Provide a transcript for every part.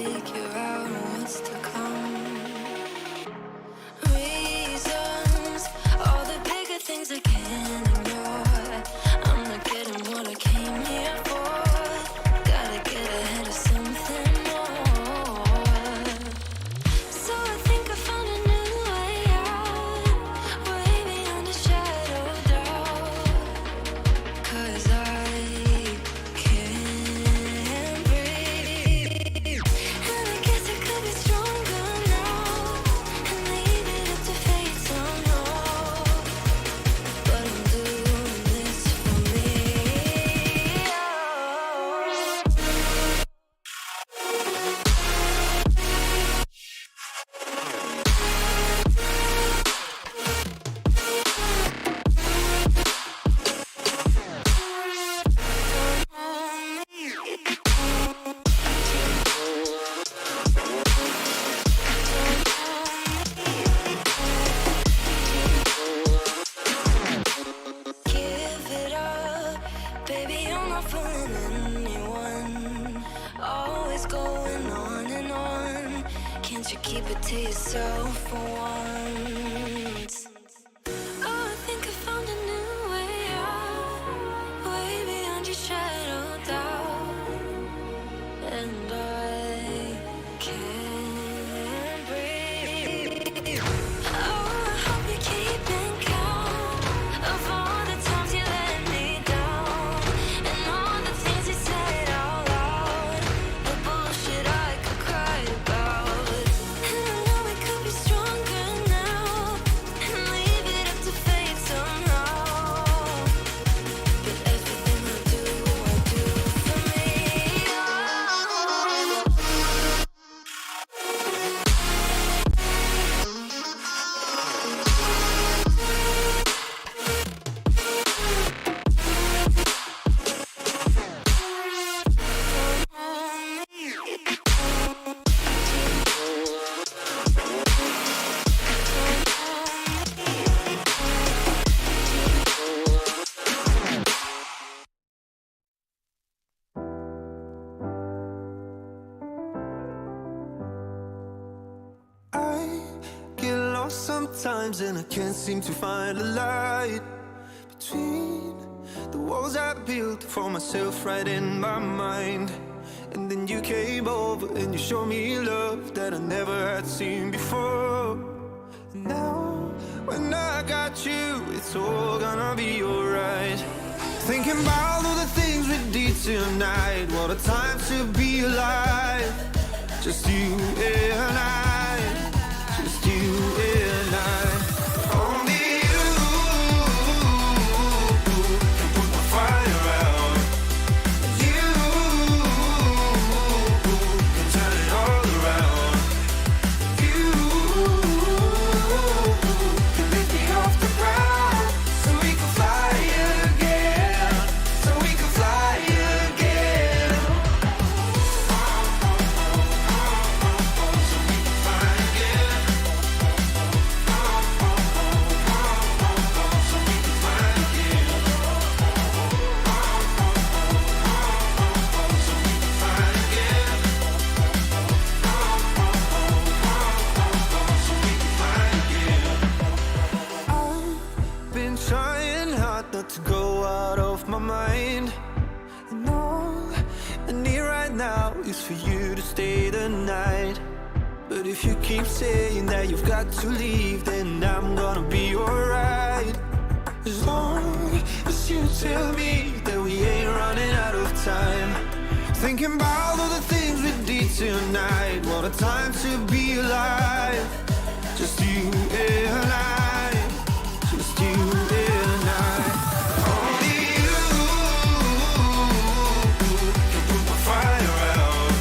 figure out what's to come. Reasons, all the bigger things I can't ignore. I'm not getting what I came here for. Gotta get ahead of something more. So I think I found a new way out, way beyond a shadow of doubt. 'Cause I can't breathe, and I guess I could be stronger now and leave it up to fate somehow. But I'm doing this for me. Give it up, baby, I'm not fooling anyone. Always going on and on. Can't you keep it to yourself for once? Oh, I think I found a new way out, way beyond your shadow of doubt. And I can't breathe. Oh, I hope you're keeping count of all the times you let me down, and all the things you said out loud, the bullshit I could cry about. And I know we could be stronger now and leave it up to fate somehow. But everything I do for me. I get lost sometimes and I can't seem to find a light between the walls I built for myself right in my mind. And then you came over and you showed me love that I never had seen before. And now when I got you, it's all gonna be alright. Thinking about all the things we did tonight, what a time to be alive. Just you and I, just you and I. Only you can put the fire out. You can turn it all around. You can lift me off the ground so we can fly again, so we can fly again. I've been trying hard not to go out of my mind, and all I need right now is for you to stay the night. But if you keep saying that you've got to leave, then I'm gonna be alright. As long as you tell me that we ain't running out of time. Thinking about all the things we did tonight, what a time to be alive. Just you and I, just you and I. Only you can put my fire out.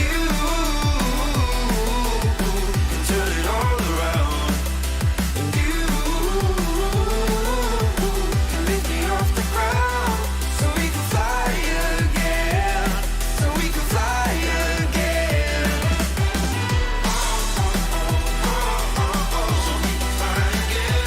You can turn it all around. And you can lift me off the ground so we can fly again, so we can fly again. So we can fly again.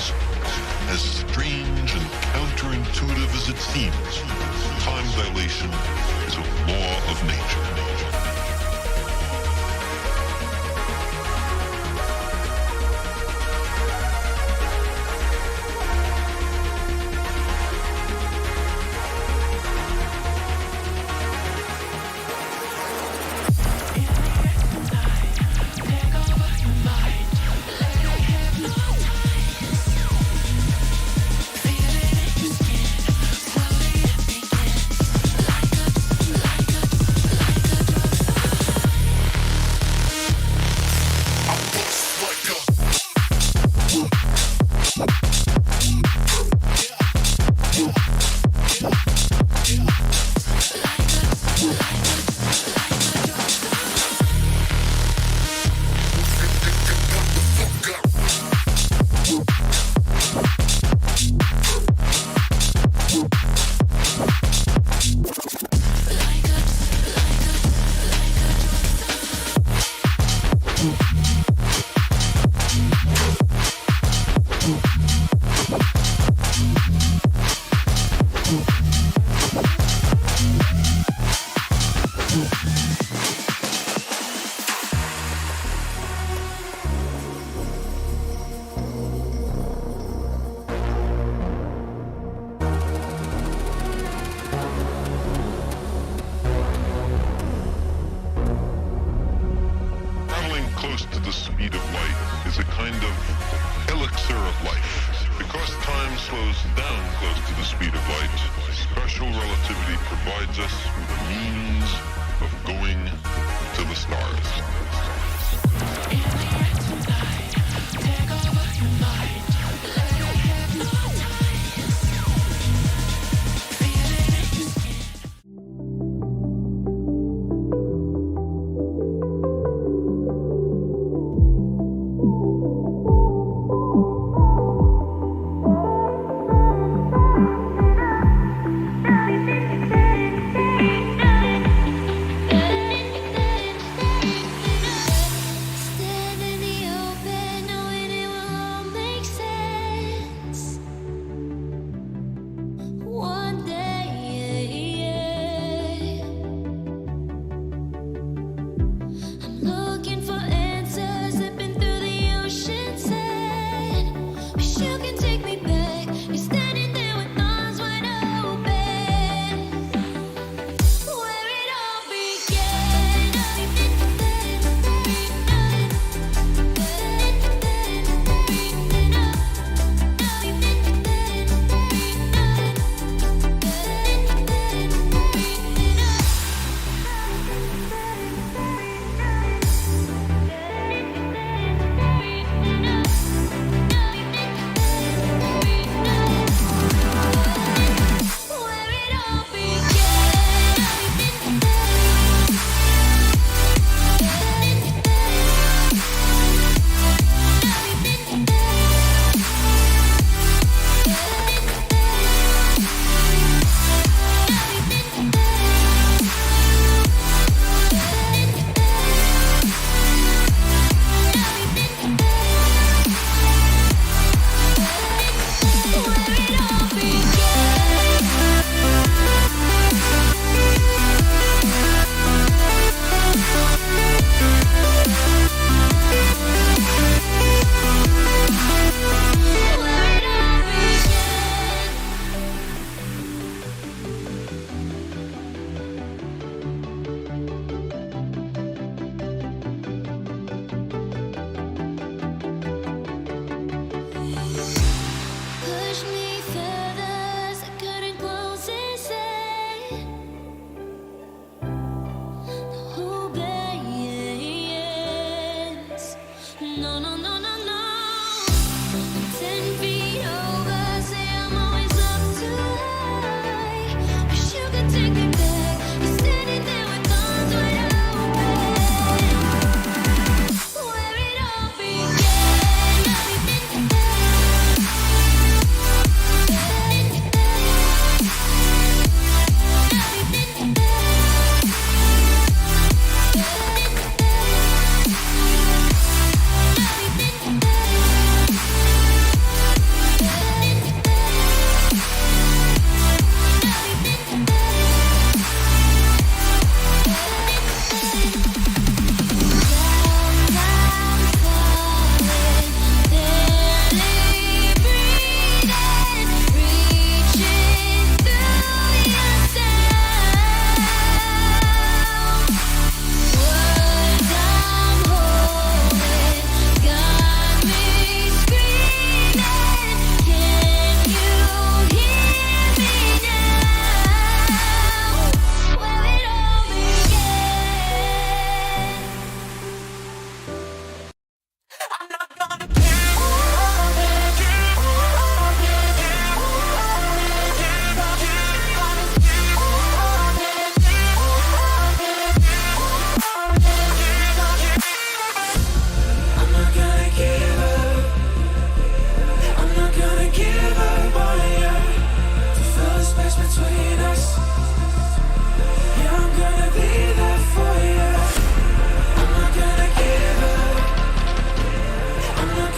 universe. As strange and counterintuitive as it seems, time dilation is a law of nature. Close to the speed of light is a kind of elixir of life. Because time slows down close to the speed of light, special relativity provides us with a means of going to the stars. Stand in the open.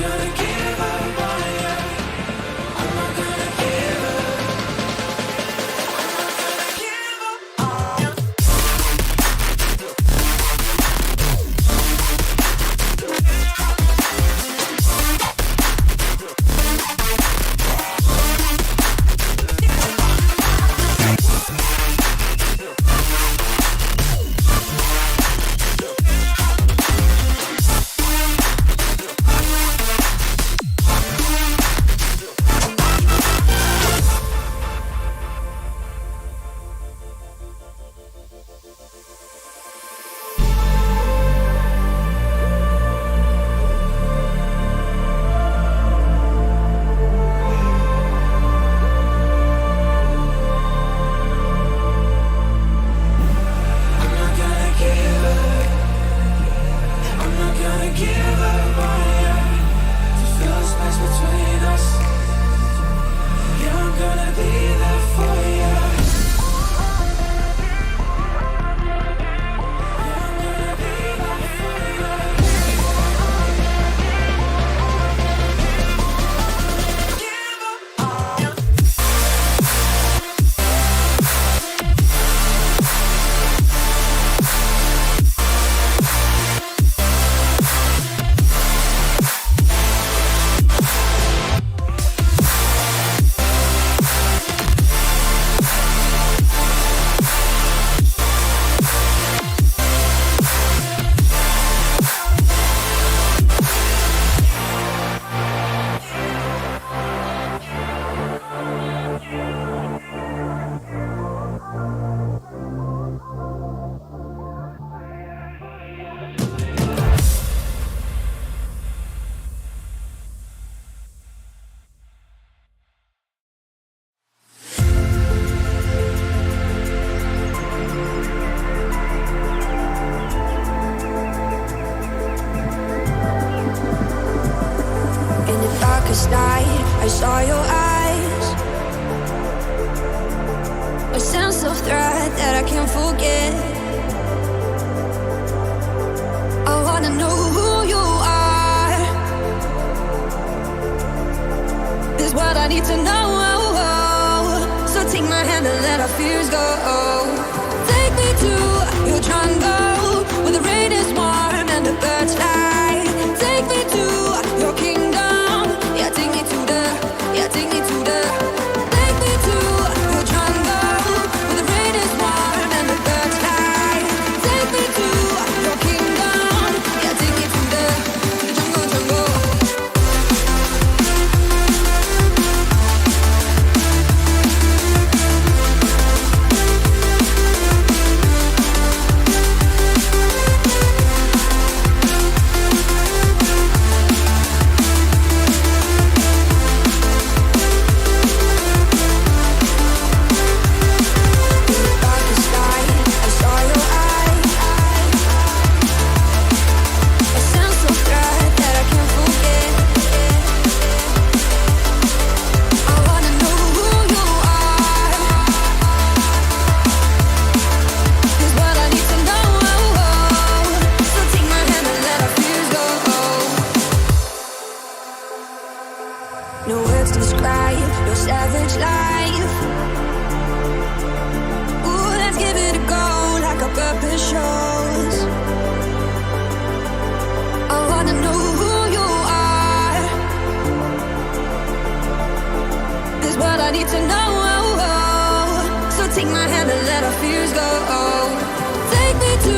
gonna give up on you. I'm not gonna give up. Give up on you. darkest night, I saw your eyes. A sense of threat that I can't forget. I wanna know who you are. This is what I need to know. So take my hand and let our fears go. Take me to your jungle, where the rain is warm and the birds fly. Take me to your kingdom. Yeah, take me to the, yeah, take me to the. Take me to your jungle, where the rain is warm and the birds fly. Take me to your kingdom. Yeah, take me to the jungle, jungle. No words to describe your savage life. Ooh, let's give it a go like our purpose shows. I wanna know who you are. This is what I need to know. So take my hand and let our fears go. Take me to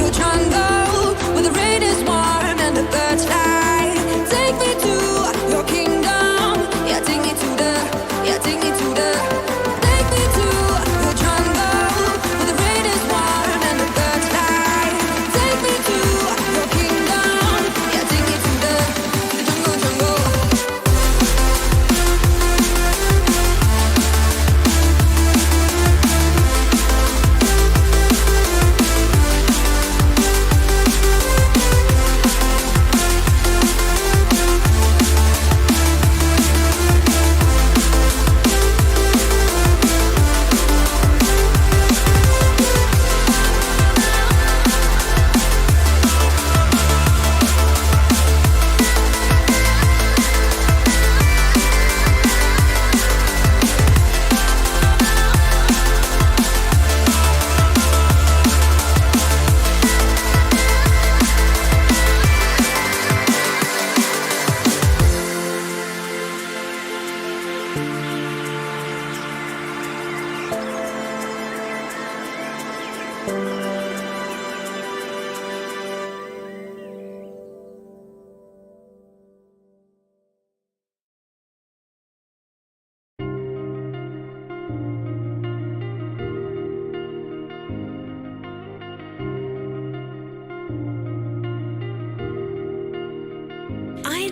your jungle, where the rain is warm and the birds fly. Take me to your kingdom. Yeah, take me to the, yeah, take me to the. Take me to your jungle, where the rain is warm and the birds fly. Take me to your kingdom. Yeah, take me to the jungle, jungle.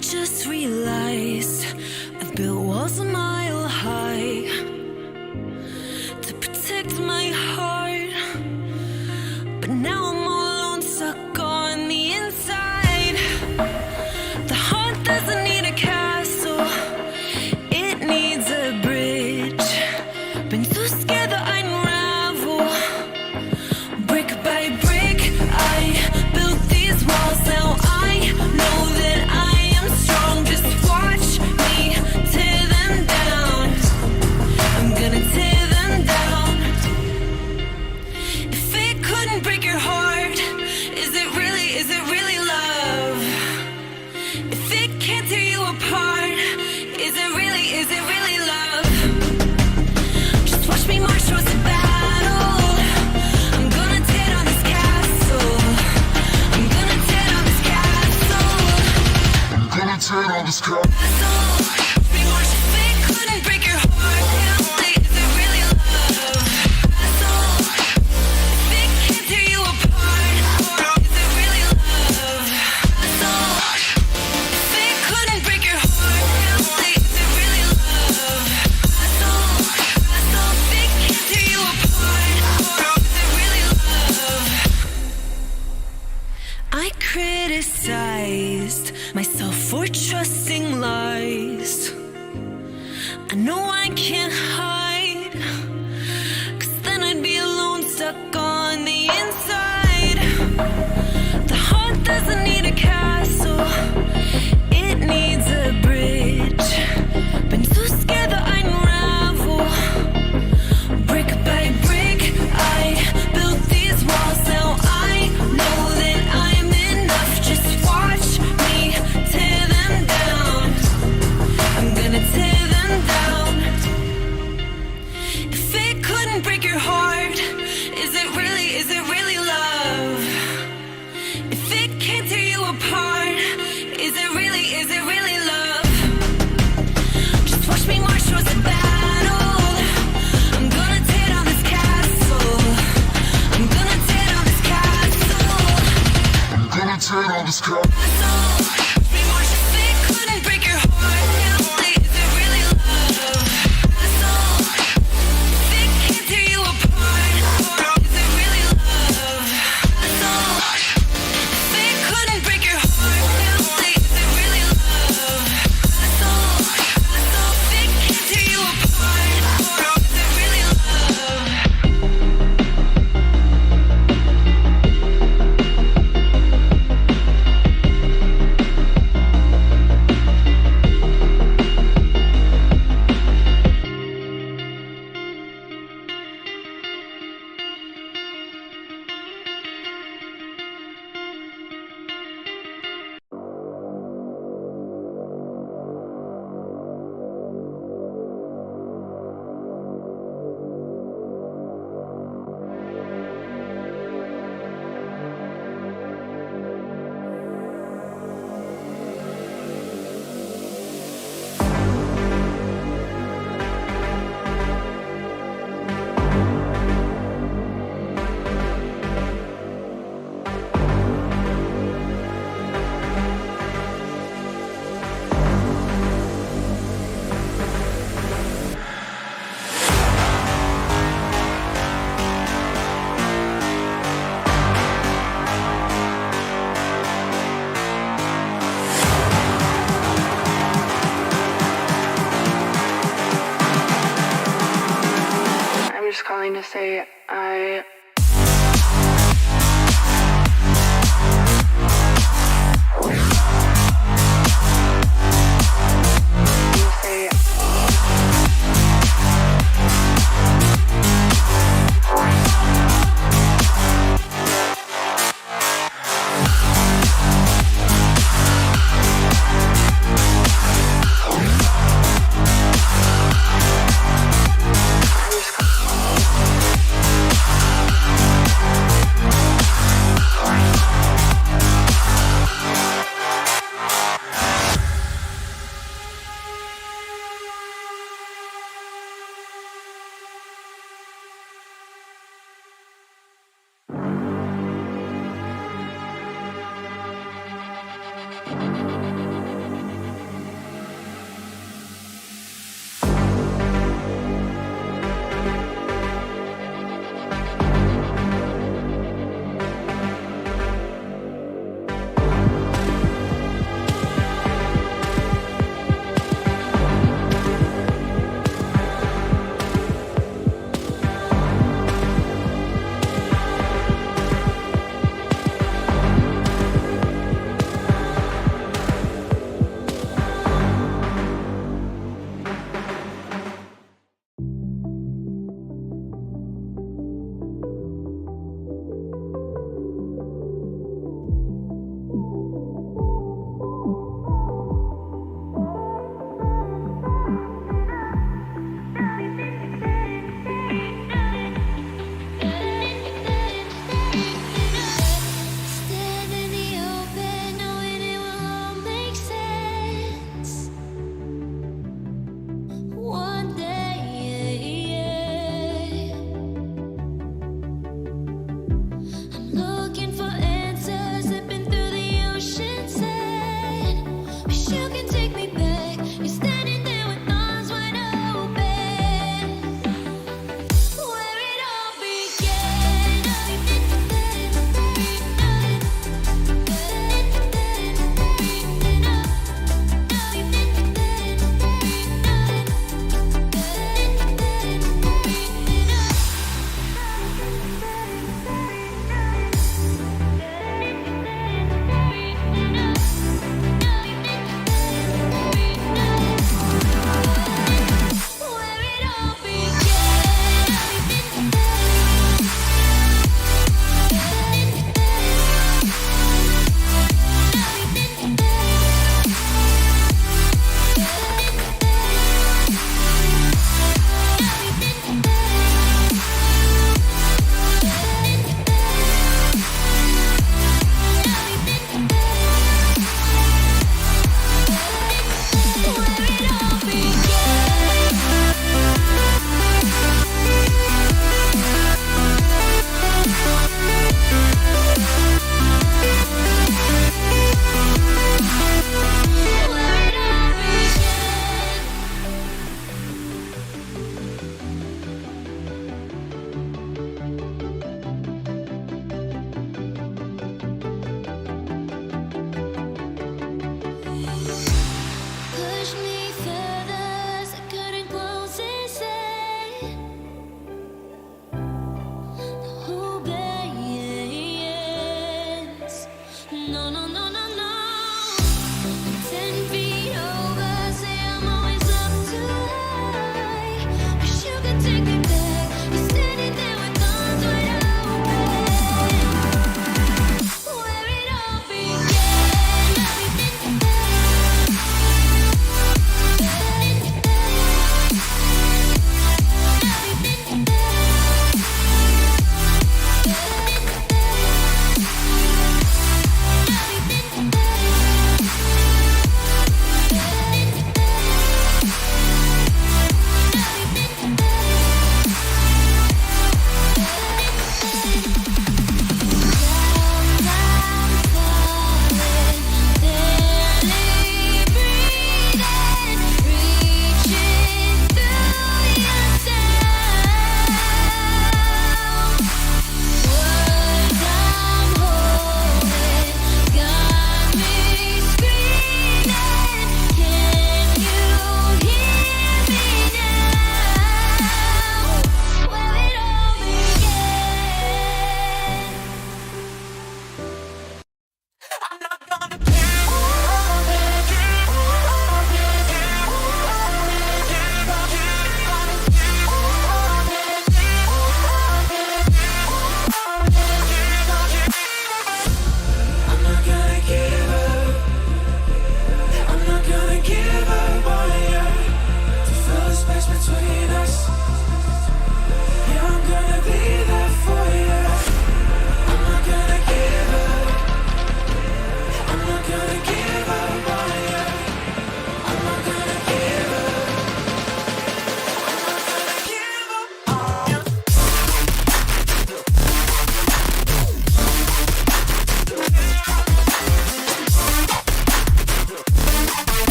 just realized I've built walls a mile high to protect my heart, but now I'm all alone, stuck on the inside. The heart doesn't need a castle, it needs a bridge. Been too scared that I'd unravel. Brick by brick, I built these walls. Now I know that I am strong. Just watch me tear them down. I'm gonna tear them down. If it couldn't break your heart, is it really love? If it can't tear you apart, is it really love? Just watch me march towards the battle. I'm gonna tear down this castle. I'm gonna tear down this castle. I'm gonna tear down this castle. Watch me march. If it couldn't break your heart, is it really love? If it can't tear you apart, is it really love? If it couldn't break your heart, is it really love? If it can't tear you apart, is it really love? I criticized myself for trusting lies. I know I can't hide, 'cause then I'd be alone, stuck on the inside. The heart doesn't need a castle, it needs a bridge. Been too scared that I'd unravel. Brick by brick, I built these walls. Now I know that I'm enough. Just watch me tear them down. I'm gonna tear them down. If it couldn't break your heart, is it really love? If it can't tear you apart, is it really love? Just watch me march towards the battle. I'm gonna tear down this castle. I'm gonna tear down this castle. I'm gonna tear down this castle. Watch me march. If it couldn't break your heart, is it really love? If it can't tear you apart, is it really love? If it couldn't break your heart, is it really love? If it can't tear you apart, is it really love? I'm just calling to say I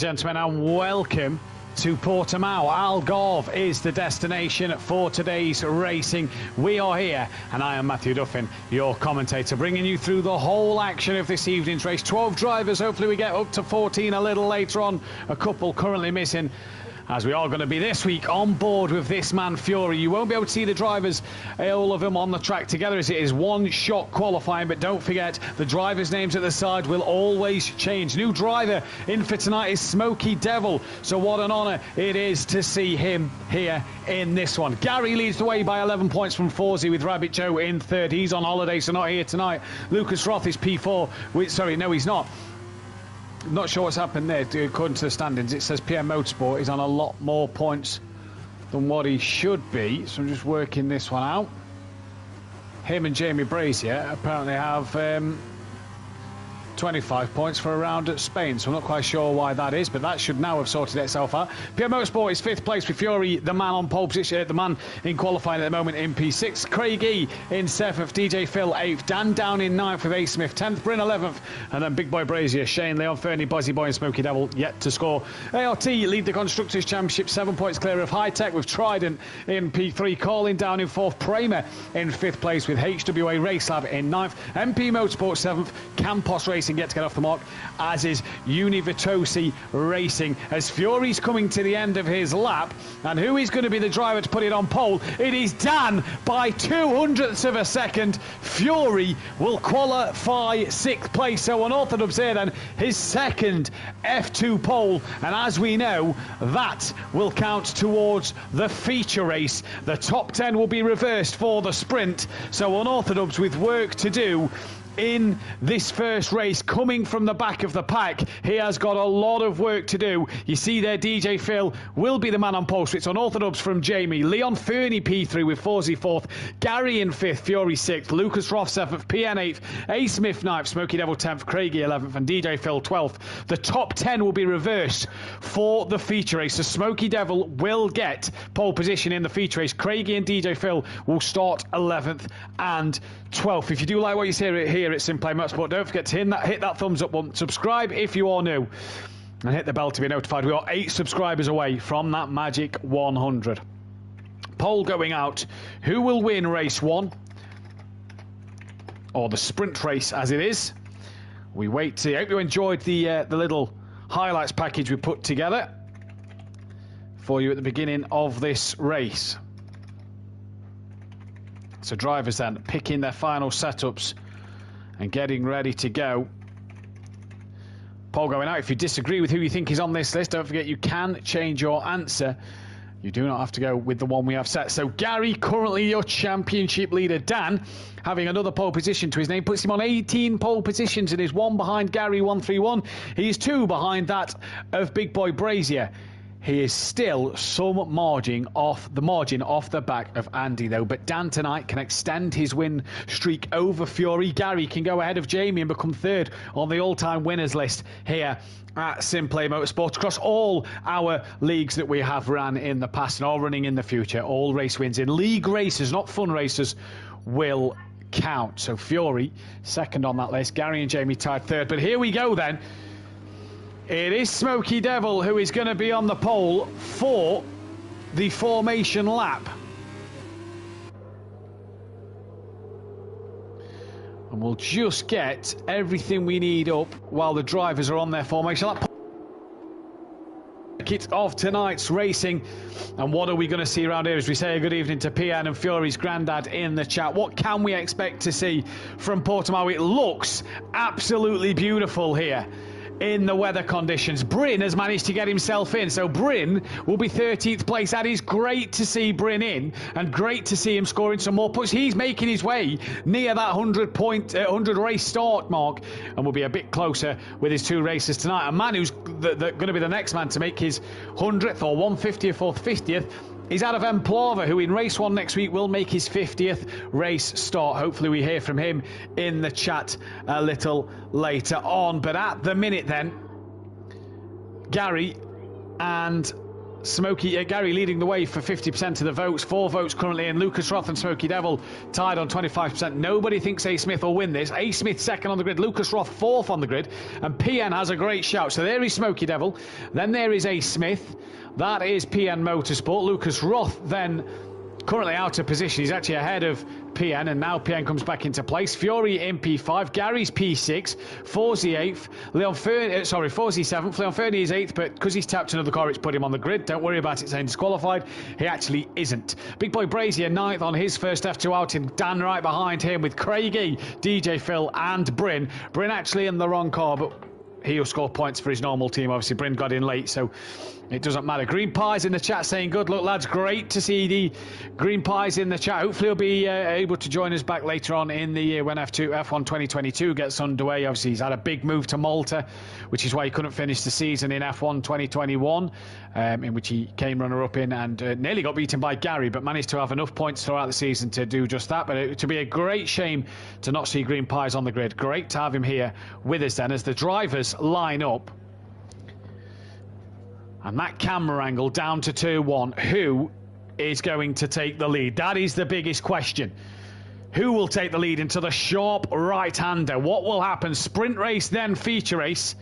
gentlemen, and welcome to Portimao. Algarve is the destination for today's racing. We are here, and I am Mathew Duffin, your commentator, bringing you through the whole action of this evening's race. 12 drivers, hopefully we get up to 14 a little later on. A couple currently missing, as we are going to be this week on board with this man Fury. You won't be able to see the drivers, all of them on the track together, as it is one-shot qualifying, but don't forget the drivers' names at the side will always change. New driver in for tonight is Smoky Devil, so what an honour it is to see him here in this one. Gary leads the way by 11 points from Forzy, with Rabbit Joe in third. He's on holiday, so not here tonight. Lucas Roth is P4. Sorry, no, he's not. Not sure what's happened there. According to the standings, it says PM Motorsport is on a lot more points than what he should be. So I'm just working this one out. Him and Jamie Brazier apparently have 25 points for a round at Spain, so I'm not quite sure why that is, but that should now have sorted itself out. PM Motorsport is 5th place with Fury, the man on pole position, the man in qualifying at the moment in P6. Craig E in 7th, DJ Phil 8th, Dan Down in 9th with A. Smith 10th, Bryn 11th, and then Big Boy Brazier, Shane, Leon Fernie, Buzzy Boy and Smoky Devil yet to score. ART lead the Constructors' Championship, 7 points clear of High Tech with Trident in P3, Calling Down in 4th, Pramer in 5th place with HWA Race Lab in 9th, MP Motorsport 7th, Campos Racing yet to get off the mark, as is Univitosi Racing, as Fury's coming to the end of his lap. And who is going to be the driver to put it on pole? It is Dan by 200ths of a second. Fury will qualify 6th place, so unorthodox here then, his second F2 pole, and as we know, that will count towards the feature race. The top 10 will be reversed for the sprint, so unorthodox with work to do in this first race, coming from the back of the pack. He has got a lot of work to do. You see there, DJ Phil will be the man on pole. So it's unorthodox from Jamie. Leon Fernie P3 with Forzy 4th. Gary in 5th, Fury 6th. Lucas Roth 7th, PN 8th. A. Smith 9th, Smoky Devil 10th, Craigie 11th, and DJ Phil 12th. The top 10 will be reversed for the feature race. So Smoky Devil will get pole position in the feature race. Craigie and DJ Phil will start 11th and 12th. If you do like what you see here at Simplay Motorsport, don't forget to hit that thumbs up button, subscribe if you are new, and hit the bell to be notified. We are 8 subscribers away from that magic 100. Poll going out. Who will win race 1, or the sprint race as it is? We wait to see. I hope you enjoyed the little highlights package we put together for you at the beginning of this race. So drivers then picking their final setups and getting ready to go. Poll going out. If you disagree with who you think is on this list, don't forget you can change your answer. You do not have to go with the one we have set. So Gary, currently your championship leader. Dan, having another pole position to his name, puts him on 18 pole positions and is 1 behind Gary 131. He is 2 behind that of Big Boy Brazier. He is still some margin off the back of Andy, though. But Dan tonight can extend his win streak over Fury. Gary can go ahead of Jamie and become 3rd on the all-time winners list here at Simplay Motorsport. Across all our leagues that we have ran in the past and all running in the future, all race wins in league races, not fun races, will count. So Fury, 2nd on that list. Gary and Jamie tied 3rd. But here we go then. It is Smoky Devil who is going to be on the pole for the formation lap. And we'll just get everything we need up while the drivers are on their formation lap. Kit of tonight's racing. And what are we going to see around here as we say a good evening to PN and Fury's granddad in the chat? What can we expect to see from Portimao? It looks absolutely beautiful here in the weather conditions. Bryn has managed to get himself in, so Bryn will be 13th place. That is great to see Bryn in, and great to see him scoring some more points. He's making his way near that 100 race start mark, and will be a bit closer with his 2 races tonight. And Manu's going to be the next man to make his 100th or 150th or 50th. He's out of Emplava, who in race 1 next week will make his 50th race start. Hopefully we hear from him in the chat a little later on. But at the minute then, Gary and Gary leading the way for 50% of the votes. 4 votes currently in. Lucas Roth and Smokey Devil tied on 25%. Nobody thinks A. Smith will win this. A. Smith second on the grid. Lucas Roth fourth on the grid. And PN has a great shout. So there is Smokey Devil. Then there is A. Smith. That is PN Motorsport. Lucas Roth then currently out of position. He's actually ahead of PN, and now PN comes back into place. Fury in P5, Gary's P6, Forsey 8th, Forsey 7th, Leon Fernie is 8th, but because he's tapped another car, it's put him on the grid. Don't worry about it saying disqualified. He actually isn't. Big Boy Brazier 9th on his first F2 outing. Dan right behind him with Craigie, DJ Phil and Bryn. Bryn actually in the wrong car, but he'll score points for his normal team. Obviously, Bryn got in late, so it doesn't matter. Green Pies in the chat saying, good luck, lads. Great to see the Green Pies in the chat. Hopefully he'll be able to join us back later on in the year when F1 2022 gets underway. Obviously, he's had a big move to Malta, which is why he couldn't finish the season in F1 2021, in which he came runner-up in and nearly got beaten by Gary, but managed to have enough points throughout the season to do just that. But it to be a great shame to not see Green Pies on the grid. Great to have him here with us then as the drivers line up. And that camera angle down to Tier 1. Who is going to take the lead? That is the biggest question. Who will take the lead into the sharp right-hander? What will happen? Sprint race, then feature race.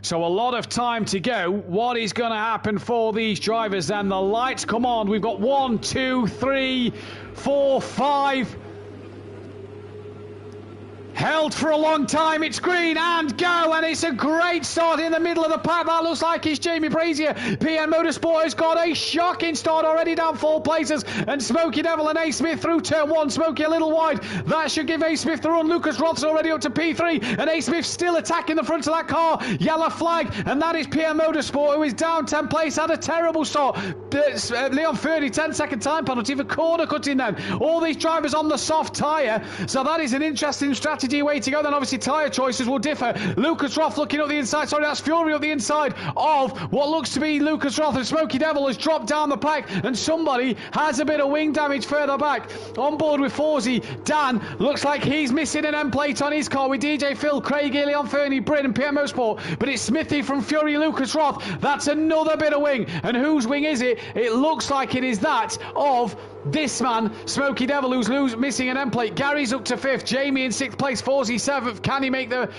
So a lot of time to go. What is going to happen for these drivers? And the lights come on. We've got 1, 2, 3, 4, 5. Held for a long time, it's green and go, and it's a great start in the middle of the pack. That looks like it's Jamie Brazier. PN Motorsport has got a shocking start already, down 4 places, and Smokey Devil and A. Smith through turn 1. Smokey a little wide, that should give A. Smith the run. Lucas Roth's already up to P3, and A. Smith still attacking the front of that car. Yellow flag, and that is PN Motorsport, who is down 10 places, had a terrible start. Leon Fernie, 10-second time penalty for corner cutting then. All these drivers on the soft tyre, so that is an interesting strategy way to go. Then obviously tyre choices will differ. Lucas Roth looking up the inside, sorry, that's Fury up the inside of what looks to be Lucas Roth, and Smokey Devil has dropped down the pack, and somebody has a bit of wing damage further back. On board with Forsey, Dan looks like he's missing an M plate on his car with DJ Phil, Craig, Leon Fernie, Bryn and PN Motorsport, but it's Smithy from Fury, Lucas Roth. That's another bit of wing, and whose wing is it? It looks like it is that of this man, Smokey Devil, who's missing an M plate. Gary's up to 5th, Jamie in 6th place, Forsey 7th. Can he make the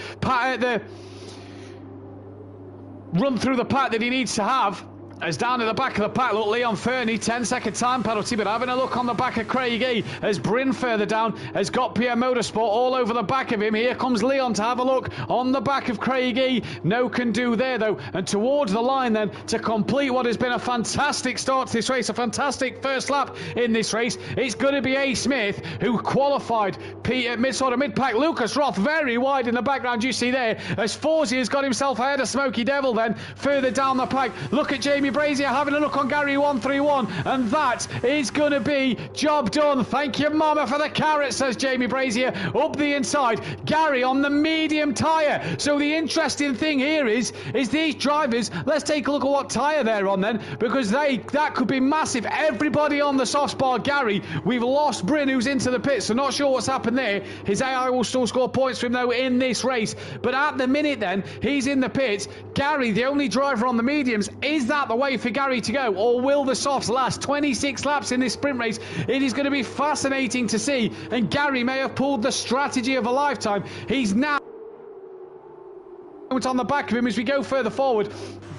run through the pack that he needs to have? As down at the back of the pack, look, Leon Fernie, 10-second time penalty, but having a look on the back of Craigie, as Bryn further down has got PN Motorsport all over the back of him. Here comes Leon to have a look on the back of Craigie. No can do there though, and towards the line then to complete what has been a fantastic start to this race, a fantastic first lap in this race. It's going to be A. Smith, who qualified mid-pack. Lucas Roth very wide in the background, you see there, as Forsey has got himself ahead of Smokey Devil then further down the pack. Look at Jamie Brazier having a look on Gary 131, and that is going to be job done. Thank you, Mama, for the carrot, says Jamie Brazier. Up the inside, Gary on the medium tyre. So the interesting thing here is these drivers, let's take a look at what tyre they're on then, because that could be massive. Everybody on the soft bar. Gary, we've lost Bryn, who's into the pits, so not sure what's happened there. His AI will still score points for him though in this race, but at the minute then, he's in the pits. Gary, the only driver on the mediums, is that the way for Gary to go, or will the softs last 26 laps in this sprint race? It is going to be fascinating to see, and Gary may have pulled the strategy of a lifetime. He's now on the back of him as we go further forward.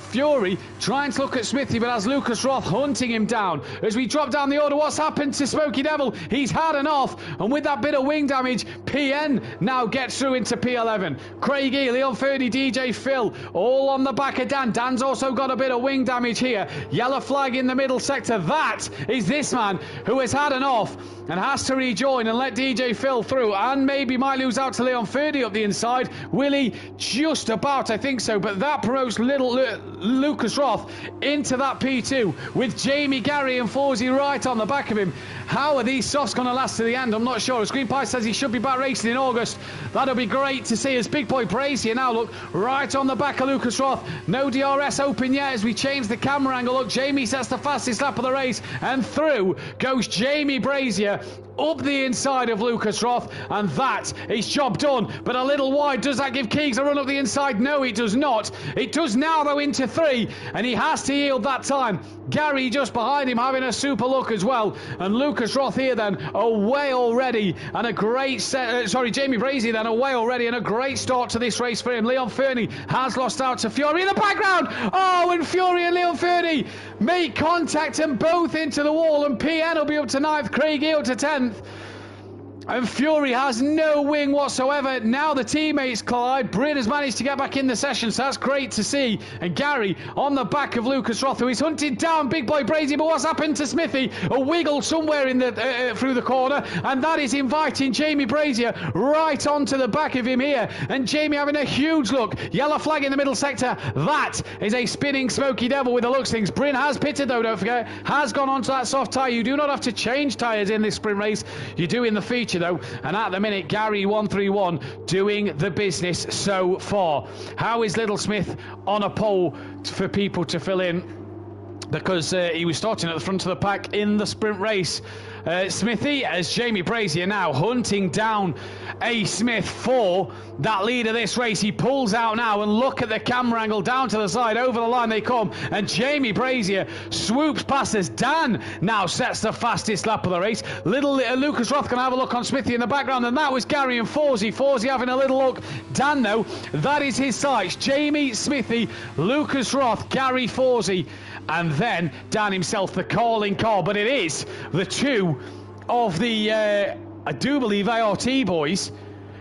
Fury trying to look at Smithy, but has Lucas Roth hunting him down. As we drop down the order, what's happened to Smokey Devil? He's had an off, and with that bit of wing damage, PN now gets through into P11. Craigie, Leon Fernie, DJ Phil, all on the back of Dan. Dan's also got a bit of wing damage here. Yellow flag in the middle sector. That is this man who has had an off and has to rejoin and let DJ Phil through, and maybe might lose out to Leon Fernie up the inside. Will he? Just about, I think so, but that promotes Lucas Roth into that P2 with Jamie, Gary and Forsey right on the back of him. How are these softs going to last to the end? I'm not sure. As Green Pie says he should be back racing in August. That'll be great to see as Big Boy Brazier now look right on the back of Lucas Roth. No DRS open yet as we change the camera angle. Look, Jamie sets the fastest lap of the race, and through goes Jamie Brazier up the inside of Lucas Roth, and that is job done. But a little wide. Does that give Keegs a run up the inside? No, it does not. It does now, though, into 3, and he has to yield that time. Gary just behind him having a super look as well, and Lucas Roth here then away already, and a great Jamie Brazier then away already, and a great start to this race for him. Leon Fernie has lost out to Fury in the background. Oh, and Fury and Leon Fernie make contact and both into the wall, and PN will be up to 9th, Craig Eel to 10th. And Fury has no wing whatsoever. Now the teammates collide. Bryn has managed to get back in the session, so that's great to see. And Gary on the back of Lucas Roth, who is hunted down Big Boy Brazy. But what's happened to Smithy? A wiggle somewhere in the through the corner, and that is inviting Jamie Brazier right onto the back of him here. And Jamie having a huge look. Yellow flag in the middle sector. That is a spinning Smoky Devil with the looks things. Bryn has pitted though, don't forget. Has gone onto that soft tyre. You do not have to change tyres in this sprint race. You do in the feature though, and at the minute Gary 131 doing the business so far. How is Little Smith on a pole for people to fill in, because he was starting at the front of the pack in the sprint race. Smithy, as Jamie Brazier now hunting down A. Smith for that lead of this race. He pulls out now, and look at the camera angle down to the side. Over the line they come, and Jamie Brazier swoops past as Dan now sets the fastest lap of the race. Lucas Roth can have a look on Smithy in the background, and that was Gary and Forsey. Forsey having a little look. Dan though, that is his sights. Jamie, Smithy, Lucas Roth, Gary, Forsey, and then Dan himself, the calling car. But it is the two of the, I do believe, ART boys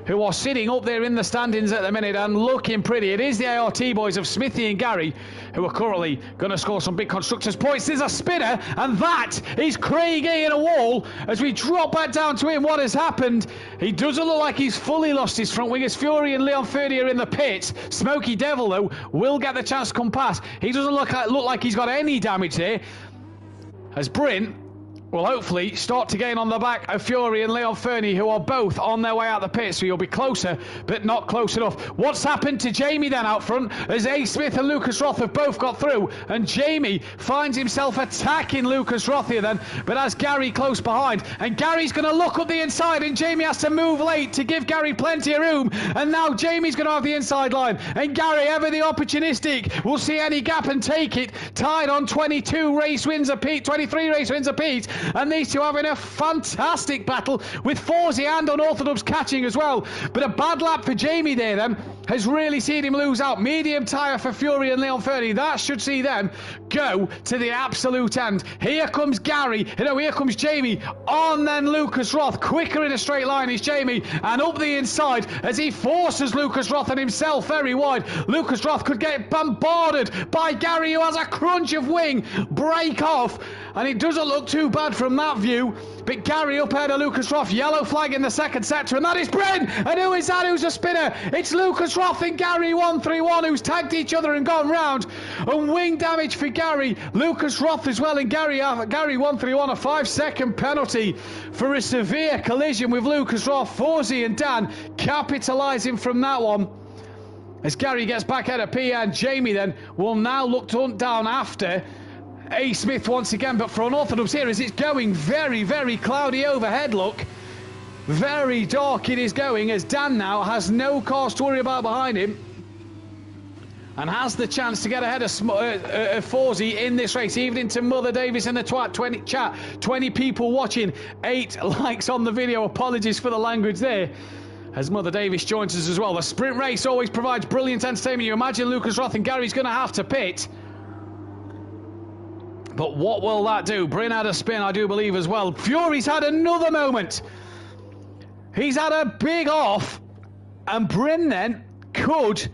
who are sitting up there in the standings at the minute and looking pretty. It is the ART boys of Smithy and Gary who are currently going to score some big constructors points. There's a spinner, and that is Craig A in a wall. As we drop back down to him, what has happened? He doesn't look like he's fully lost his front wing, as Fury and Leon Fernie are in the pit. Smoky Devil though will get the chance to come past. He doesn't look like he's got any damage there, as Bryn will hopefully start to gain on the back of Fury and Leon Fernie, who are both on their way out the pit, so you'll be closer, but not close enough. What's happened to Jamie then out front, as A. Smith and Lucas Roth have both got through, and Jamie finds himself attacking Lucas Roth here then, but has Gary close behind, and Gary's going to look up the inside, and Jamie has to move late to give Gary plenty of room, and now Jamie's going to have the inside line, and Gary, ever the opportunistic, will see any gap and take it, tied on 23 race wins apiece, and these two having a fantastic battle, with Forsey and Unorthodox catching as well. But a bad lap for Jamie there then has really seen him lose out. Medium tyre for Fury and Leon Fernie. That should see them go to the absolute end. Here comes Gary. Here comes Jamie. On then Lucas Roth. Quicker in a straight line is Jamie. And up the inside as he forces Lucas Roth and himself very wide. Lucas Roth could get bombarded by Gary, who has a crunch of wing. Break off. And it doesn't look too bad from that view. But Gary up ahead of Lucas Roth. Yellow flag in the second sector. And that is Bryn. And who is that? Who's a spinner? It's Lucas Roth and Gary 131, who's tagged each other and gone round. And wing damage for Gary. Lucas Roth as well. And Gary 131, a 5-second penalty for a severe collision with Lucas Roth. Forsey and Dan capitalising from that one. As Gary gets back out of PN, Jamie then will now look to hunt down after A. Smith once again, but for Unorthodox here, as it's going very, very cloudy overhead, look. Very dark it is going, as Dan now has no cars to worry about behind him and has the chance to get ahead of Forsey in this race. Evening to Mother Davis in the chat. 20 people watching, 8 likes on the video. Apologies for the language there, as Mother Davis joins us as well. The sprint race always provides brilliant entertainment. You imagine Lucas Roth and Gary's going to have to pit. But what will that do? Bryn had a spin, I do believe, as well. Fury's had another moment. He's had a big off. And Bryn then could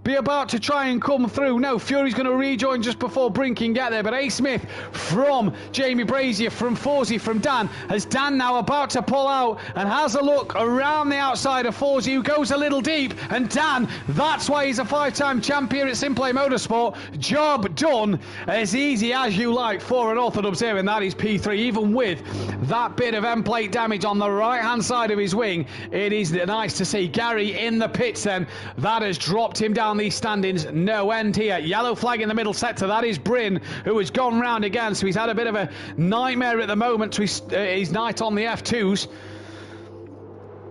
be about to try and come through. No, Fury's going to rejoin just before Bryn can get there. But A. Smith from Jamie Brazier, from Forsey, from Dan, as Dan now about to pull out and has a look around the outside of Forsey, who goes a little deep. And Dan, that's why he's a 5-time champion at Simplay Motorsport. Job done, as easy as you like for an Unorthodox here, and that is P3. Even with that bit of end plate damage on the right hand side of his wing, it is nice to see Gary in the pits then. That has dropped him down down these standings. No end here. Yellow flag in the middle sector. That is Bryn, who has gone round again. So he's had a bit of a nightmare at the moment to his night on the F2s.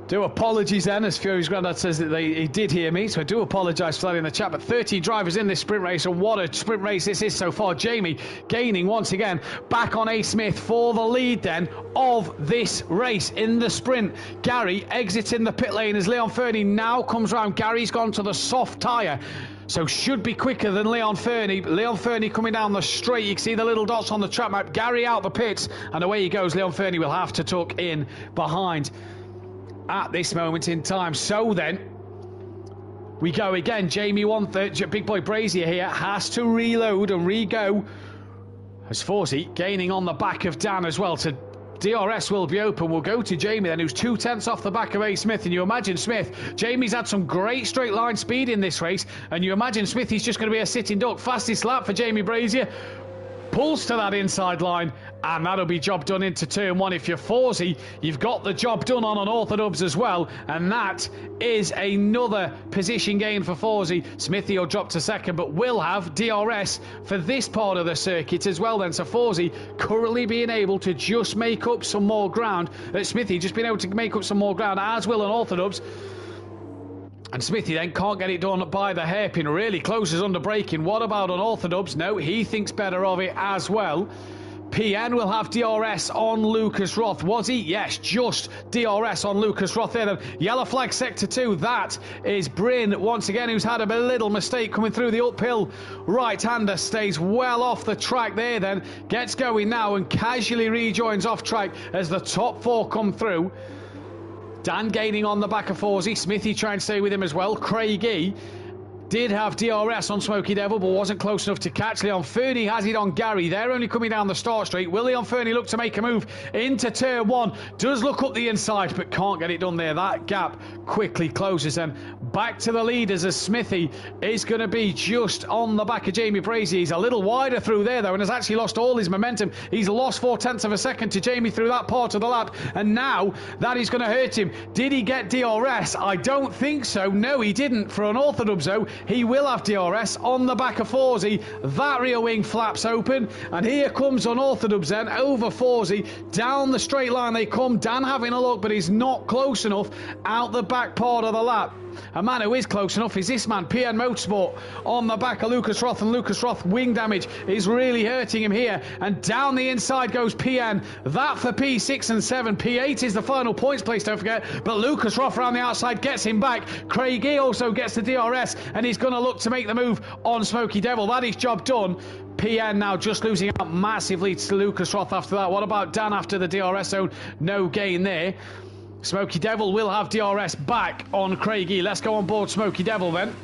Do apologies then, as Fury's granddad says that he did hear me, so I do apologise for that in the chat. But 13 drivers in this sprint race, and what a sprint race this is so far. Jamie gaining once again back on A. Smith for the lead then of this race in the sprint. Gary exiting the pit lane as Leon Fernie now comes round. Gary's gone to the soft tyre, so should be quicker than Leon Fernie. Leon Fernie coming down the straight. You can see the little dots on the track map. Gary out the pits, and away he goes. Leon Fernie will have to tuck in behind at this moment in time. So then we go again. Jamie Big Boy Brazier here has to reload and re-go as Forsey gaining on the back of Dan as well. So DRS will be open. We'll go to Jamie then, who's 2/10 off the back of A. Smith. And you imagine Smith, Jamie's had some great straight line speed in this race, and you imagine Smith, he's just going to be a sitting duck. Fastest lap for Jamie Brazier, pulls to that inside line, and that'll be job done into turn one. If you're Forsey, you've got the job done on orthodubs as well, and that is another position gain for Forsey. Smithy will drop to second, but will have DRS for this part of the circuit as well then. So Forsey currently being able to just make up some more ground. Smithy just being able to make up some more ground, as will an orthodubs. And Smithy then can't get it done by the hairpin. Really closes under braking. What about on orthodubs? No, he thinks better of it as well. PN will have DRS on Lucas Roth. Was he? Yes, just DRS on Lucas Roth there then. Yellow flag sector 2. That is Bryn once again, who's had a little mistake coming through the uphill. Right-hander stays well off the track there then. Gets going now and casually rejoins off track as the top four come through. Dan gaining on the back of Forsey. Smithy trying to stay with him as well. Craigie did have DRS on Smoky Devil, but wasn't close enough to catch. Leon Fernie has it on Gary. They're only coming down the start straight. Will Leon Fernie look to make a move into turn one? Does look up the inside, but can't get it done there. That gap quickly closes, and back to the leaders as Smithy is going to be just on the back of Jamie Brazier. He's a little wider through there though, and has actually lost all his momentum. He's lost 0.4 of a second to Jamie through that part of the lap, and now that is going to hurt him. Did he get DRS? I don't think so. No, he didn't. For an orthodubs though, he will have DRS on the back of Forsey. That rear wing flaps open, and here comes unorthodox then over Forsey. Down the straight line they come. Dan having a look, but he's not close enough out the back part of the lap. A man who is close enough is this man, PN Motorsport, on the back of Lucas Roth, and Lucas Roth wing damage is really hurting him here, and down the inside goes PN. That for P6 and 7. P8 is the final points place, don't forget, but Lucas Roth around the outside gets him back. Craigie also gets the DRS, and he's going to look to make the move on Smoky Devil. That is job done. PN now just losing out massively to Lucas Roth after that. What about Dan after the DRS zone? No gain there. Smoky Devil will have DRS back on Craigie. Let's go on board Smoky Devil then.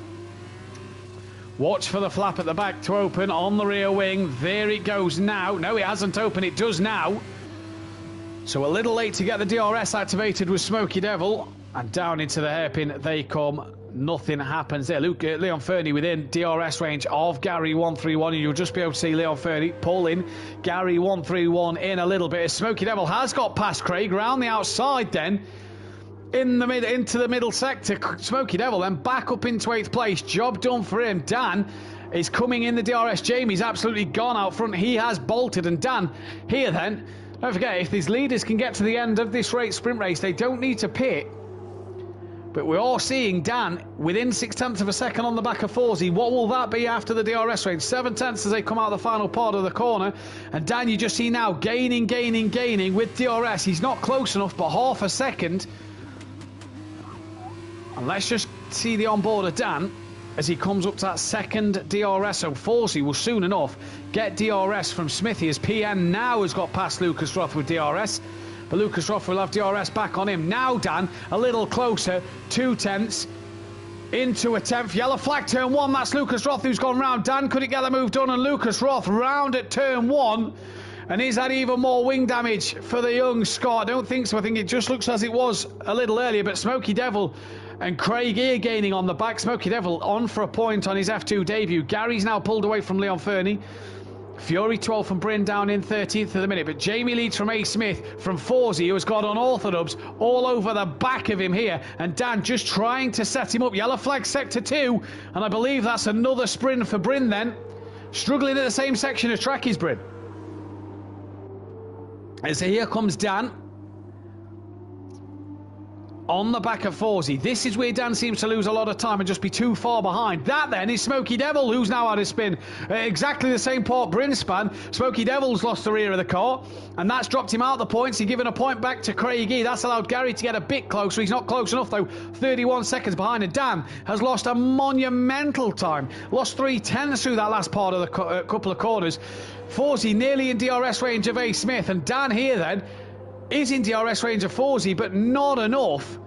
Watch for the flap at the back to open on the rear wing. There it goes now. No, it hasn't opened. It does now. So a little late to get the DRS activated with Smoky Devil. And down into the hairpin they come. Nothing happens there. Leon Fernie within DRS range of Gary 131. You'll just be able to see Leon Fernie pull in Gary 131 in a little bit. Smoky Devil has got past Craig round the outside then. Into the middle sector. Smoky Devil then back up into 8th place. Job done for him. Dan is coming in the DRS. Jamie's absolutely gone out front. He has bolted, and Dan here then. Don't forget, if these leaders can get to the end of this sprint race, they don't need to pit. But we're all seeing Dan within 0.6 of a second on the back of Forsey. What will that be after the DRS range? 0.7 as they come out the final part of the corner. And Dan, you just see now gaining with DRS. He's not close enough, but half a second. And let's just see the onboard of Dan as he comes up to that second DRS. So Forsey will soon enough get DRS from Smithy, as PN now has got past Lucas Roth with DRS. But Lucas Roth will have DRS back on him. Now Dan, a little closer, 0.2 into a 10th. Yellow flag, turn 1. That's Lucas Roth who's gone round. Dan couldn't get the move done, and Lucas Roth round at turn 1. And is that even more wing damage for the young Scot? I don't think so. I think it just looks as it was a little earlier. But Smoky Devil and Craig here gaining on the back. Smoky Devil on for a point on his F2 debut. Gary's now pulled away from Leon Fernie. Fury 12th from Bryn down in 13th at the minute, but Jamie leads from A. Smith from Forsey, who has got unorthodox all over the back of him here, and Dan just trying to set him up. Yellow flag sector 2, and I believe that's another sprint for Bryn then. Struggling at the same section of track is Bryn. And so here comes Dan on the back of Forsey. This is where Dan seems to lose a lot of time and just be too far behind. That then is Smoky Devil, who's now had a spin. Exactly the same part Bryn span. Smoky Devil's lost the rear of the car, and that's dropped him out the points. He's given a point back to Craigie. That's allowed Gary to get a bit closer. He's not close enough though. 31 seconds behind, and Dan has lost a monumental time. Lost 3/10 through that last part of the couple of corners. Forsey nearly in DRS range of A. Smith, and Dan here then is in DRS range of Forsey, but not enough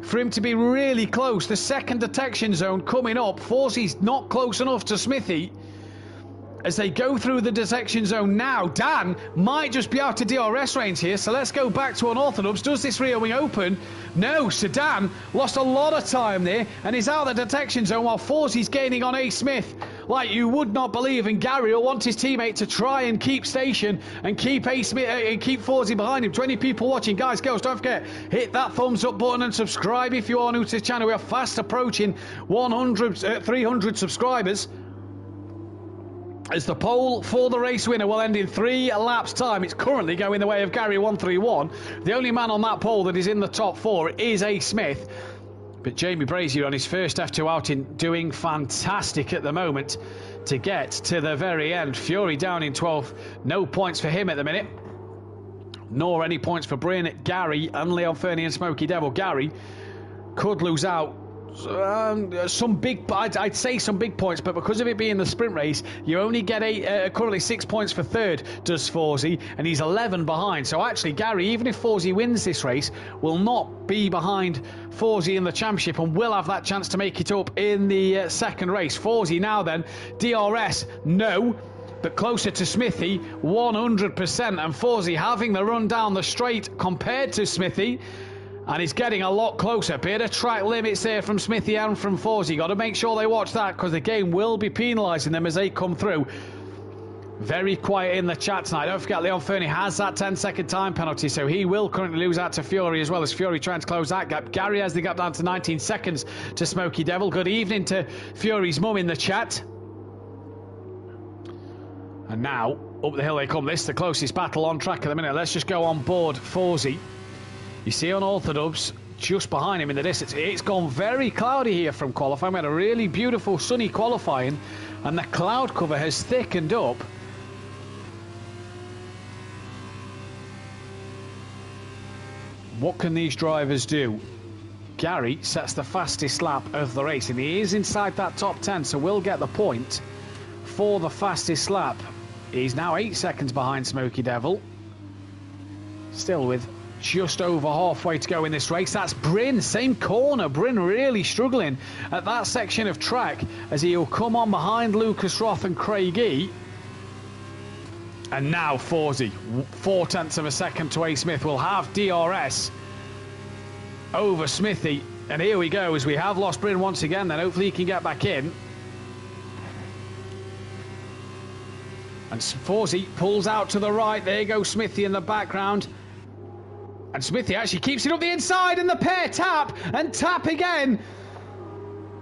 for him to be really close. The second detection zone coming up. Forsey's not close enough to Smithy. As they go through the detection zone now, Dan might just be out of DRS range here, so let's go back to unorthodox. Does this rear wing open? No, so Dan lost a lot of time there and is out of the detection zone while Forsey's gaining on A. Smith like you would not believe, and Gary will want his teammate to try and keep station and keep A. Smith and keep Forsey behind him. 20 people watching. Guys, girls, don't forget, hit that thumbs up button and subscribe if you are new to the channel. We are fast approaching 300 subscribers, as the poll for the race winner will end in 3 laps time. It's currently going the way of Gary 131. The only man on that poll that is in the top 4 is A. Smith. But Jamie Brazier on his first F2 outing doing fantastic at the moment to get to the very end. Fury down in 12th. No points for him at the minute, nor any points for Bryn, Gary and Leon Fernie and Smoky Devil. Gary could lose out some big, I'd say some big points, but because of it being the sprint race, you only get currently 6 points for third, does Forsey, and he's 11 behind. So actually, Gary, even if Forsey wins this race, will not be behind Forsey in the championship and will have that chance to make it up in the second race. Forsey now then, DRS, no, but closer to Smithy, 100%, and Forsey having the run down the straight compared to Smithy, and he's getting a lot closer. Bit of track limits there from Smithy and from Forsey. Got to make sure they watch that, because the game will be penalising them as they come through. Very quiet in the chat tonight. Don't forget, Leon Fernie has that 10-second time penalty, so he will currently lose out to Fury, as well as Fury trying to close that gap. Gary has the gap down to 19 seconds to Smoky Devil. Good evening to Fury's mum in the chat. And now, up the hill they come. This is the closest battle on track at the minute. Let's just go on board Forsey. You see unorthodox just behind him in the distance. It's gone very cloudy here from qualifying. We had a really beautiful sunny qualifying, and the cloud cover has thickened up. What can these drivers do? Gary sets the fastest lap of the race, and he is inside that top 10, so will get the point for the fastest lap. He's now 8 seconds behind Smoky Devil, still with just over halfway to go in this race. That's Bryn, same corner. Bryn really struggling at that section of track as he'll come on behind Lucas Roth and Craigie. And now Forsey, 0.4 of a second to A. Smith, will have DRS over Smithy. And here we go, as we have lost Bryn once again, then hopefully he can get back in. And Forsey pulls out to the right. There goes Smithy in the background. And Smithy actually keeps it up the inside, and the pair tap and tap again.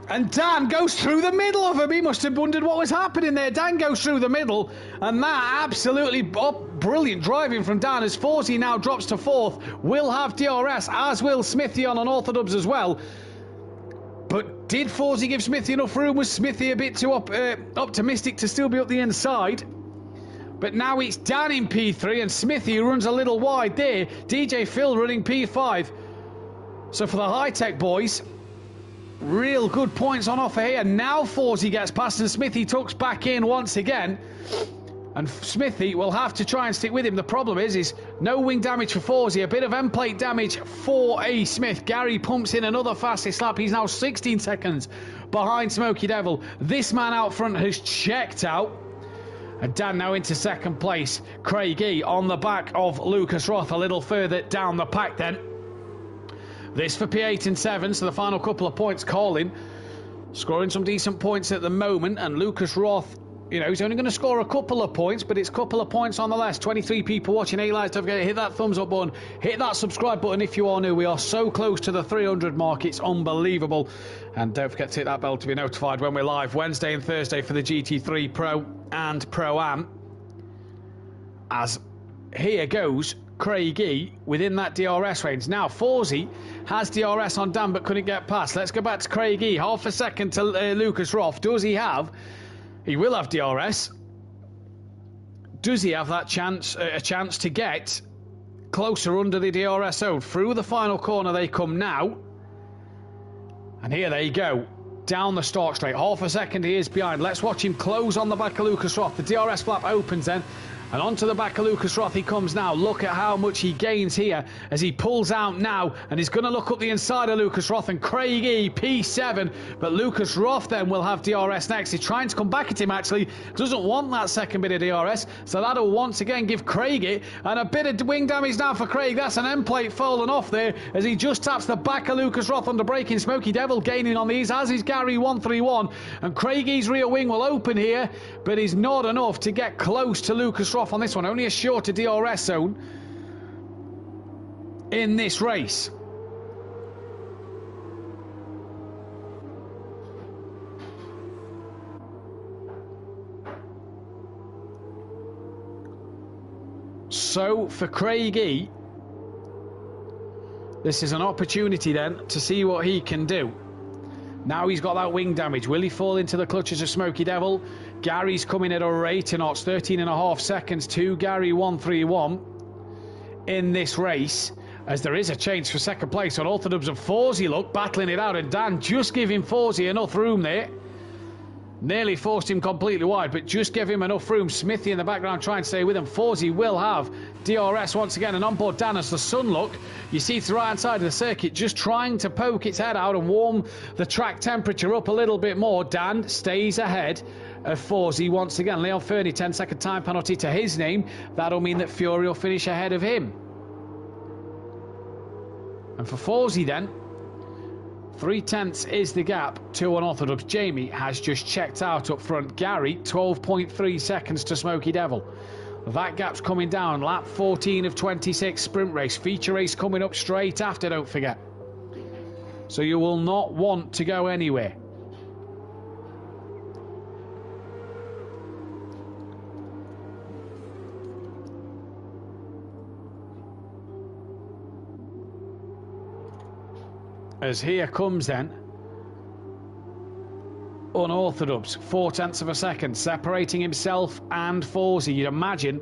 And Dan goes through the middle of him. He must have wondered what was happening there. Dan goes through the middle, and that absolutely brilliant driving from Dan, as Forsey now drops to 4th. Will have DRS, as will Smithy on unorthodox as well. But did Forsey give Smithy enough room? Was Smithy a bit too optimistic to still be up the inside? But now it's Dan in P3 and Smithy, who runs a little wide there. DJ Phil running P5. So for the high-tech boys, real good points on offer here. Now Forsey gets past and Smithy tucks back in once again. And Smithy will have to try and stick with him. The problem is no wing damage for Forsey. A bit of end plate damage for A. Smith. Gary pumps in another fastest lap. He's now 16 seconds behind Smoky Devil. This man out front has checked out. And Dan now into second place. Craigie on the back of Lucas Roth a little further down the pack then. This for P8 and 7, so the final couple of points calling. Scoring some decent points at the moment, and Lucas Roth You know, he's only going to score a couple of points, but it's a couple of points on the less. 23 people watching, 8 likes. Don't forget, hit that thumbs up button, hit that subscribe button if you are new. We are so close to the 300 mark, it's unbelievable. And don't forget to hit that bell to be notified when we're live Wednesday and Thursday for the GT3 Pro and Pro-Am. As here goes Craigie within that DRS range. Now, Forsey has DRS on Dan but couldn't get past. Let's go back to Craigie. Half a second to Lucas Roth. Does he have? He will have DRS. Does he have that chance? A chance to get closer under the DRS zone? Through the final corner they come now. And here they go. Down the start straight. Half a second he is behind. Let's watch him close on the back of Lucas Roth. The DRS flap opens then. And onto the back of Lucas Roth he comes now. Look at how much he gains here as he pulls out now. And he's going to look up the inside of Lucas Roth and Craigie P7. But Lucas Roth then will have DRS next. He's trying to come back at him actually. Doesn't want that second bit of DRS. So that'll once again give Craig it. And a bit of wing damage now for Craig. That's an end plate fallen off there as he just taps the back of Lucas Roth under braking. Smoky Devil gaining on these, as is Gary 131. And Craigie's rear wing will open here. But he's not enough to get close to Lucas Roth on this one. Only a shorter DRS zone in this race. So for Craigie, this is an opportunity then to see what he can do. Now he's got that wing damage. Will he fall into the clutches of Smoky Devil? Gary's coming at a rate of knots, 13.5 seconds to Gary 131 in this race, as there is a change for second place on Orthodox and Forsey. Look, battling it out, and Dan just giving Forsey enough room there. Nearly forced him completely wide, but just give him enough room. Smithy in the background trying to stay with him. Forsey will have DRS once again, and on board Dan as the sun, look, you see to the right hand side of the circuit, just trying to poke its head out and warm the track temperature up a little bit more. Dan stays ahead of Forsey once again. Leon Fernie, 10-second time penalty to his name. That'll mean that Fury will finish ahead of him. And for Forsey then, 0.3 is the gap to unorthodox. Jamie has just checked out up front. Gary, 12.3 seconds to Smoky Devil. That gap's coming down. Lap 14 of 26 sprint race. Feature race coming up straight after, don't forget. So you will not want to go anywhere. As here comes then unorthodox, 0.4 seconds separating himself and Forsey. You'd imagine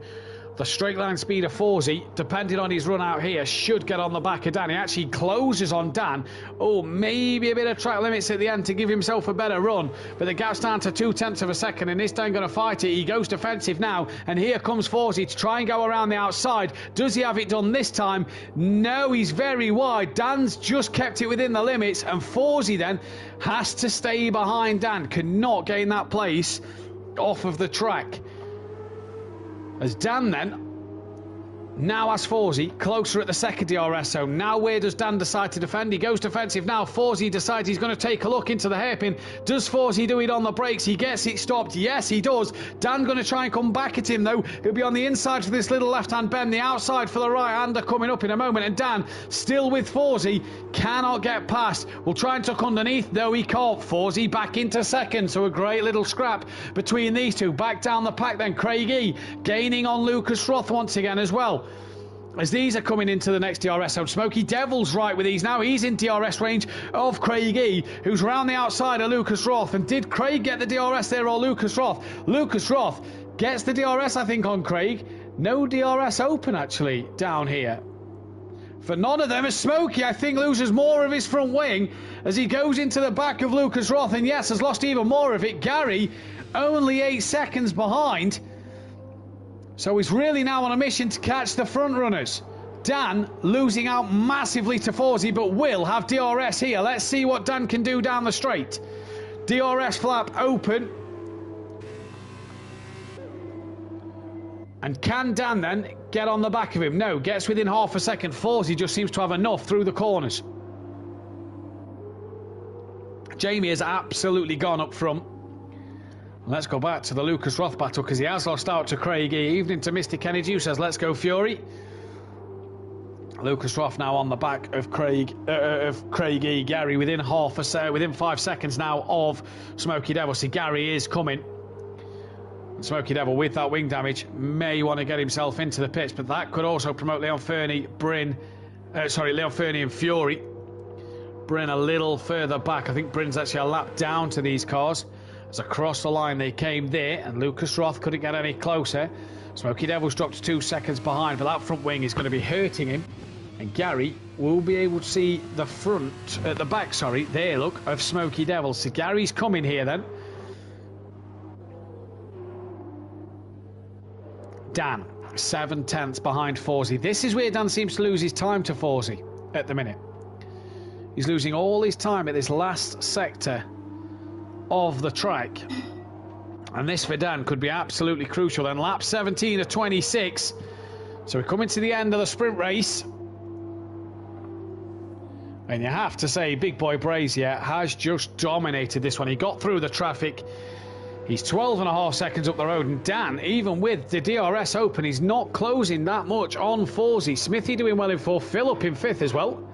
the straight line speed of Forsey, depending on his run out here, should get on the back of Dan. He actually closes on Dan. Oh, maybe a bit of track limits at the end to give himself a better run, but the gap's down to 0.2 seconds, and this Dan going to fight it. He goes defensive now, and here comes Forsey to try and go around the outside. Does he have it done this time? No, he's very wide. Dan's just kept it within the limits, and Forsey then has to stay behind Dan. Cannot gain that place off of the track. As Dan then now has Forsey closer at the second DRS zone. Now where does Dan decide to defend? He goes defensive now. Forsey decides he's going to take a look into the hairpin. Does Forsey do it on the brakes? He gets it stopped. Yes, he does. Dan going to try and come back at him though. He'll be on the inside for this little left-hand bend. The outside for the right-hander coming up in a moment. And Dan, still with Forsey, cannot get past. Will try and tuck underneath. No, he can't. Forsey back into second. So a great little scrap between these two. Back down the pack then. Craigie gaining on Lucas Roth once again as well, as these are coming into the next DRS zone. Smoky Devil's right with these now. He's in DRS range of Craigie, who's round the outside of Lucas Roth. And did Craig get the DRS there or Lucas Roth? Lucas Roth gets the DRS, I think, on Craig. No DRS open, actually, down here for none of them. As Smoky, I think, loses more of his front wing as he goes into the back of Lucas Roth. And yes, has lost even more of it. Gary, only 8 seconds behind. So he's really now on a mission to catch the front runners. Dan losing out massively to Forsey, but will have DRS here. Let's see what Dan can do down the straight. DRS flap open. And can Dan then get on the back of him? No, gets within half a second. Forsey just seems to have enough through the corners. Jamie has absolutely gone up front. Let's go back to the Lucas Roth battle because he has lost out to Craig E. Evening to Mystic Energy, who says, let's go Fury. Lucas Roth now on the back of Craig E. Gary within 5 seconds now of Smoky Devil. See, Gary is coming. Smoky Devil with that wing damage may want to get himself into the pits, but that could also promote Leon Fernie, Leon Fernie and Fury. Bryn a little further back. I think Bryn's actually a lap down to these cars. As across the line they came there, and Lucas Roth couldn't get any closer. Smoky Devil's dropped 2 seconds behind, but that front wing is going to be hurting him. And Gary will be able to see the back, there, look, of Smoky Devil. So Gary's coming here then. Dan, 7 tenths behind Forsey. This is where Dan seems to lose his time to Forsey at the minute. He's losing all his time at this last sector of the track. And this for Dan could be absolutely crucial. Then lap 17 of 26. So we're coming to the end of the sprint race. And you have to say, Big Boy Brazier has just dominated this one. He got through the traffic. He's 12.5 seconds up the road. And Dan, even with the DRS open, he's not closing that much on Forsey. Smithy doing well in 4th. Phil up in 5th as well.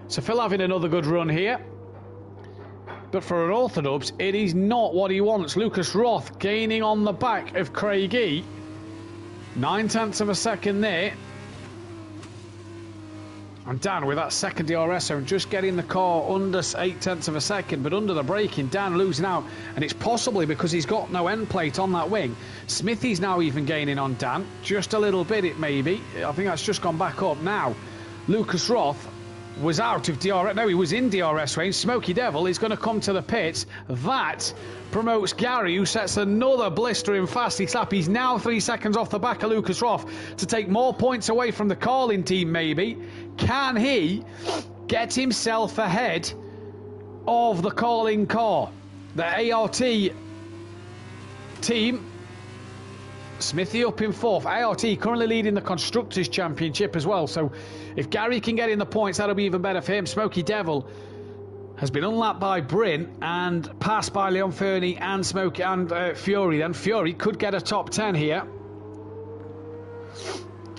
So Phil having another good run here. But for an Orthodox, it is not what he wants. Lucas Roth gaining on the back of Craig E. 9 tenths of a second there. And Dan with that second DRS zone just getting the car under 8 tenths of a second, but under the braking, Dan losing out. And it's possibly because he's got no end plate on that wing. Smithy's now even gaining on Dan. Just a little bit, it may be. I think that's just gone back up now. Lucas Roth was out of DRS. No, he was in DRS range. Smoky Devil is going to come to the pits. That promotes Gary, who sets another blistering fastest lap. He's now 3 seconds off the back of Lucas Roth to take more points away from the Carlin team, maybe. Can he get himself ahead of the Carlin car? The ART team. Smithy up in 4th. ART currently leading the Constructors' Championship as well. So if Gary can get in the points, that'll be even better for him. Smoky Devil has been unlapped by Bryn and passed by Leon Fernie and Fury. Then Fury could get a top 10 here,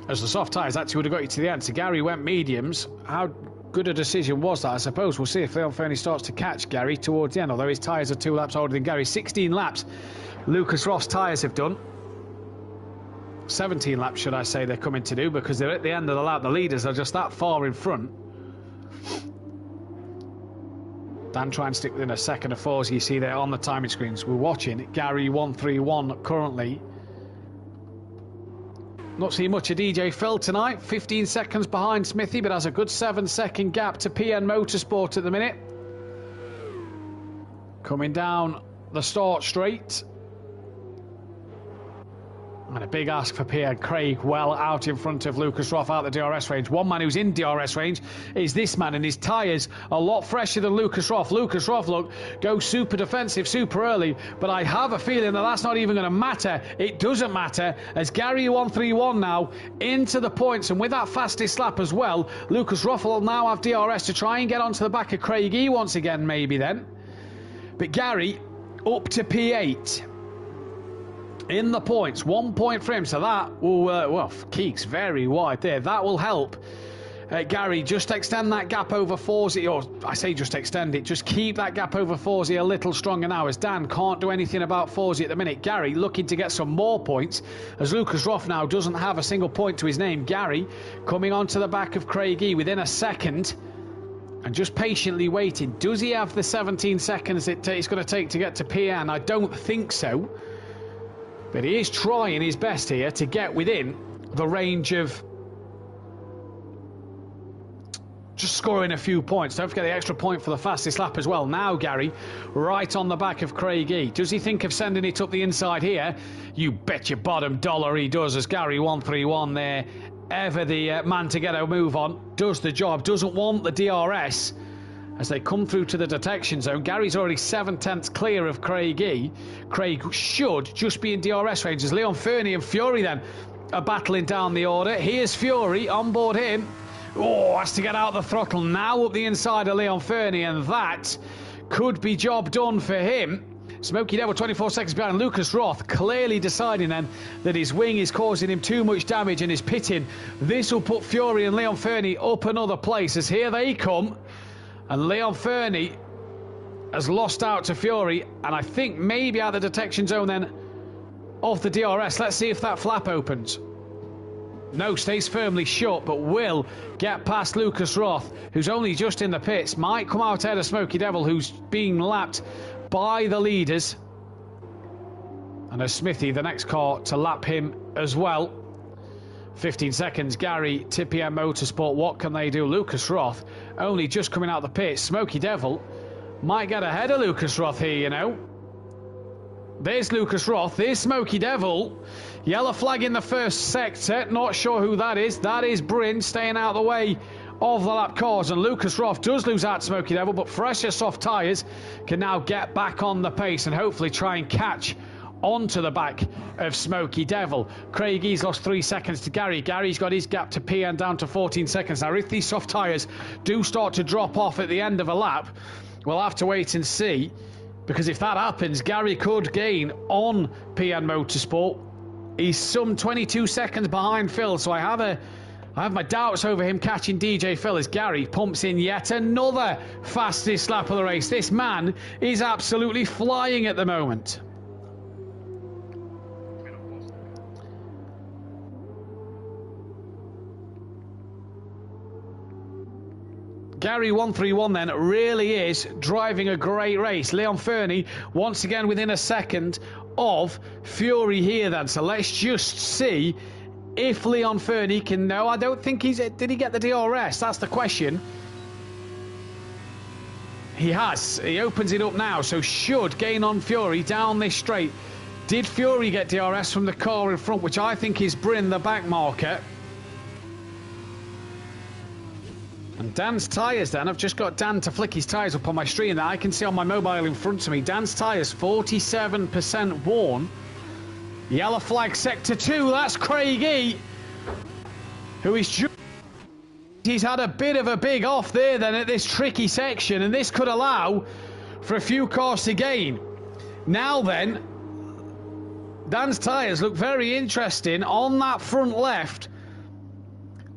as the soft tyres actually would have got you to the end. So Gary went mediums. How good a decision was that? I suppose we'll see if Leon Fernie starts to catch Gary towards the end, although his tyres are 2 laps older than Gary. 16 laps Lucas Roth's tyres have done. 17 laps, should I say, they're coming to do, because they're at the end of the lap. The leaders are just that far in front. Dan trying to stick within a second of 4, as you see there on the timing screens. We're watching Gary 131 currently. Not seeing much of DJ Phil tonight. 15 seconds behind Smithy, but has a good 7-second gap to PN Motorsport at the minute. Coming down the start straight. And a big ask for Pierre Craig, well out in front of Lucas Roth out the DRS range. One man who's in DRS range is this man, and his tyres a lot fresher than Lucas Roth. Lucas Roth, look, goes super defensive super early, but I have a feeling that that's not even going to matter. It doesn't matter, as Gary 131 now into the points, and with that fastest lap as well, Lucas Roth will now have DRS to try and get onto the back of Craig E once again, maybe then. But Gary up to P8. In the points, 1 point for him, so that will, Keeks very wide there. That will help Gary just extend that gap over Forsey, or I say just extend it, just keep that gap over Forsey a little stronger now, as Dan can't do anything about Forsey at the minute. Gary looking to get some more points, as Lucas Roth now doesn't have a single point to his name. Gary coming onto the back of Craig E within a second, and just patiently waiting. Does he have the 17 seconds it's going to take to get to PN? I don't think so. But he is trying his best here to get within the range of just scoring a few points. Don't forget the extra point for the fastest lap as well. Now Gary right on the back of Craig E. Does he think of sending it up the inside here? You bet your bottom dollar he does, as Gary 131 there, ever the man to get a move on, does the job, doesn't want the DRS. As they come through to the detection zone, Gary's already 7 tenths clear of Craig E. Craig should just be in DRS range, as Leon Fernie and Fury then are battling down the order. Here's Fury on board him. Oh, has to get out the throttle now up the inside of Leon Fernie, and that could be job done for him. Smokey Devil 24 seconds behind. Lucas Roth clearly deciding then that his wing is causing him too much damage and is pitting. This will put Fury and Leon Fernie up another place as here they come. And Leon Fernie has lost out to Fury, and I think maybe out of the detection zone then of the DRS. Let's see if that flap opens. No, stays firmly shut, but will get past Lucas Roth, who's only just in the pits. Might come out ahead of Smokey Devil, who's being lapped by the leaders. And as Smithy, the next car to lap him as well. 15 seconds, Gary, Tippie Motorsport, what can they do? Lucas Roth only just coming out the pits. Smokey Devil might get ahead of Lucas Roth here, you know. There's Lucas Roth, there's Smokey Devil. Yellow flag in the first sector, not sure who that is. That is Bryn staying out of the way of the lap cars, and Lucas Roth does lose out to Smokey Devil, but fresher soft tyres can now get back on the pace and hopefully try and catch onto the back of Smokey Devil. Craigie's lost 3 seconds to Gary. Gary's got his gap to PN down to 14 seconds. Now, if these soft tyres do start to drop off at the end of a lap, we'll have to wait and see, because if that happens, Gary could gain on PN Motorsport. He's some 22 seconds behind Phil, so I have my doubts over him catching DJ Phil as Gary pumps in yet another fastest lap of the race. This man is absolutely flying at the moment. Gary 131 then really is driving a great race. Leon Fernie once again within a second of Fury here then. So let's just see if Leon Fernie can... No, I don't think he's... Did he get the DRS? That's the question. He has. He opens it up now, so should gain on Fury down this straight. Did Fury get DRS from the car in front, which I think is Bryn, the back marker? And Dan's tyres then, I've just got Dan to flick his tyres up on my screen that I can see on my mobile in front of me. Dan's tyres 47% worn. Yellow flag sector 2, that's Craigie, who is he's had a bit of a big off there then at this tricky section, and this could allow for a few cars to gain. Now then, Dan's tyres look very interesting on that front left.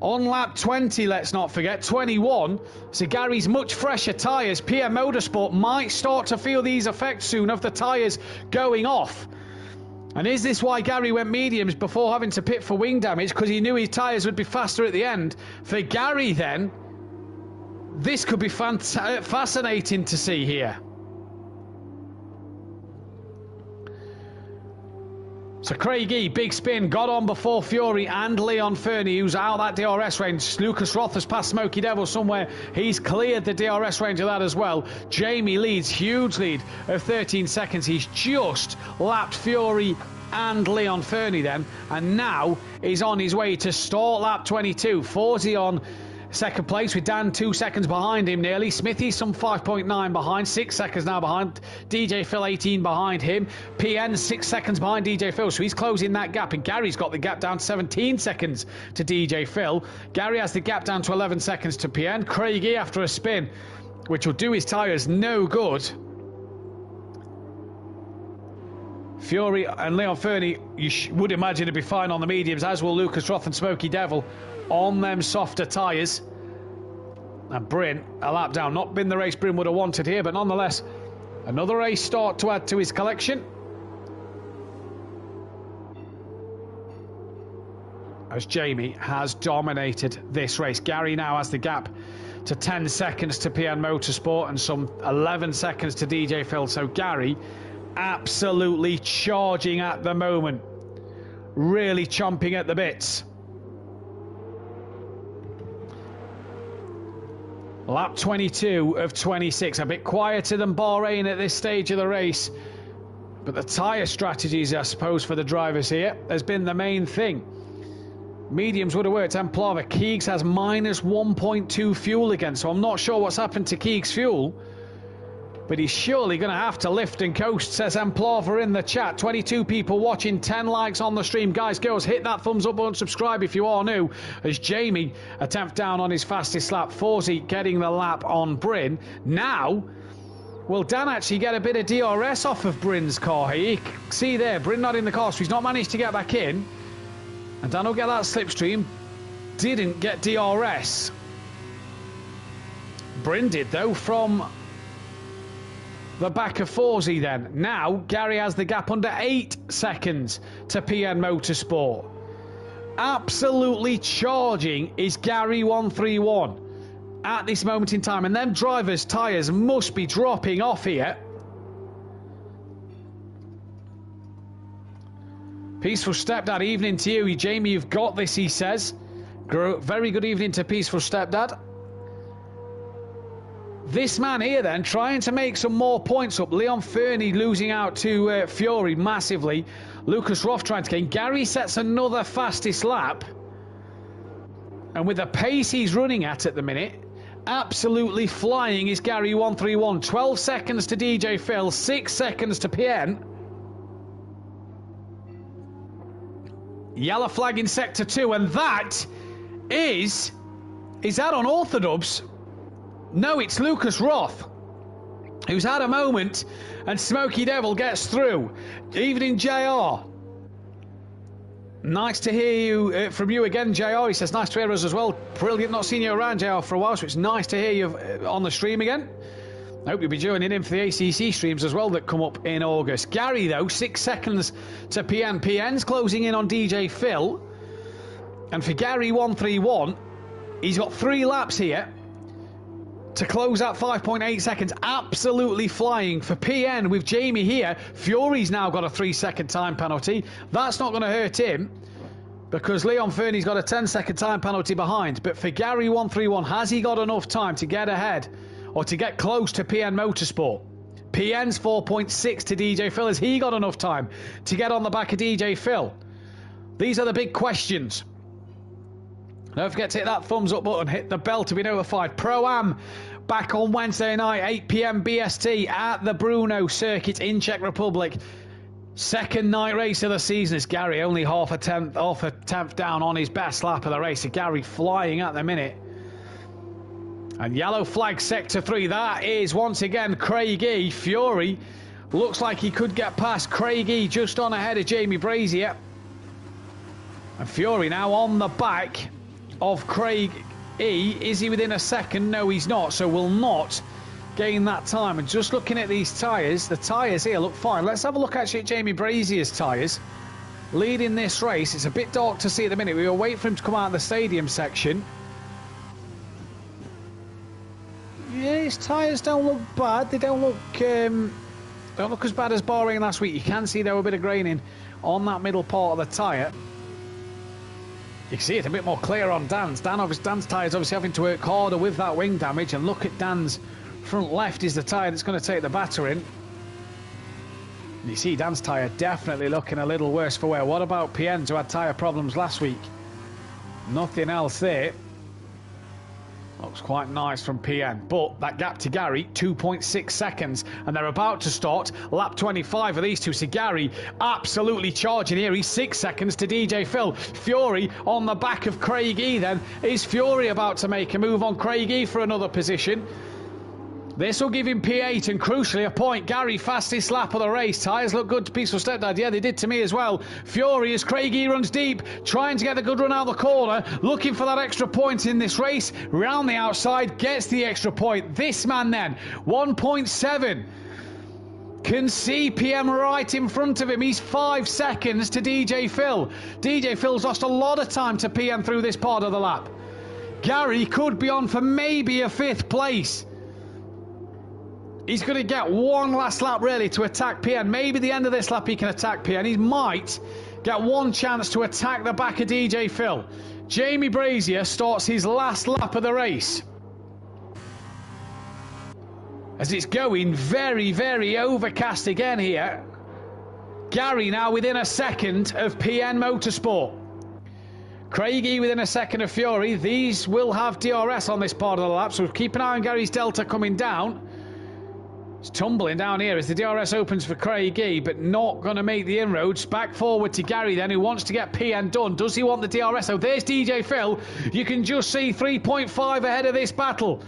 On lap 20, let's not forget, 21. So Gary's much fresher tyres. PM Motorsport might start to feel these effects soon of the tyres going off. And is this why Gary went mediums before having to pit for wing damage? Because he knew his tyres would be faster at the end. For Gary then, this could be fascinating to see here. So Craigie, big spin, got on before Fury and Leon Fernie, who's out that DRS range. Lucas Roth has passed Smokey Devil somewhere. He's cleared the DRS range of that as well. Jamie leads, huge lead of 13 seconds. He's just lapped Fury and Leon Fernie then, and now is on his way to start lap 22. Forsey on second place with Dan 2 seconds behind him nearly. Smithy some 5.9 behind, 6 seconds now behind. DJ Phil 18 behind him. PN 6 seconds behind DJ Phil, so he's closing that gap, and Gary's got the gap down to 17 seconds to DJ Phil. Gary has the gap down to 11 seconds to PN. Craigie after a spin, which will do his tyres no good. Fury and Leon Fernie, you would imagine, to be fine on the mediums, as will Lucas Roth and Smokey Devil on them softer tyres. And Bryn, a lap down. Not been the race Bryn would have wanted here, but nonetheless, another race start to add to his collection. As Jamie has dominated this race. Gary now has the gap to 10 seconds to PN Motorsport and some 11 seconds to DJ Phil. So Gary absolutely charging at the moment. Really chomping at the bits. Lap 22 of 26, a bit quieter than Bahrain at this stage of the race. But the tyre strategies, I suppose, for the drivers here has been the main thing. Mediums would have worked. Amplava. Keegs has minus 1.2 fuel again, so I'm not sure what's happened to Keegs' fuel. But he's surely going to have to lift and coast, says Amplava in the chat. 22 people watching, 10 likes on the stream. Guys, girls, hit that thumbs up and subscribe if you are new. As Jamie, a 10th down on his fastest lap. Forsey getting the lap on Bryn. Now, Will Dan actually get a bit of DRS off of Bryn's car here? You can see there, Bryn not in the car, so he's not managed to get back in. And Dan will get that slipstream. Didn't get DRS. Bryn did, though, from the back of Forzy then. Now, Gary has the gap under 8 seconds to PN Motorsport. Absolutely charging is Gary 131 at this moment in time. And them drivers' tyres must be dropping off here. Peaceful Stepdad, evening to you. Jamie, you've got this, he says. Very good evening to Peaceful Stepdad. This man here then, trying to make some more points up. Leon Fernie losing out to Fury massively. Lucas Roth trying to gain. Gary sets another fastest lap. And with the pace he's running at the minute, absolutely flying is Gary 131. 12 seconds to DJ Phil, 6 seconds to PN. Yellow flag in Sector 2, and that is that on Orthodubs? No, it's Lucas Roth, who's had a moment, and Smokey Devil gets through. Evening, JR. Nice to hear you from you again, JR. He says, nice to hear us as well. Brilliant, not seen you around, JR, for a while, so it's nice to hear you on the stream again. I hope you'll be joining in for the ACC streams as well that come up in August. Gary, though, 6 seconds to PN. PN's closing in on DJ Phil. And for Gary 131, he's got 3 laps here to close out 5.8 seconds. Absolutely flying for PN with Jamie here. Fury's now got a 3-second time penalty. That's not going to hurt him because Leon Fernie's got a 10-second time penalty behind. But for Gary 131, has he got enough time to get ahead or to get close to PN Motorsport? PN's 4.6 to DJ Phil. Has he got enough time to get on the back of DJ Phil? These are the big questions. Don't forget to hit that thumbs up button, hit the bell to be notified. Pro-Am back on Wednesday night, 8 p.m. BST at the Brno circuit in Czech Republic. Second night race of the season is Gary, only half a tenth down on his best lap of the race. So Gary flying at the minute. And yellow flag Sector 3, that is once again Craig E. Fury looks like he could get past Craig E just on ahead of Jamie Brazier. And Fury now on the back of Craig E. Is he within a second? No, he's not, so will not gain that time. And just looking at these tyres, the tyres here look fine. Let's have a look actually at Jamie Brazier's tyres. Leading this race, it's a bit dark to see at the minute. We will wait for him to come out of the stadium section. Yeah, his tyres don't look bad. They don't look as bad as Bahrain last week. You can see there were a bit of graining on that middle part of the tyre. You can see it a bit more clear on Dan's. Dan's tyre's obviously having to work harder with that wing damage. And look at Dan's front left is the tyre that's going to take the battering. You see Dan's tyre definitely looking a little worse for wear. What about PN's who had tyre problems last week? Nothing else there. Looks quite nice from PN, but that gap to Gary, 2.6 seconds, and they're about to start lap 25 of these two. So Gary absolutely charging here. He's 6 seconds to DJ Phil. Fury on the back of Craig E then. Is Fury about to make a move on Craig E for another position? This will give him P8 and crucially a point. Gary, fastest lap of the race. Tyres look good to Peaceful Stepdad. Yeah, they did to me as well. Fury as Craig E runs deep, trying to get a good run out of the corner, looking for that extra point in this race. Round the outside, gets the extra point. This man then, 1.7. Can see PM right in front of him. He's 5 seconds to DJ Phil. DJ Phil's lost a lot of time to PM through this part of the lap. Gary could be on for maybe a 5th place. He's going to get one last lap really to attack PN. Maybe the end of this lap he can attack PN. He might get one chance to attack the back of DJ Phil. Jamie Brazier starts his last lap of the race. As it's going very, very overcast again here. Gary now within a second of PN Motorsport. Craigie within a second of Fury. These will have DRS on this part of the lap, so keep an eye on Gary's Delta coming down. It's tumbling down here as the DRS opens for Craigie, but not going to make the inroads. Back forward to Gary then, who wants to get PN done. Does he want the DRS? Oh, there's DJ Phil. You can just see 3.5 ahead of this battle.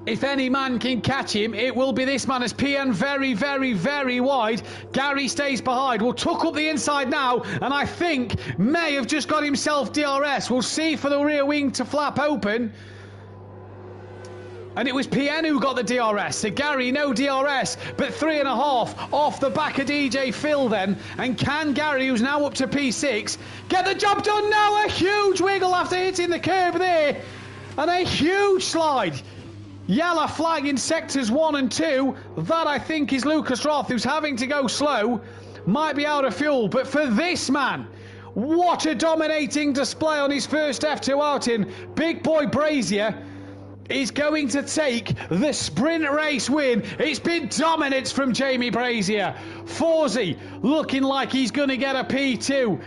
If any man can catch him, it will be this man as PN very, very, very wide. Gary stays behind. Will tuck up the inside now, and I think may have just got himself DRS. We'll see for the rear wing to flap open. And it was PN who got the DRS. So Gary, no DRS, but 3.5 off the back of DJ Phil then. And can Gary, who's now up to P6, get the job done now? A huge wiggle after hitting the curb there. And a huge slide. Yellow flag in sectors 1 and 2. That, I think, is Lucas Roth, who's having to go slow. Might be out of fuel, but for this man, what a dominating display on his first F2 outing. Big boy Brazier is going to take the sprint race win. It's been dominance from Jamie Brazier. Forsey looking like he's going to get a P2.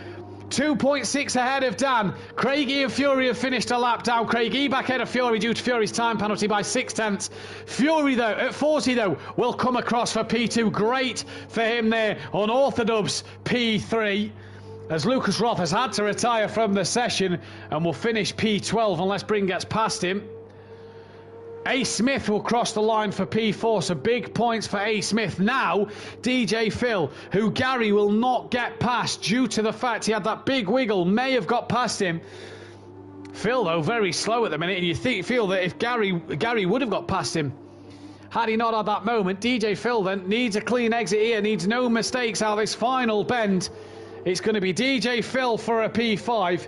2.6 ahead of Dan. Craigie and Fury have finished a lap down. Craigie back ahead of Fury due to Fury's time penalty by 0.6. Fury though, at 40 though, will come across for P2. Great for him there on Orthodubs P3. As Lucas Roth has had to retire from the session and will finish P12 unless Bryn gets past him. A. Smith will cross the line for P4, so big points for A. Smith. Now, DJ Phil, who Gary will not get past due to the fact he had that big wiggle, may have got past him. Phil, though, very slow at the minute, and you feel that if Gary would have got past him had he not had that moment. DJ Phil then needs a clean exit here, needs no mistakes out of this final bend. It's going to be DJ Phil for a P5.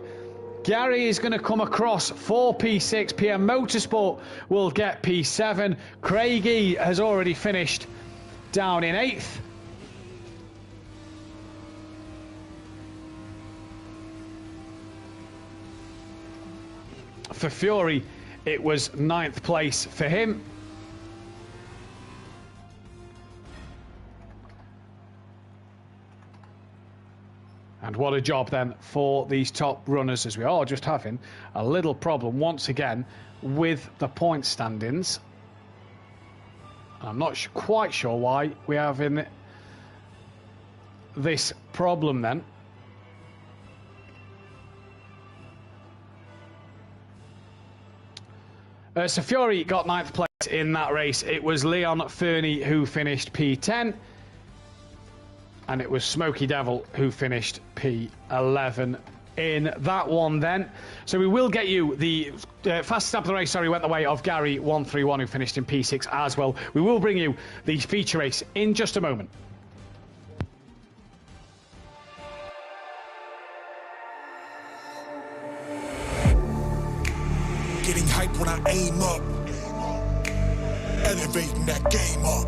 Gary is going to come across for P6. PM Motorsport will get P7. Craigie has already finished down in 8th. For Fury, it was 9th place for him. And what a job then for these top runners, as we are just having a little problem once again with the point standings. I'm not quite sure why we're having this problem then. So Fury got 9th place in that race. It was Leon Fernie who finished P10. And it was Smokey Devil who finished P11 in that one then. So we will get you the fastest lap of the race, went the way of Gary 131 who finished in P6 as well. We will bring you the feature race in just a moment. Getting hype when I aim up, elevating that game up.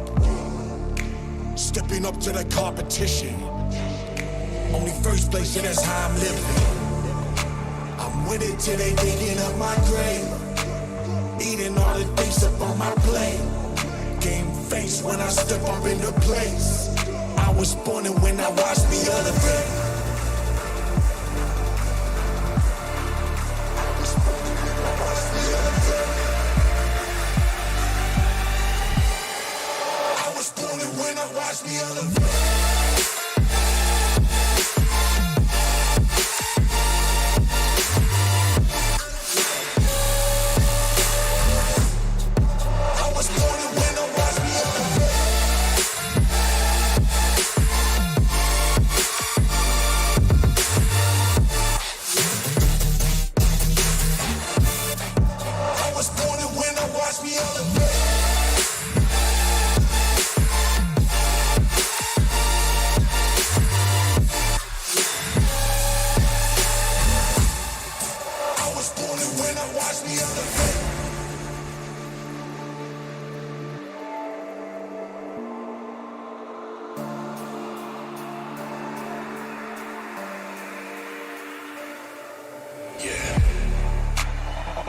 Stepping up to the competition. Only first place, and that's how I'm living. I'm with it till they digging up my grave. Eating all the things up on my plate. Game face when I step up into place. I was born and when I watched me elevate. Watch me elevate.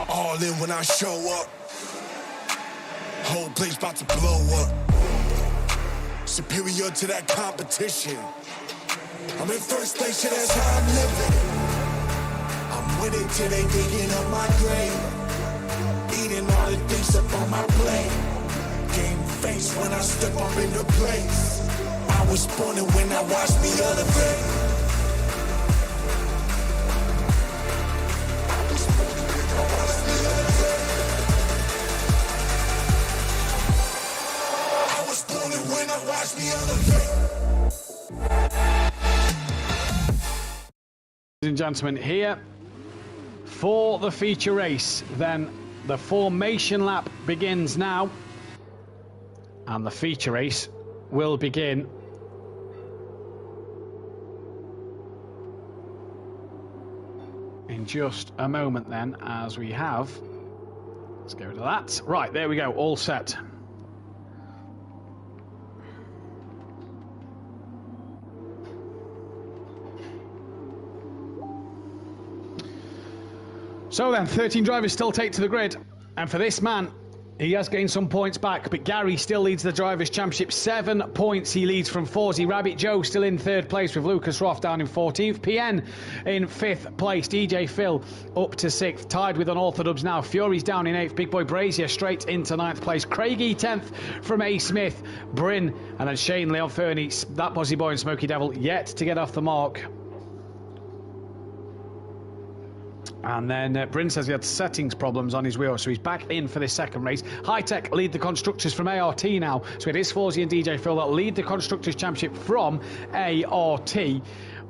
All in when I show up. Whole place about to blow up. Superior to that competition. I'm in first place, yeah, that's how I'm living. I'm with it till they digging up my grave. Eating all the things up on my plate. Game face when I step up into place. I was born and when I watched me elevate. I gentlemen, here for the feature race. Then the formation lap begins now, and the feature race will begin in just a moment then, as we have, let's go to that. Right, there we go, all set. So then, 13 drivers still take to the grid, and for this man, he has gained some points back, but Gary still leads the Drivers' Championship. 7 points he leads from Forsey. Rabbit Joe still in 3rd place with Lucas Roth down in 14th. PN in 5th place. DJ Phil up to 6th, tied with Unorthodox now. Fury's down in 8th. Big Boy Brazier straight into 9th place. Craigie 10th from A. Smith. Bryn, and then Shane, Leon Fernie, that Bozzy Boy and Smoky Devil yet to get off the mark. And then Bryn says he had settings problems on his wheel, so he's back in for this second race. High Tech lead the Constructors from ART now. So it is Forsey and DJ Phil that lead the Constructors Championship from ART,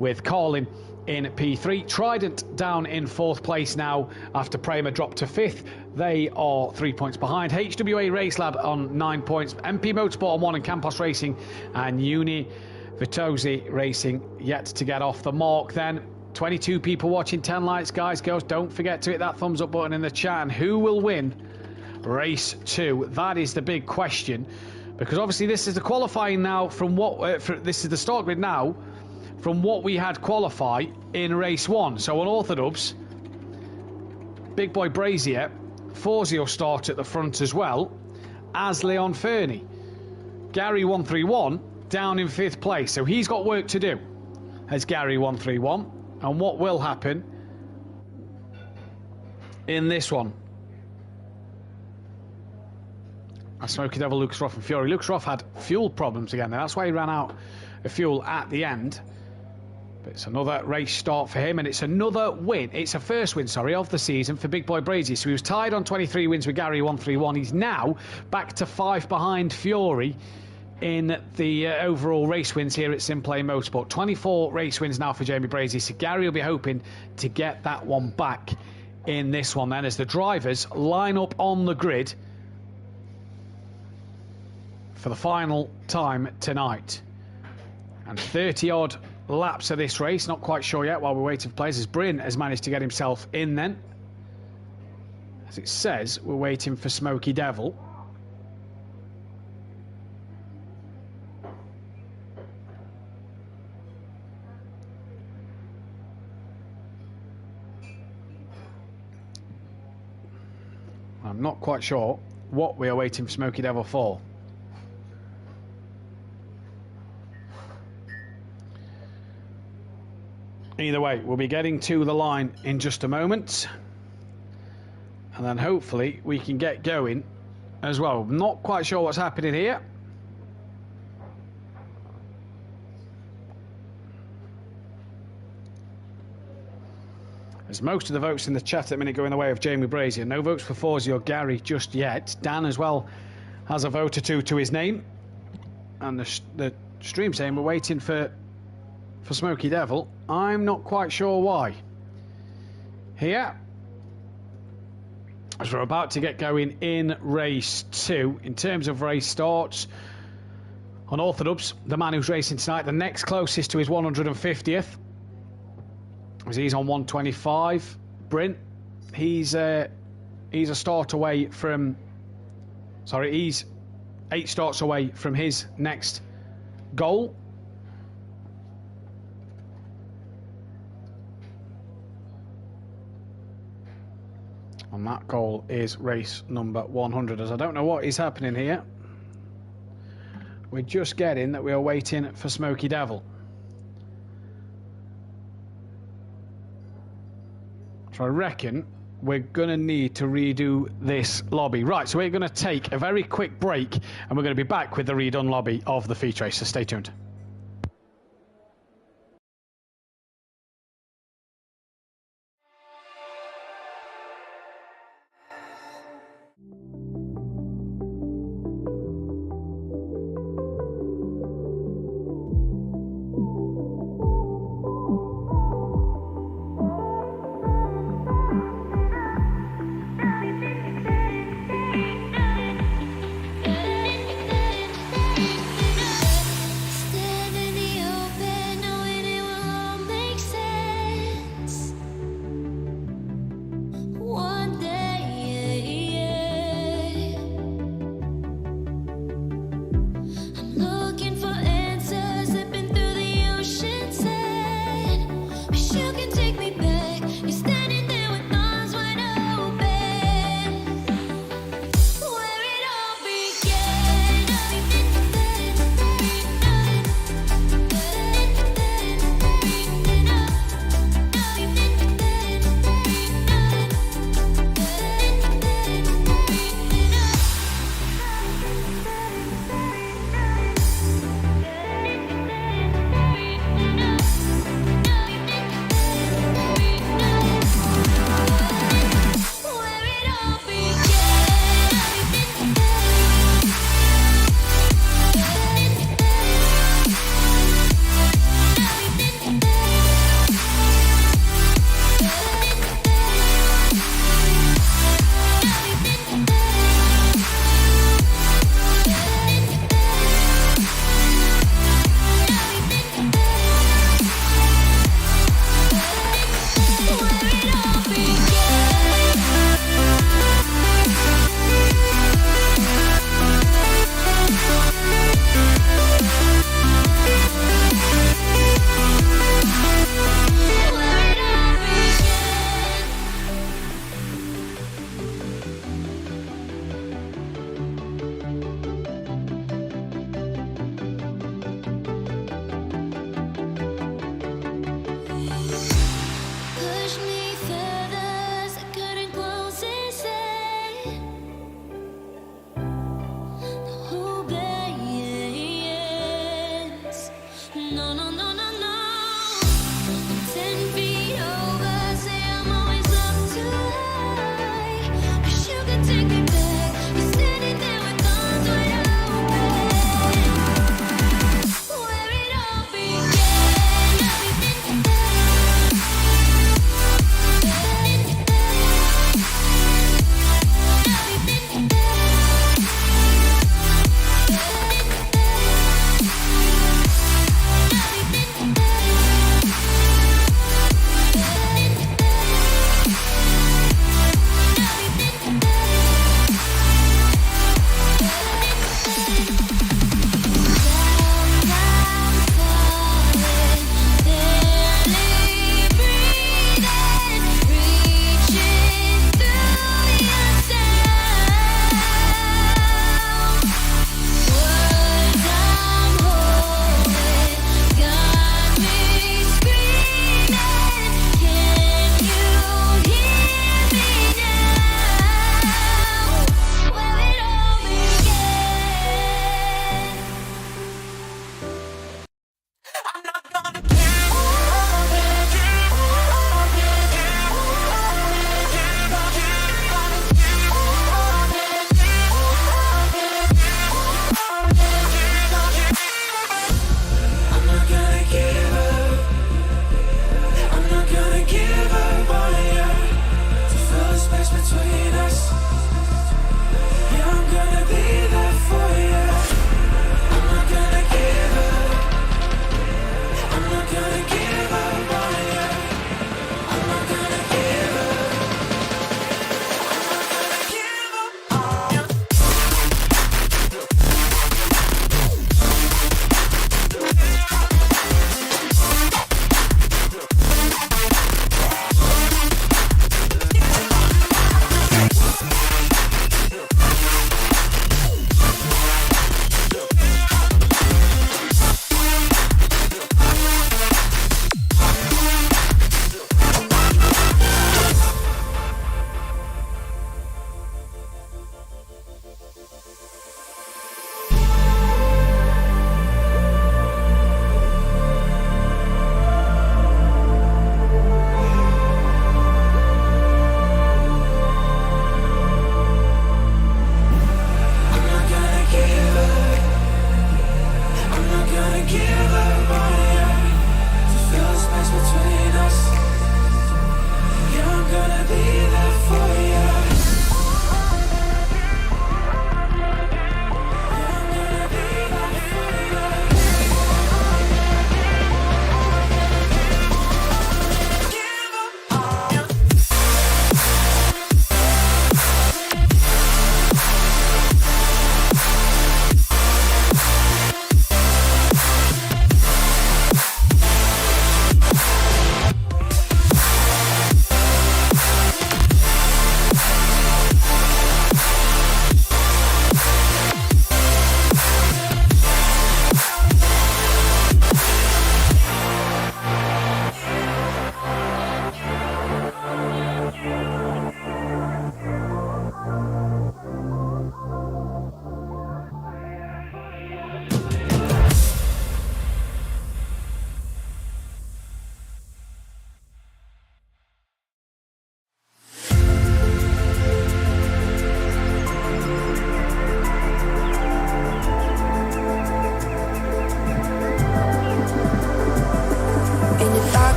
with Carlin in P3. Trident down in 4th place now after Prema dropped to 5th. They are 3 points behind. HWA Race Lab on 9 points. MP Motorsport on 1, and Campos Racing and Uni Vitosi Racing yet to get off the mark then. 22 people watching, 10 likes, guys, girls. Don't forget to hit that thumbs up button in the chat. And who will win race 2? That is the big question, because obviously this is the qualifying now from what this is the start grid now from what we had qualify in race 1. So Unorthodox, Big Boy Brazier, Forsey will start at the front as well as Leon Fernie. Gary 131 down in 5th place, so he's got work to do as Gary 131. And what will happen in this one? Smoky Devil, Lucas Roth and Fury. Lucas Roth had fuel problems again. That's why he ran out of fuel at the end. But it's another race start for him, and it's another win. It's a first win, sorry, of the season for Big Boy Brazy. So he was tied on 23 wins with Gary 131. He's now back to 5 behind Fury in the overall race wins here at Simplay Motorsport. 24 race wins now for Jamie Brazy. So Gary will be hoping to get that one back in this one then, as the drivers line up on the grid for the final time tonight. And 30 odd laps of this race, not quite sure yet while we're waiting for players, as Bryn has managed to get himself in then. As it says, we're waiting for Smoky Devil. I'm not quite sure what we are waiting for Smoky Devil for. Either way, we'll be getting to the line in just a moment. And then hopefully we can get going as well. Not quite sure what's happening here. As most of the votes in the chat at the minute go in the way of Jamie Brazier. No votes for Forsey or Gary just yet. Dan as well has a vote or two to his name. And the stream saying we're waiting for Smoky Devil. I'm not quite sure why. Here, as we're about to get going in race 2. In terms of race starts, Unorthodox, the man who's racing tonight, the next closest to his 150th. As he's on 125. Bryn, he's a start away from... Sorry, he's 8 starts away from his next goal. And that goal is race number 100. As I don't know what is happening here. We're just getting that we are waiting for Smoky Devil. So I reckon we're going to need to redo this lobby. Right, so we're going to take a very quick break, and we're going to be back with the redone lobby of the feature race, so stay tuned.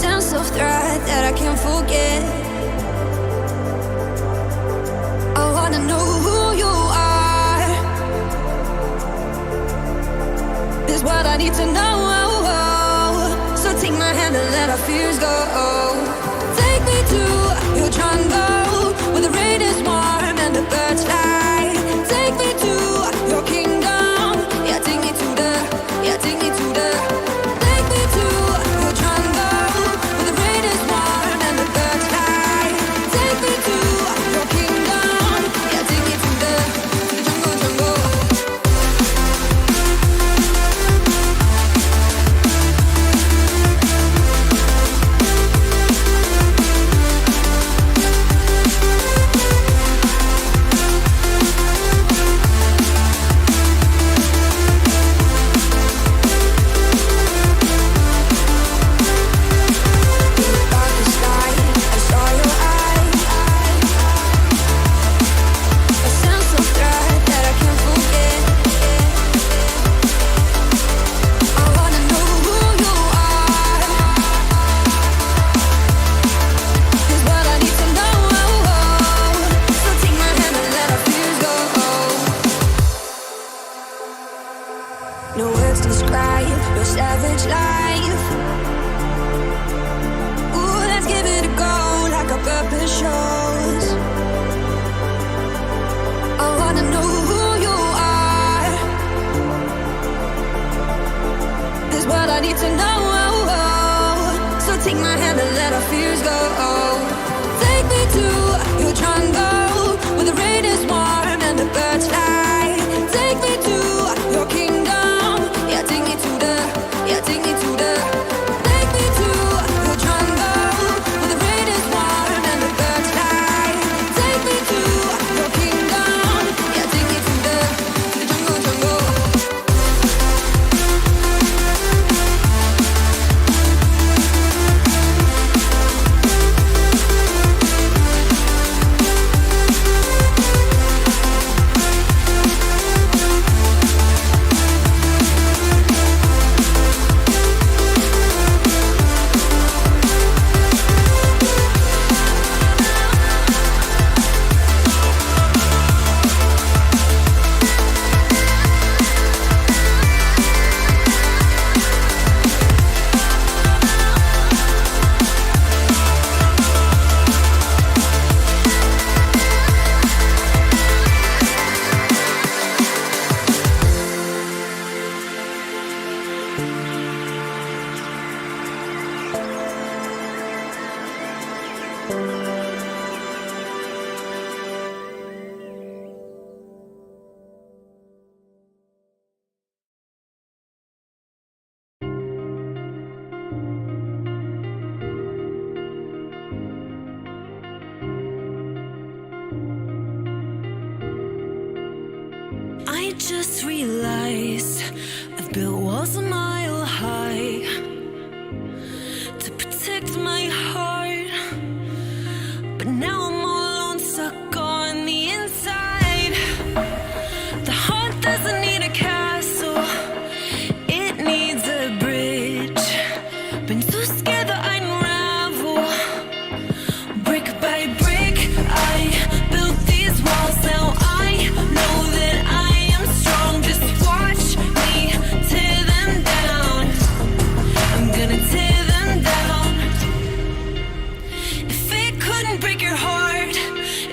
sense of threat that I can't forget. I wanna know who you are. This is what I need to know. So take my hand and let our fears go. Take me to your jungle where the rain is warm and the birds fly. Take me to your kingdom. Yeah, take me to the. Yeah, take me to the. Take me to your jungle where the rain is warm and the birds fly. Take me to your kingdom. Yeah, take me to the jungle. No words describe your savage life. Ooh, let's give it a go like our purpose shows. I wanna know who you are. This is what I need to know. So take my hand and let our fears go. Take me to your jungle where the rain is warm and the birds fly. Take me to your kingdom. Yeah, take me to the. Yeah, take me to the. Take me to your jungle where the rain is warm and the birds fly. Take me to your kingdom. Yeah, take me to the jungle. I just realized I've built walls a mile high to protect my heart, but now I'm all alone, stuck on the inside. The heart doesn't need a castle, it needs a bridge. Been too scared that I'd unravel. Brick by brick, I built these walls. Now I know that I am strong. Just watch me tear them down. I'm gonna tear them down. If it couldn't break your heart,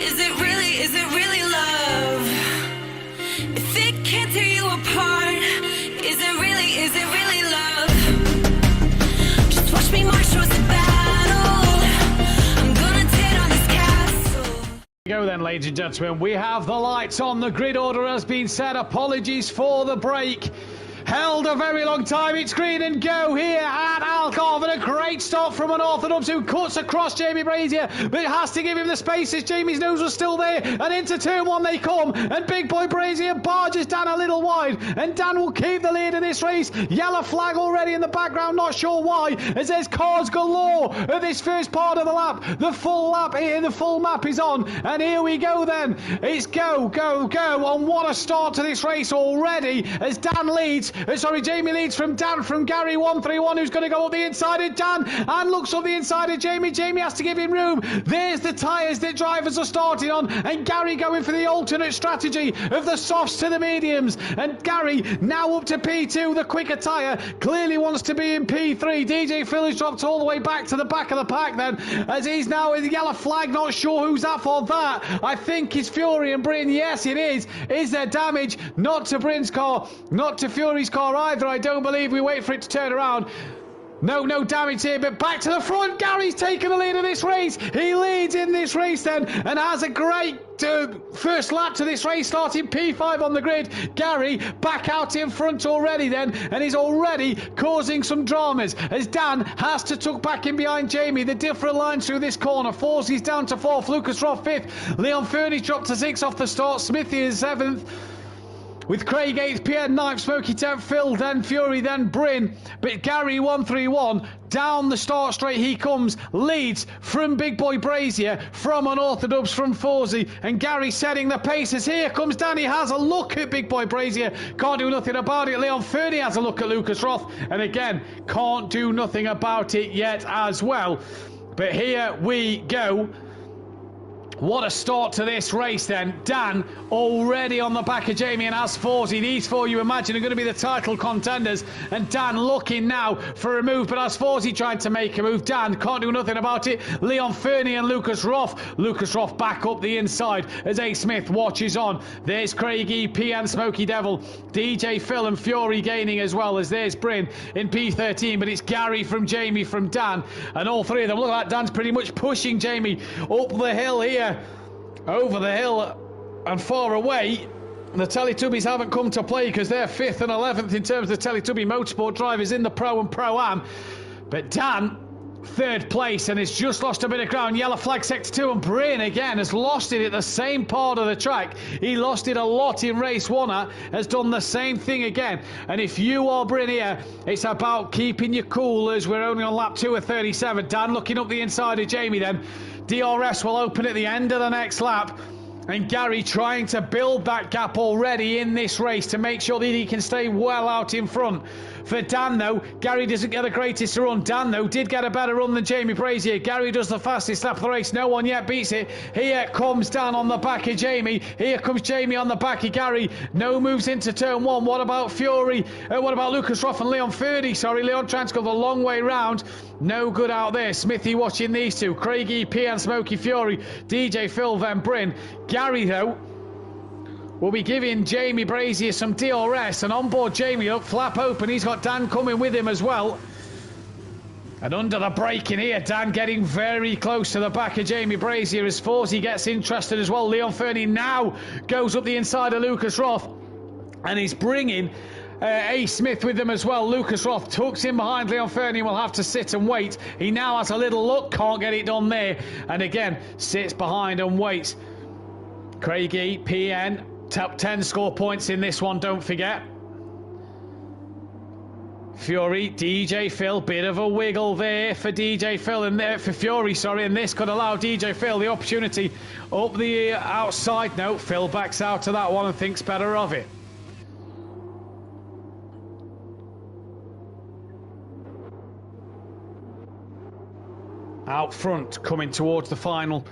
is it really love? If it can't tear you apart, is it really love? Just watch me march towards the battle. I'm gonna tear down this castle. Go then, ladies and gentlemen. We have the lights on. The grid order has been set. Apologies for the break. Held a very long time. It's green and go here at Alcove, and a great stop from Unorthodox who cuts across Jamie Brazier, but it has to give him the space as Jamie's nose was still there, and into turn one they come, and big boy Brazier barges Dan a little wide, and Dan will keep the lead in this race. Yellow flag already in the background, not sure why, as there's cars galore at this first part of the lap. The full lap here, the full map is on, and here we go then. It's go, go, go, and what a start to this race already as Dan leads. Jamie leads from Dan from Gary 131, who's going to go up the inside of Dan and looks up the inside of Jamie. Jamie has to give him room. There's the tyres that drivers are starting on, and Gary going for the alternate strategy of the softs to the mediums. And Gary now up to P2, the quicker tyre, clearly wants to be in P3. DJ Phil has dropped all the way back to the back of the pack then, as he's now with the yellow flag. Not sure who's that for that. I think it's Fury and Bryn. Yes, it is. Is there damage? Not to Bryn's car, not to Fury's car either. I don't believe. We wait for it to turn around. No damage here, but back to the front. Gary's taken the lead of this race. He leads in this race then, and has a great first lap to this race, starting P5 on the grid. Gary back out in front already then, and he's already causing some dramas, as Dan has to tuck back in behind Jamie. The different lines through this corner. Forzie's down to 4th, Lucas Roth 5th, Leon Fernie's dropped to 6th off the start, Smithy is 7th, with Craig 8th, Pierre 9th, Smokey 10th, Phil, then Fury, then Bryn. But Gary 131, down the start straight he comes, leads from Big Boy Brazier, from Unorthodox, from Forzy, and Gary setting the paces. Here comes Danny, has a look at Big Boy Brazier, can't do nothing about it. Leon Fernie has a look at Lucas Roth, and again, can't do nothing about it yet as well. But here we go. What a start to this race then. Dan already on the back of Jamie and as Forzy. These four, you imagine, are going to be the title contenders. And Dan looking now for a move, but as Forzy trying to make a move, Dan can't do nothing about it. Leon Fernie and Lucas Roth. Lucas Roth back up the inside as A. Smith watches on. There's Craig EP and Smokey Devil. DJ Phil and Fury gaining as well, as there's Bryn in P13, but it's Gary from Jamie from Dan. And all three of them, look like Dan's pretty much pushing Jamie up the hill here. Over the hill and far away. The Teletubbies haven't come to play because they're 5th and 11th in terms of the Teletubby Motorsport drivers in the Pro and Pro-Am. But Dan, 3rd place, and has just lost a bit of ground. Yellow flag sector 2, and Bryn again has lost it at the same part of the track. He lost it a lot in race 1, has done the same thing again. And if you are Bryn here, it's about keeping your cool as we're only on lap 2 of 37. Dan looking up the inside of Jamie then. DRS will open at the end of the next lap, and Gary trying to build that gap already in this race to make sure that he can stay well out in front. For Dan though, Gary doesn't get the greatest run. Dan though did get a better run than Jamie Brazier. Gary does the fastest lap of the race. No one yet beats it. Here comes Dan on the back of Jamie. Here comes Jamie on the back of Gary. No moves into turn 1. What about Fury? What about Lucas Roth and Leon Fernie? Sorry, Leon trying to go the long way round. No good out there. Smithy watching these two. Craig EP and Smokey Fury. DJ Phil Van Bryn. Gary though will be giving Jamie Brazier some DRS, and on board Jamie up, flap open. He's got Dan coming with him as well. And under the braking here, Dan getting very close to the back of Jamie Brazier as Forzy gets interested as well. Leon Fernie now goes up the inside of Lucas Roth, and he's bringing A. Smith with them as well. Lucas Roth tucks in behind Leon Fernie and will have to sit and wait. He now has a little look, can't get it done there, and again sits behind and waits. Craigie, PN, top 10 score points in this one, don't forget. Fury, DJ Phil, bit of a wiggle there for DJ Phil and there for Fury, sorry, and this could allow DJ Phil the opportunity up the outside. No, Phil backs out to that one and thinks better of it. Out front, coming towards the final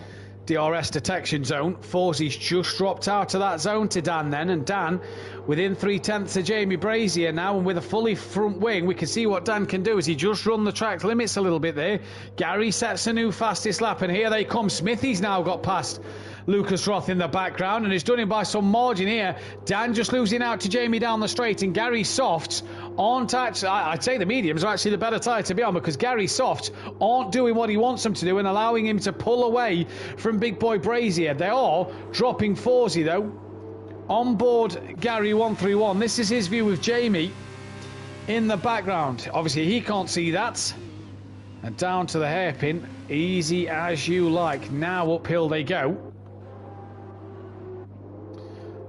DRS detection zone. Forzy's just dropped out of that zone to Dan then, and Dan within 3/10 of Jamie Brazier now, and with a fully front wing. We can see what Dan can do as he just run the track limits a little bit there. Gary sets a new fastest lap, and here they come. Smithy's now got past Lucas Roth in the background and is done it by some margin here. Dan just losing out to Jamie down the straight, and Gary's softs aren't actually, I'd say the mediums are actually the better tyre to be on, because Gary's softs aren't doing what he wants them to do and allowing him to pull away from Big Boy Brazier. They are dropping Forzy though. On board Gary 131. This is his view with Jamie in the background. Obviously he can't see that. And down to the hairpin, easy as you like. Now uphill they go.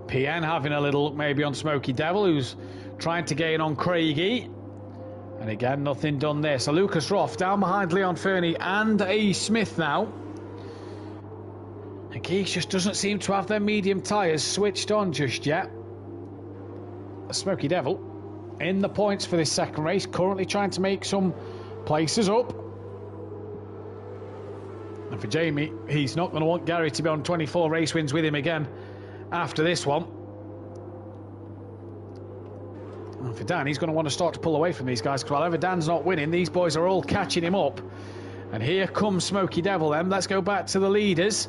PN having a little look maybe on Smokey Devil, who's trying to gain on Craigie. And again, nothing done there. So Lucas Roth down behind Leon Fernie and A. Smith now. And Geeks just doesn't seem to have their medium tyres switched on just yet. Smokey Devil in the points for this second race, currently trying to make some Places up. And for Jamie, he's not going to want Gary to be on 24 race wins with him again after this one. And for Dan, he's going to want to start to pull away from these guys, because whatever Dan's not winning, these boys are all catching him up. And here comes Smoky Devil then. Let's go back to the leaders.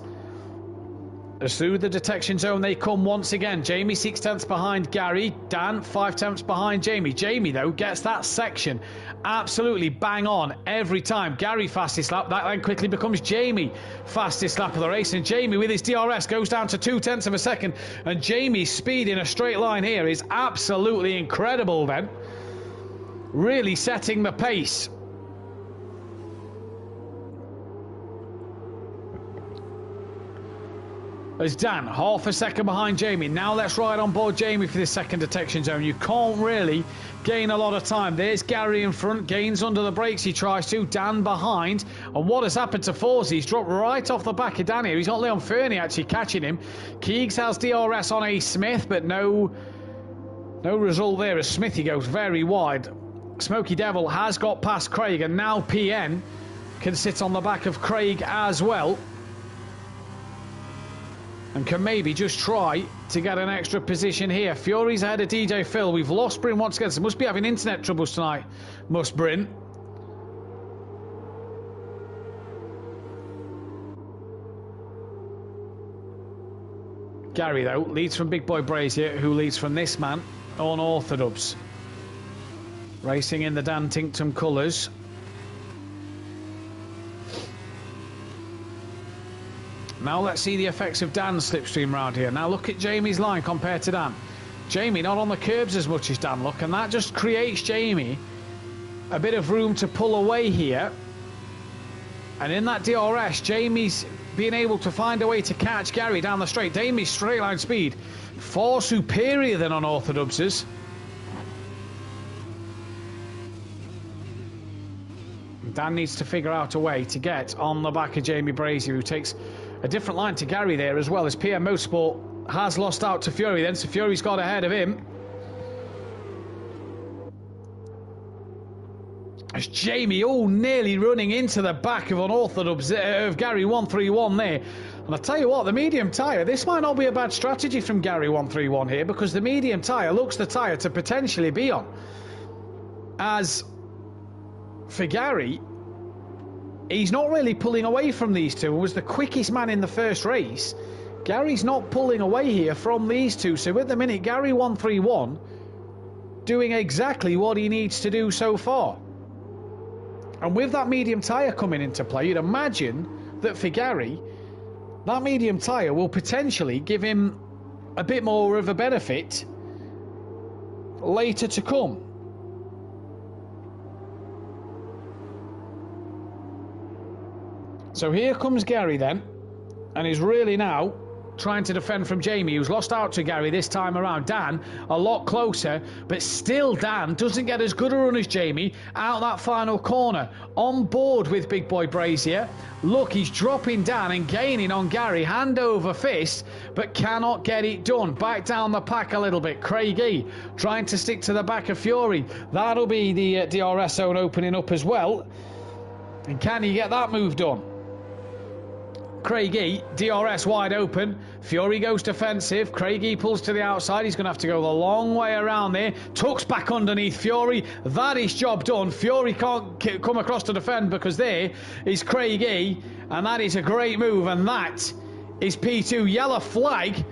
As through the detection zone they come once again. Jamie 6 tenths behind Gary. Dan 5 tenths behind Jamie. Jamie, though, gets that section absolutely bang on every time. Gary fastest lap. That then quickly becomes Jamie fastest lap of the race. And Jamie, with his DRS, goes down to 2 tenths of a second. And Jamie's speed in a straight line here is absolutely incredible then. Really setting the pace. As Dan, half a second behind Jamie. Now let's ride on board Jamie for this second detection zone. You can't really gain a lot of time. There's Gary in front, gains under the brakes, he tries to. Dan behind. And what has happened to Forsey? He's dropped right off the back of Dan here. He's got Leon Fernie actually catching him. Keegs has DRS on A. Smith, but no result there as Smithy goes very wide. Smoky Devil has got past Craig, and now PN can sit on the back of Craig as well. And can maybe just try to get an extra position here. Fury's ahead of DJ Phil. We've lost Bryn once again. So must be having internet troubles tonight, must Bryn. Gary, though, leads from Big Boy Brazier, who leads from this man, Unorthodox. Racing in the Dan Tinctum colours. Now let's see the effects of Dan's slipstream round here. Now look at Jamie's line compared to Dan. Jamie not on the curbs as much as Dan, look, and that just creates Jamie a bit of room to pull away here. And in that DRS, Jamie's being able to find a way to catch Gary down the straight. Jamie's straight line speed far superior than Unorthodox's. Dan needs to figure out a way to get on the back of Jamie Brazier, who takes a different line to Gary there as well, as PM Motorsport has lost out to Fury then, so Fury's got ahead of him. As Jamie, nearly running into the back of Unorthodox, of Gary 131 there. And I tell you what, the medium tyre, this might not be a bad strategy from Gary 131 here, because the medium tyre looks the tyre to potentially be on. As for Gary, he's not really pulling away from these two. He was the quickest man in the first race. Gary's not pulling away here from these two. So at the minute, Gary 131 doing exactly what he needs to do so far. And with that medium tyre coming into play, you'd imagine that for Gary, that medium tyre will potentially give him a bit more of a benefit later to come. So here comes Gary then, and he's really now trying to defend from Jamie, who's lost out to Gary this time around. Dan a lot closer, but still Dan doesn't get as good a run as Jamie out that final corner. On board with Big Boy Brazier. Look, he's dropping Dan and gaining on Gary, hand over fist, but cannot get it done. Back down the pack a little bit. Craigie trying to stick to the back of Fury. That'll be the DRS zone opening up as well. And can he get that move done? Craigie, DRS wide open. Fury goes defensive. Craigie pulls to the outside. He's going to have to go the long way around there. Tucks back underneath Fury. That is job done. Fury can't come across to defend because there is Craigie. And that is a great move. And that is P2. Yellow flag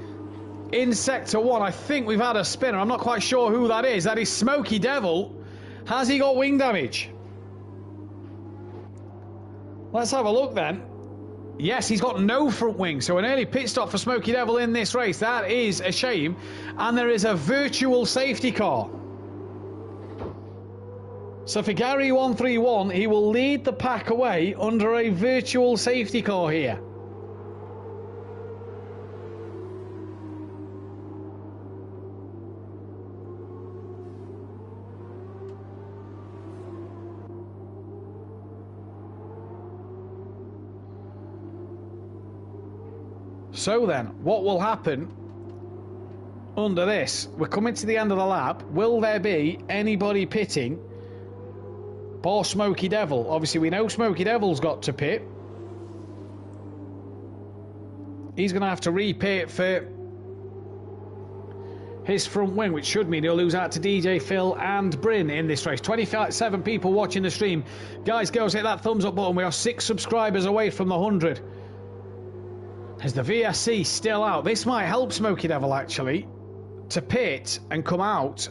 in Sector 1. I think we've had a spinner. I'm not quite sure who that is. That is Smoky Devil. Has he got wing damage? Let's have a look then. Yes, he's got no front wing, so an early pit stop for Smoky Devil in this race. That is a shame. And there is a virtual safety car. So for Gary 131, he will lead the pack away under a virtual safety car here. So then, what will happen under this? We're coming to the end of the lap. Will there be anybody pitting Or Smoky Devil. Obviously, we know Smoky Devil's got to pit. He's going to have to re-pit for his front wing, which should mean he'll lose out to DJ Phil and Bryn in this race. 27 people watching the stream. Guys, girls, hit that thumbs up button. We are 6 subscribers away from the 100. Is the VSC still out? This might help Smoky Devil, actually, to pit and come out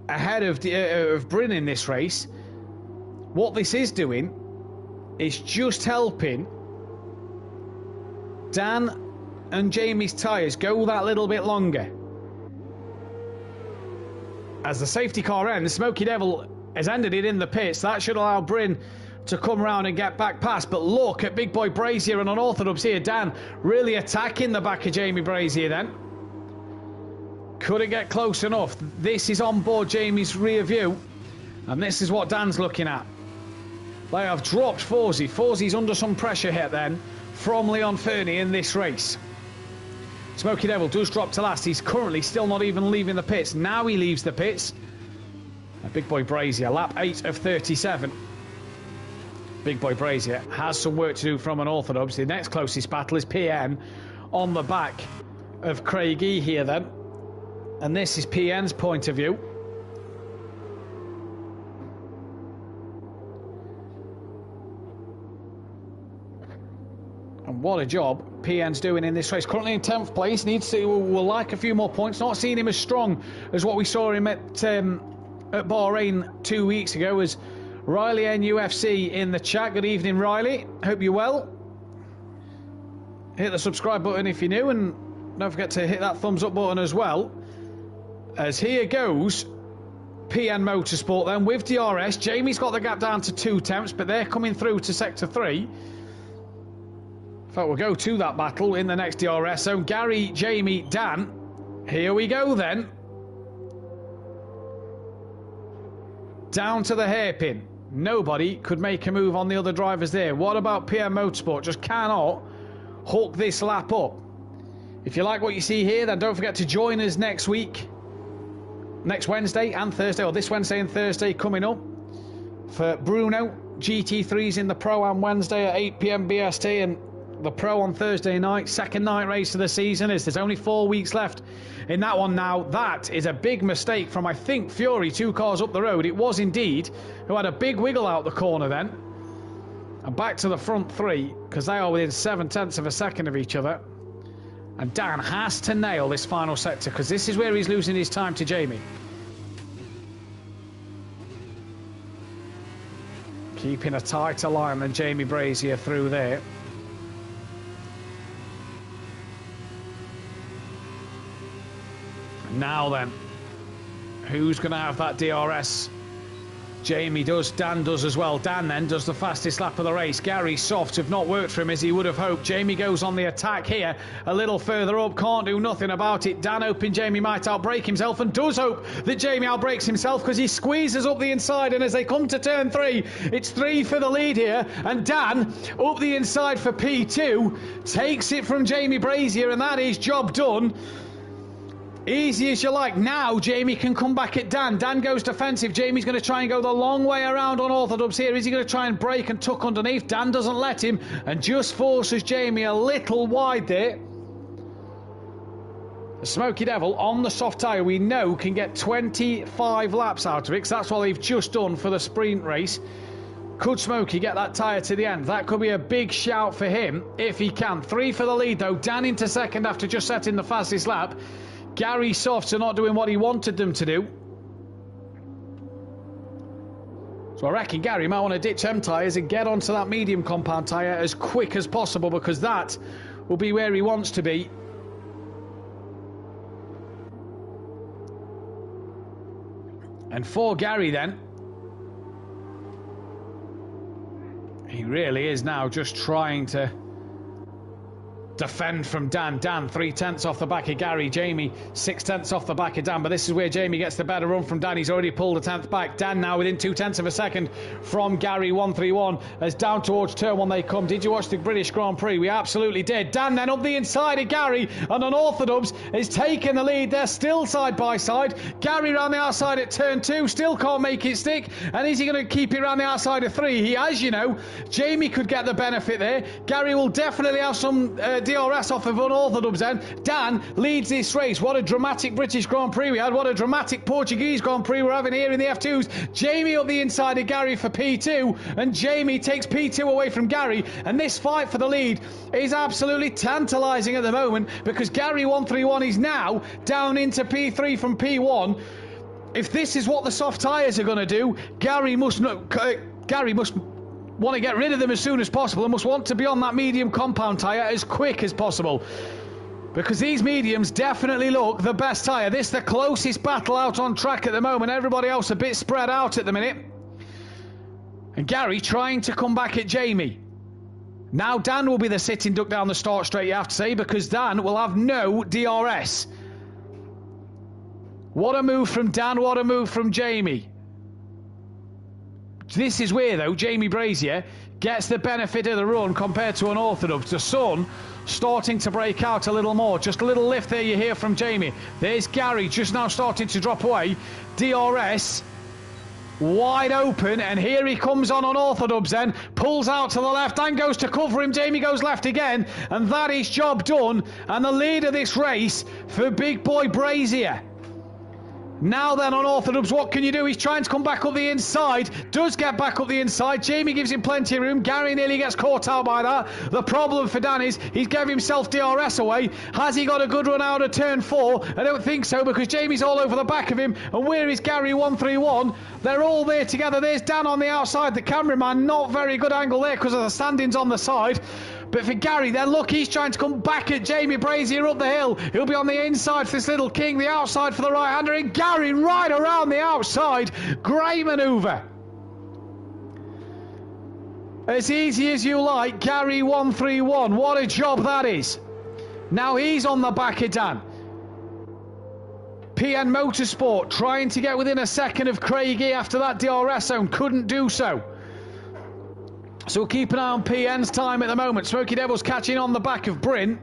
ahead of Bryn in this race. What this is doing is just helping Dan and Jamie's tyres go that little bit longer. As the safety car ends, Smoky Devil has ended it in the pits. That should allow Bryn to come round and get back past. But look at Big Boy Brazier and Unorthodox here. Dan really attacking the back of Jamie Brazier then. Couldn't get close enough. This is on board Jamie's rear view. And this is what Dan's looking at. They have dropped Forsey. Forsey's under some pressure here then from Leon Fernie in this race. Smoky Devil does drop to last. He's currently still not even leaving the pits. Now he leaves the pits. Big Boy Brazier, lap 8 of 37. Big Boy Brazier has some work to do from Unorthodox. The next closest battle is PN on the back of Craigie here then. And this is PN's point of view. And what a job PN's doing in this race. Currently in 10th place. Will like a few more points. Not seeing him as strong as what we saw him at Bahrain 2 weeks ago. As Riley NUFC in the chat. Good evening, Riley. Hope you're well. Hit the subscribe button if you're new. And don't forget to hit that thumbs up button as well. As here goes PN Motorsport then with DRS. Jamie's got the gap down to 2 tenths. But they're coming through to Sector 3. In fact, we'll go to that battle in the next DRS zone. Gary, Jamie, Dan. Here we go then. Down to the hairpin. Nobody could make a move on the other drivers there. What about PM Motorsport? Just cannot hook this lap up. If you like what you see here, then don't forget to join us next week. Next Wednesday and Thursday, or this Wednesday and Thursday coming up. For Bruno, GT3s in the Pro on Wednesday at 8 PM BST and the Pro on Thursday night. Second night race of the season, as there's only 4 weeks left in that one now. That is a big mistake from, I think, Fury, 2 cars up the road. It was indeed, who had a big wiggle out the corner then. And back to the front 3, because they are within 7 tenths of a second of each other. And Dan has to nail this final sector, because this is where he's losing his time to Jamie. Keeping a tighter line than Jamie Brazier through there. Now then, who's going to have that DRS? Jamie does, Dan does as well. Dan then does the fastest lap of the race. Gary's softs have not worked for him as he would have hoped. Jamie goes on the attack here, a little further up, can't do nothing about it. Dan hoping Jamie might outbrake himself, and does hope that Jamie outbrakes himself, because he squeezes up the inside, and as they come to turn 3, it's 3 for the lead here, and Dan up the inside for P2, takes it from Jamie Brazier, and that is job done. Easy as you like. Now Jamie can come back at Dan. Dan goes defensive. Jamie's going to try and go the long way around on Orthodox here. Is he going to try and break and tuck underneath? Dan doesn't let him and just forces Jamie a little wide there. The Smoky Devil on the soft tyre, we know, can get 25 laps out of it, because that's what they've just done for the sprint race. Could Smoky get that tyre to the end? That could be a big shout for him if he can. 3 for the lead though. Dan into second after just setting the fastest lap. Gary's softs are not doing what he wanted them to do. So I reckon Gary might want to ditch them tyres and get onto that medium compound tyre as quick as possible, because that will be where he wants to be. And for Gary then, he really is now just trying to defend from Dan. Dan 3/10 off the back of Gary. Jamie 6/10 off the back of Dan. But this is where Jamie gets the better run from Dan. He's already pulled a 10th back. Dan now within 2/10 of a second from Gary. 1-3-1 as down towards turn 1 they come. Did you watch the British Grand Prix? We absolutely did. Dan then up the inside of Gary, and Unorthodox is taking the lead. They're still side by side. Gary round the outside at turn 2, still can't make it stick. And is he going to keep it round the outside of 3? He has, you know. Jamie could get the benefit there. Gary will definitely have some DRS off of Unorthodox then. Dan leads this race. What a dramatic British Grand Prix we had. What a dramatic Portuguese Grand Prix we're having here in the F2s. Jamie up the inside of Gary for P2, and Jamie takes P2 away from Gary. And this fight for the lead is absolutely tantalising at the moment, because Gary 1-3-1 is now down into P3 from P1. If this is what the soft tyres are going to do, Gary must want to get rid of them as soon as possible and must want to be on that medium compound tyre as quick as possible, because these mediums definitely look the best tyre. This is the closest battle out on track at the moment. Everybody else a bit spread out at the minute. And Gary trying to come back at Jamie. Now Dan will be the sitting duck down the start straight, you have to say, because Dan will have no DRS. What a move from Dan, what a move from Jamie. This is where, though, Jamie Brazier gets the benefit of the run compared to Unorthodox. The sun starting to break out a little more. Just a little lift there you hear from Jamie. There's Gary just now starting to drop away. DRS wide open, and here he comes on Unorthodox then. Pulls out to the left and goes to cover him. Jamie goes left again, and that is job done. And the lead of this race for big boy Brazier. Now then, Unorthodox, what can you do? He's trying to come back up the inside. Does get back up the inside. Jamie gives him plenty of room. Gary nearly gets caught out by that. The problem for Dan is he's gave himself DRS away. Has he got a good run out of turn 4? I don't think so, because Jamie's all over the back of him. And where is Gary 1-3-1? They're all there together. There's Dan on the outside. The cameraman, not very good angle there because of the standings on the side. But for Gary, then look, he's trying to come back at Jamie Brazier up the hill. He'll be on the inside for this little king, the outside for the right-hander, and Gary right around the outside. Great manoeuvre. As easy as you like, Gary 1-3-1. What a job that is. Now he's on the back of Dan. PN Motorsport trying to get within a second of Craigie after that DRS zone. Couldn't do so. So we'll keep an eye on PN's time at the moment. Smoky Devils catching on the back of Bryn.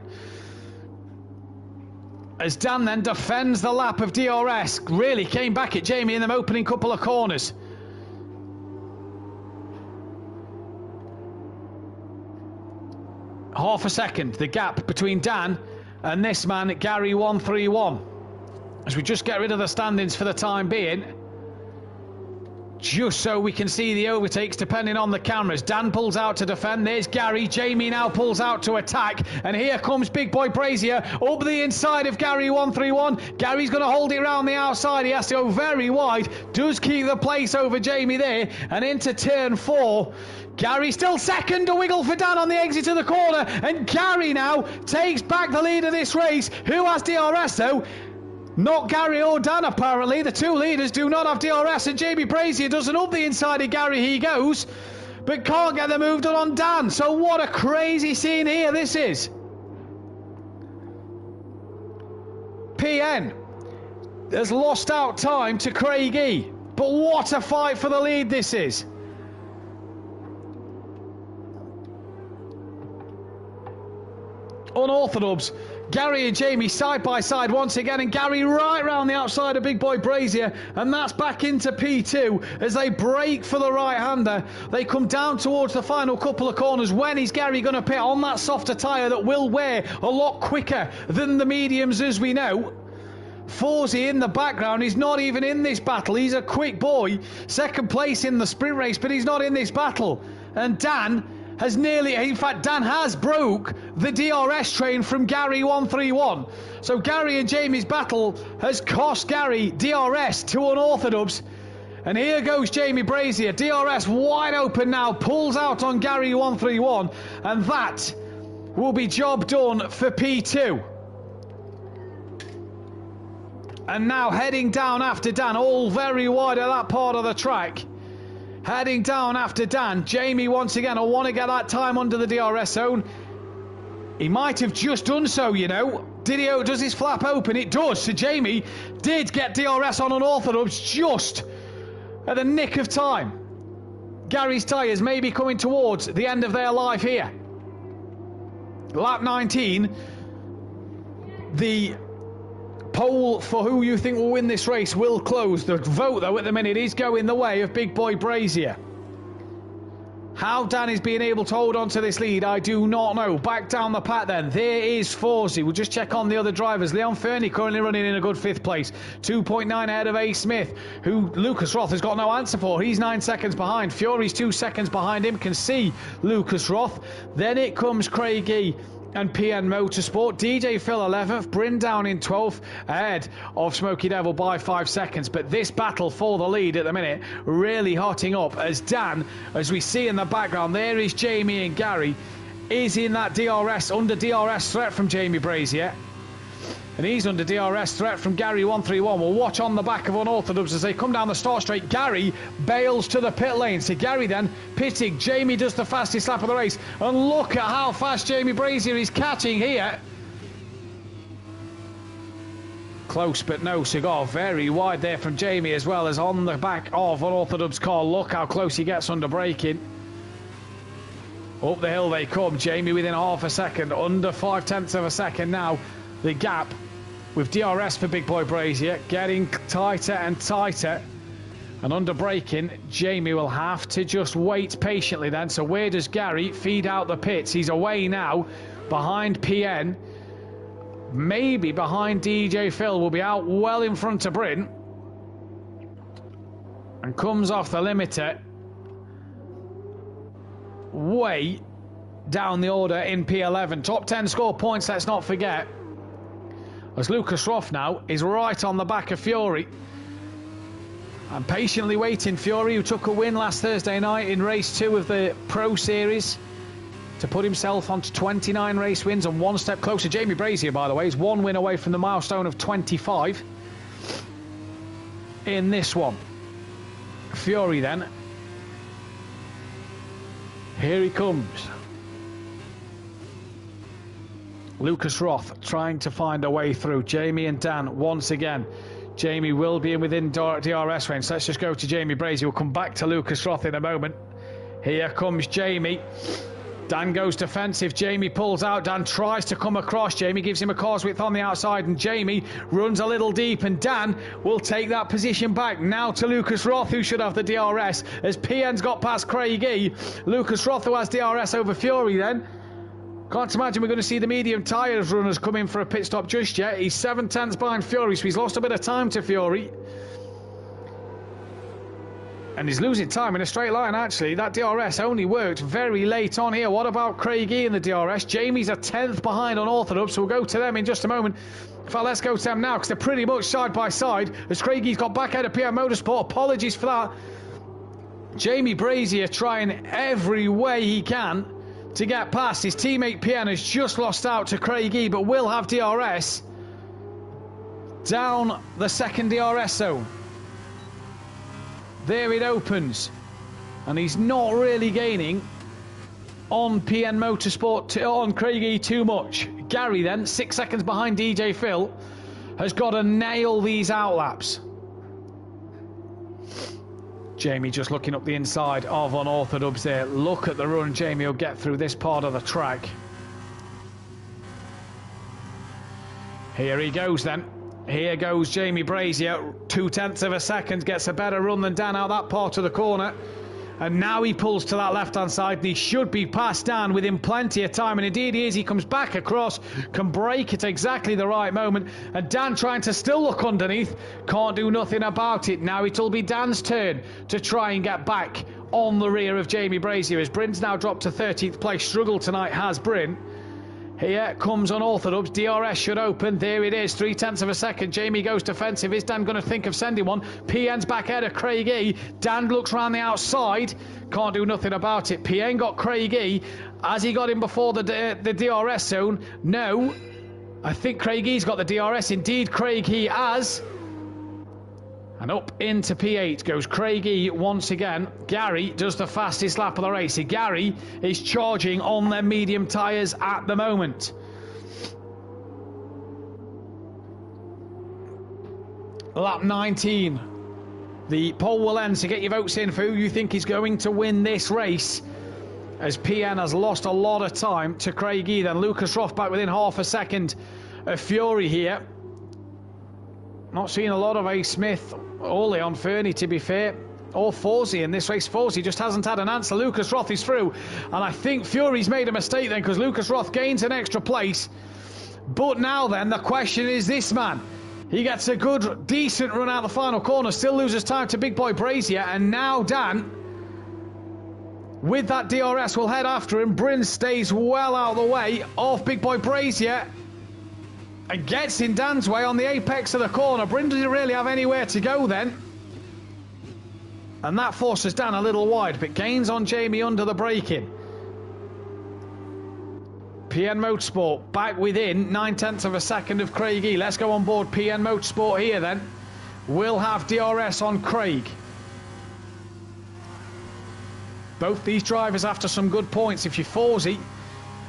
As Dan then defends the lap of DRS. Really came back at Jamie in them opening couple of corners. Half a second, the gap between Dan and this man, Gary 1-3-1. As we just get rid of the standings for the time being, just so we can see the overtakes depending on the cameras. Dan pulls out to defend. There's Gary. Jamie now pulls out to attack. And here comes big boy Brazier up the inside of Gary 1-3-1. Gary's going to hold it around the outside. He has to go very wide. Does keep the place over Jamie there. And into turn 4. Gary still second. A wiggle for Dan on the exit of the corner. And Gary now takes back the lead of this race. Who has DRS though? Not Gary or Dan, apparently. The two leaders do not have DRS, and Jamie Brazier doesn't. Up the inside of Gary he goes, but can't get the move done on Dan. So what a crazy scene here this is. PN has lost out time to Craigie, but what a fight for the lead this is. Unorthodox. Gary and Jamie side by side once again, and Gary right round the outside of big boy Brazier, and that's back into P2 as they break for the right-hander. They come down towards the final couple of corners. When is Gary going to pit on that softer tyre that will wear a lot quicker than the mediums, as we know? Forsey in the background, he's not even in this battle. He's a quick boy, second place in the sprint race, but he's not in this battle. And Dan has nearly, in fact Dan has broke the DRS train from Gary 1-3-1. So Gary and Jamie's battle has cost Gary DRS to Unorthodox. And here goes Jamie Brazier, DRS wide open now, pulls out on Gary 1-3-1, and that will be job done for P2. And now heading down after Dan, all very wide at that part of the track. Heading down after Dan, Jamie once again will want to get that time under the DRS zone. He might have just done so, you know. Does his flap open? It does. So Jamie did get DRS on unorthodox just at the nick of time. Gary's tyres may be coming towards the end of their life here. Lap 19. The poll for who you think will win this race will close. The vote, though, at the minute is going the way of Big Boy Brazier. How Dan is being able to hold on to this lead, I do not know. Back down the pack then. There is Forsey. We'll just check on the other drivers. Leon Fernie currently running in a good 5th place. 2.9 ahead of A. Smith, who Lucas Roth has got no answer for. He's 9 seconds behind. Fury's 2 seconds behind him. Can see Lucas Roth. Then it comes Craigie and PN Motorsport. DJ Phil 11th, Bryn down in 12th, ahead of Smoky Devil by 5 seconds. But this battle for the lead at the minute really hotting up as Dan, as we see in the background, there is Jamie and Gary, is in that DRS, under DRS threat from Jamie Brazier. And he's under DRS threat from Gary 131. We'll watch on the back of Unorthodox as they come down the start straight. Gary bails to the pit lane. So Gary then pitting. Jamie does the fastest lap of the race. And look at how fast Jamie Brazier is catching here. Close but no cigar. Very wide there from Jamie as well as on the back of Unorthodox car. Look how close he gets under braking. Up the hill they come. Jamie within half a second. Under 0.5 of a second now. The gap with DRS for Big Boy Brazier getting tighter and tighter. And under braking, Jamie will have to just wait patiently then. So where does Gary feed out the pits? He's away now behind PN. Maybe behind DJ Phil. Will be out well in front of Bryn. And comes off the limiter. Way down the order in P11. Top 10 score points, let's not forget. As Lucas Roth now is right on the back of Fury. And patiently waiting. Fury, who took a win last Thursday night in race 2 of the Pro Series, to put himself onto 29 race wins and 1 step closer. Jamie Brazier, by the way, is 1 win away from the milestone of 25 in this one. Fury then. Here he comes. Lucas Roth trying to find a way through. Jamie and Dan once again. Jamie will be within DRS range. So let's just go to Jamie Brazier. We'll come back to Lucas Roth in a moment. Here comes Jamie. Dan goes defensive. Jamie pulls out. Dan tries to come across. Jamie gives him a car's width on the outside. And Jamie runs a little deep. And Dan will take that position back. Now to Lucas Roth, who should have the DRS. As PN's got past Craigie. Lucas Roth, who has DRS over Fury then. Can't imagine we're going to see the medium tyres runners come in for a pit stop just yet. He's 7 tenths behind Fury, so he's lost a bit of time to Fury. And he's losing time in a straight line, actually. That DRS only worked very late on here. What about Craigie in the DRS? Jamie's a 10th behind on Unorthodox, so we'll go to them in just a moment. In fact, let's go to them now, because they're pretty much side by side. As Craigie's got back out of PM Motorsport. Apologies for that. Jamie Brazier trying every way he can to get past. His teammate PN has just lost out to Craigie, but will have DRS down the second DRS zone. There it opens, and he's not really gaining on PN Motorsport, on Craigie too much. Gary then, 6 seconds behind DJ Phil, has got to nail these outlaps. Jamie just looking up the inside of Unorthodox there. Look at the run Jamie will get through this part of the track. Here he goes then. Here goes Jamie Brazier. 2 tenths of a second. Gets a better run than Dan out that part of the corner. And now he pulls to that left-hand side. And he should be past Dan within plenty of time. And indeed he is. He comes back across. Can brake at exactly the right moment. And Dan trying to still look underneath. Can't do nothing about it. Now it'll be Dan's turn to try and get back on the rear of Jamie Brazier. As Bryn's now dropped to 13th place. Struggle tonight has Bryn. Here comes Unorthodox. DRS should open. There it is. 3 tenths of a second. Jamie goes defensive. Is Dan going to think of sending one? PN's back ahead of Craigie. Dan looks round the outside. Can't do nothing about it. PN got Craigie. Has he got him before the DRS zone? No. I think Craigie's got the DRS. Indeed, Craigie has. And up into P8 goes Craigie once again. Gary does the fastest lap of the race. Gary is charging on their medium tyres at the moment. Lap 19. The poll will end, so get your votes in for who you think is going to win this race, as PN has lost a lot of time to Craigie. Then Lucas Roth back within half a second of Fury here. Not seeing a lot of A. Smith or Leon Fernie, to be fair, or Forsey in this race. Forsey just hasn't had an answer. Lucas Roth is through, and I think Fury's made a mistake then, because Lucas Roth gains an extra place. But now then, the question is this man. He gets a good, decent run out the final corner, still loses time to Big Boy Brazier, and now Dan, with that DRS, will head after him. Bryn stays well out of the way of Big Boy Brazier and gets in Dan's way on the apex of the corner. Bryn didn't really have anywhere to go then, and that forces Dan a little wide, but gains on Jamie under the braking. PN Motorsport back within 9/10 of a second of Craigie. Let's go on board PN Motorsport here then. We'll have DRS on Craig. Both these drivers after some good points if you're Forsey.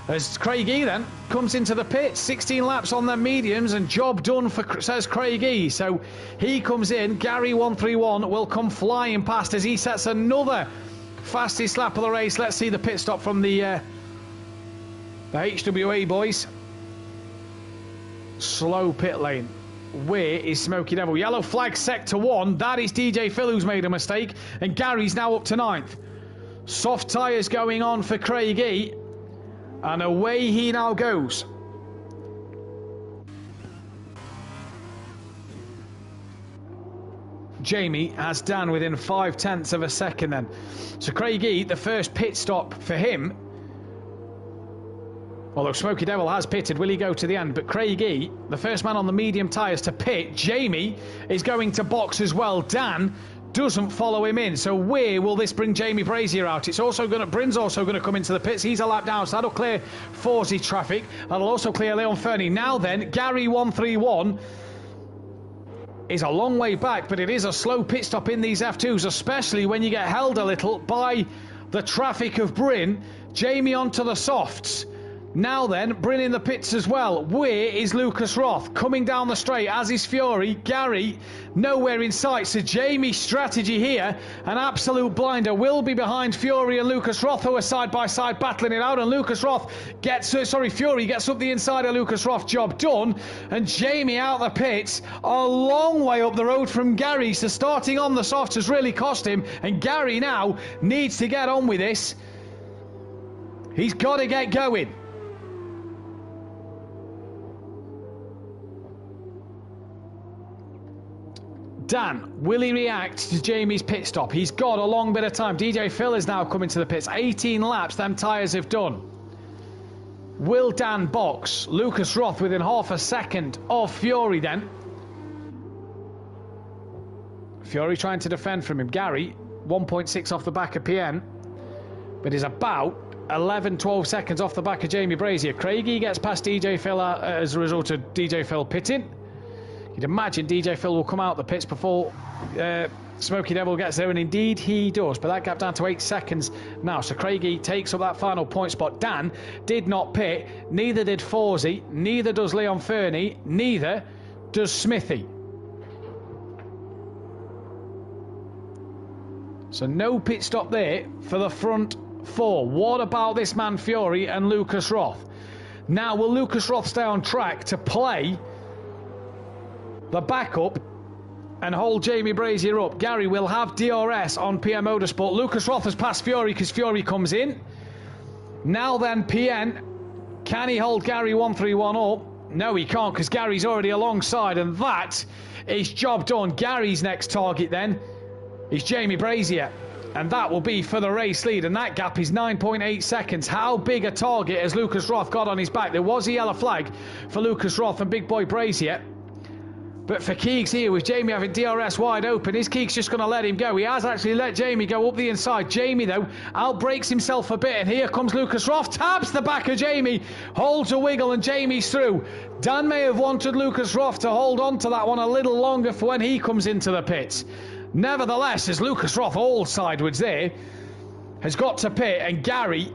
As Craigie then comes into the pit, 16 laps on their mediums, and job done for, says Craigie. So he comes in. Gary 131 will come flying past as he sets another fastest lap of the race. Let's see the pit stop from the HWA boys. Slow pit lane. Where is Smoky Devil? Yellow flag sector 1. That is DJ Phil who's made a mistake, and Gary's now up to 9th. Soft tyres going on for Craigie, and away he now goes. Jamie has Dan within 5/10 of a second then. So Craigie, the first pit stop for him. Although Smoky Devil has pitted, will he go to the end? But Craigie, the first man on the medium tyres to pit. Jamie is going to box as well. Dan doesn't follow him in. So where will this bring Jamie Brazier out? It's also going to, Bryn's also going to come into the pits. He's a lap down, so that'll clear Forsey traffic. That'll also clear Leon Fernie. Now then, Gary 131 is a long way back, but it is a slow pit stop in these F2s, especially when you get held a little by the traffic of Bryn. Jamie onto the softs. Now then, Bryn in the pits as well. Where is Lucas Roth? Coming down the straight, as is Fury. Gary, nowhere in sight. So Jamie's strategy here, an absolute blinder, will be behind Fury and Lucas Roth, who are side by side battling it out. And Lucas Roth gets, Fury gets up the inside of Lucas Roth. Job done. And Jamie out the pits, a long way up the road from Gary. So starting on the softs has really cost him. And Gary now needs to get on with this. He's got to get going. Dan, will he react to Jamie's pit stop? He's got a long bit of time. DJ Phil is now coming to the pits. 18 laps them tyres have done. Will Dan box? Lucas Roth within half a second of Fury then. Fury trying to defend from him. Gary, 1.6 off the back of PN, but is about 11-12 seconds off the back of Jamie Brazier. Craigie gets past DJ Phil as a result of DJ Phil pitting. You'd imagine DJ Phil will come out the pits before Smoky Devil gets there, and indeed he does. But that gap down to 8 seconds now. So Craigie takes up that final point spot. Dan did not pit, neither did Forsey, neither does Leon Fernie, neither does Smithy. So no pit stop there for the front four. What about this man Fury and Lucas Roth? Now, will Lucas Roth stay on track to play the backup and hold Jamie Brazier up? Gary will have DRS on PM Motorsport. Lucas Roth has passed Fury because Fury comes in. Now then, PN, can he hold Gary 131 up? No, he can't, because Gary's already alongside, and that is job done. Gary's next target then is Jamie Brazier, and that will be for the race lead, and that gap is 9.8 seconds. How big a target has Lucas Roth got on his back? There was a yellow flag for Lucas Roth and Big Boy Brazier, But for Keegs here, with Jamie having DRS wide open, is Keegs just going to let him go? He has actually let Jamie go up the inside. Jamie, though, outbreaks himself a bit, and here comes Lucas Roth, taps the back of Jamie, holds a wiggle, and Jamie's through. Dan may have wanted Lucas Roth to hold on to that one a little longer for when he comes into the pits. Nevertheless, as Lucas Roth, all sideways there, has got to pit, and Gary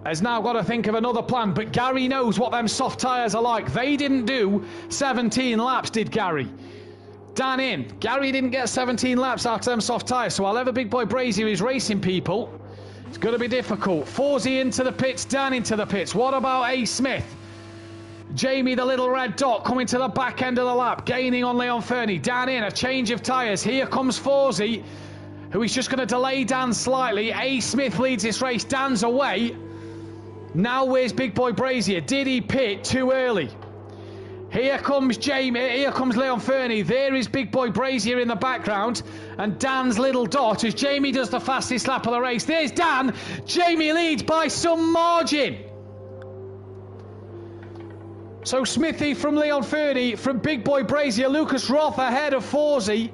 has now got to think of another plan, but Gary knows what them soft tyres are like. They didn't do 17 laps, did Gary? Dan in. Gary didn't get 17 laps out of them soft tyres, so while ever Big Boy Brazier is racing people, it's going to be difficult. Forsey into the pits, Dan into the pits. What about A. Smith? Jamie, the little red dot, coming to the back end of the lap, gaining on Leon Fernie. Dan in, a change of tyres. Here comes Forsey, who is just going to delay Dan slightly. A. Smith leads this race. Dan's away. Now where's Big Boy Brazier? Did he pit too early? Here comes Jamie, here comes Leon Fernie. There is Big Boy Brazier in the background, and Dan's little dot as Jamie does the fastest lap of the race. There's Dan. Jamie leads by some margin. So Smithy from Leon Fernie, from Big Boy Brazier, Lucas Roth ahead of Forsey,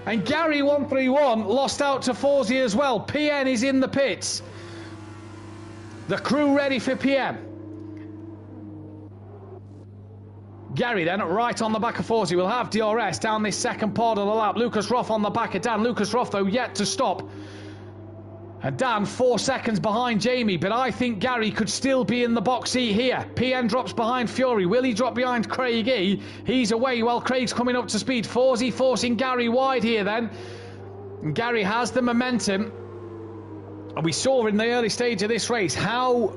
and Gary 131 lost out to Forsey as well. PN is in the pits. The crew ready for PM. Gary then right on the back of Forsey will have DRS down this second part of the lap. Lucas Roth on the back of Dan. Lucas Roth though yet to stop. And Dan 4 seconds behind Jamie, but I think Gary could still be in the box seat here. PN drops behind Fury. Will he drop behind Craig E? He's away while Craig's coming up to speed. Forsey forcing Gary wide here then. And Gary has the momentum. And we saw in the early stage of this race how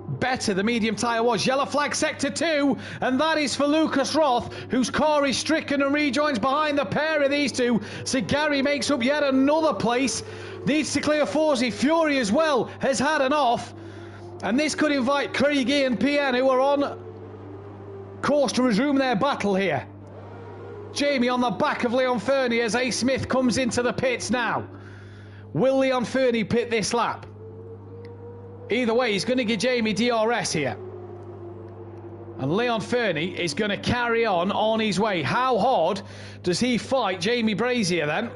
better the medium tyre was. Yellow flag sector 2, and that is for Lucas Roth, whose car is stricken and rejoins behind the pair of these two. So Gary makes up yet another place. Needs to clear Forsey. Fury as well has had an off, and this could invite Craig E and PN, who are on course to resume their battle here. Jamie on the back of Leon Fernie as A. Smith comes into the pits now. Will Leon Fernie pit this lap? Either way, he's going to give Jamie DRS here. And Leon Fernie is going to carry on his way. How hard does he fight Jamie Brazier then?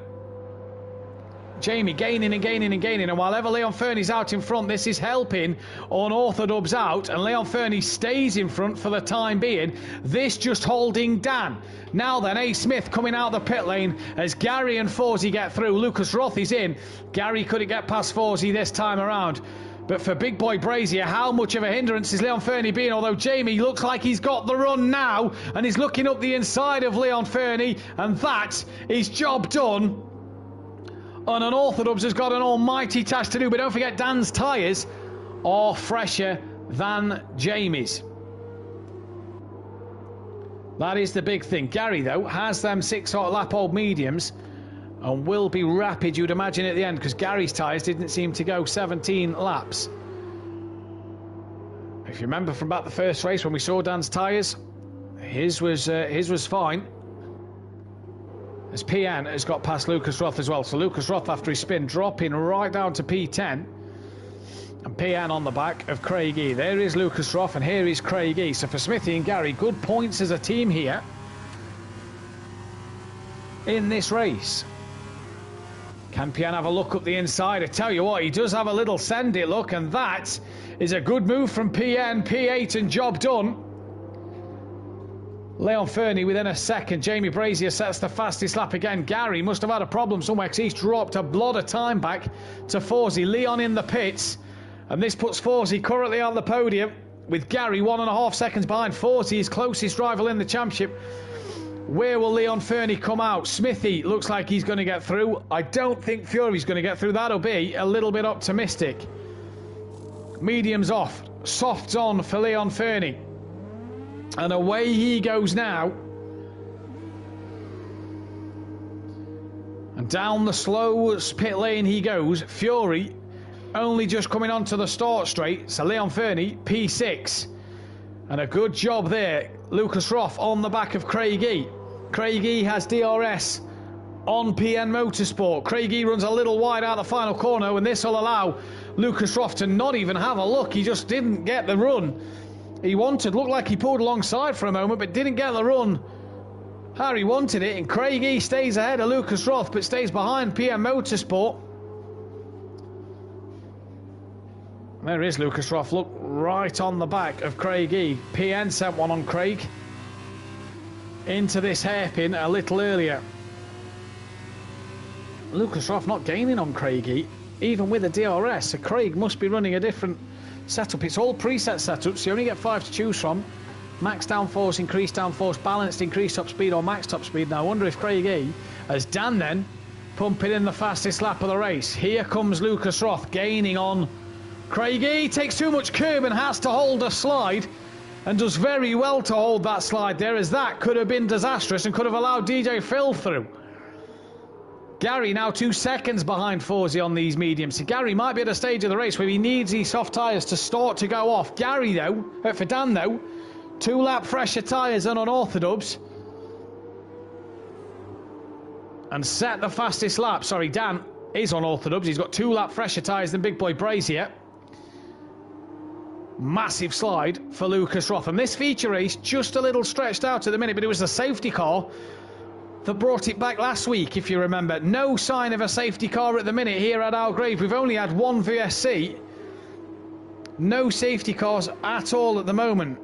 Jamie gaining and gaining and gaining, and while ever Leon Fernie's out in front, this is helping Unorthodox out, and Leon Fernie stays in front for the time being. This just holding Dan. Now then, A. Smith coming out the pit lane as Gary and Forsey get through. Lucas Roth is in. Gary couldn't get past Forsey this time around. But for Big Boy Brazier, how much of a hindrance is Leon Fernie being? Although Jamie looks like he's got the run now, and he's looking up the inside of Leon Fernie, and that is job done. And Unorthodox has got an almighty task to do, but don't forget Dan's tyres are fresher than Jamie's. That is the big thing. Gary, though, has them 6 lap old mediums and will be rapid, you'd imagine, at the end, because Gary's tyres didn't seem to go 17 laps. If you remember from back the first race when we saw Dan's tyres, his was fine. As PN has got past Lucas Roth as well. So Lucas Roth, after his spin, dropping right down to P10. And PN on the back of Craig E. There is Lucas Roth, and here is Craig E. So for Smithy and Gary, good points as a team here in this race. Can PN have a look up the inside? I tell you what, he does have a little send it look, and that is a good move from PN. P8 and job done. Leon Fernie within a second. Jamie Brazier sets the fastest lap again. Gary must have had a problem somewhere because he's dropped a lot of time back to Forsey. Leon in the pits, and this puts Forsey currently on the podium with Gary 1.5 seconds behind. Forsey, his closest rival in the championship. Where will Leon Fernie come out? Smithy looks like he's going to get through. I don't think Fury's going to get through. That'll be a little bit optimistic. Mediums off, softs on for Leon Fernie. And away he goes now. And down the slow pit lane he goes. Fury only just coming onto the start straight. So Leon Fernie, P6. And a good job there. Lucas Roth on the back of Craig E. Craig E has DRS on PN Motorsport. Craig E runs a little wide out the final corner, and this will allow Lucas Roth to not even have a look. He just didn't get the run he wanted. Looked like he pulled alongside for a moment, but didn't get the run Harry wanted it, and Craigie stays ahead of Lucas Roth, but stays behind PM Motorsport. There is Lucas Roth, look, right on the back of Craigie. PN sent one on Craig into this hairpin a little earlier. Lucas Roth not gaining on Craigie, even with a DRS, so Craig must be running a different setup. It's all preset setups, so you only get 5 to choose from. Max downforce, increased downforce, balanced, increased top speed, or max top speed. Now I wonder if Craigie, as Dan then, pumping in the fastest lap of the race. Here comes Lucas Roth, gaining on Craigie. Takes too much curb and has to hold a slide, and does very well to hold that slide there, as that could have been disastrous and could have allowed DJ Phil through. Gary now 2 seconds behind Forsey on these mediums. So Gary might be at a stage of the race where he needs these soft tyres to start to go off. Gary though, for Dan though, 2 lap fresher tyres on unorthodox. And set the fastest lap. Sorry, Dan is on orthodox. He's got 2 lap fresher tyres than Big Boy Brazier. Massive slide for Lucas Roth. And this feature race just a little stretched out at the minute, but it was the safety car that brought it back last week, if you remember. No sign of a safety car at the minute here at Algrave. We've only had 1 VSC. No safety cars at all at the moment.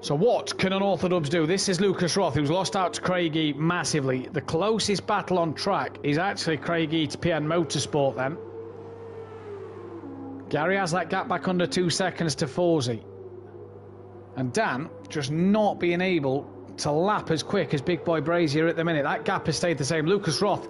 So what can unorthodox do? This is Lucas Roth, who's lost out to Craigie massively. The closest battle on track is actually Craigie to PN Motorsport then. Gary has that gap back under 2 seconds to Forsey. And Dan just not being able to lap as quick as Big Boy Brazier at the minute. That gap has stayed the same. Lucas Roth,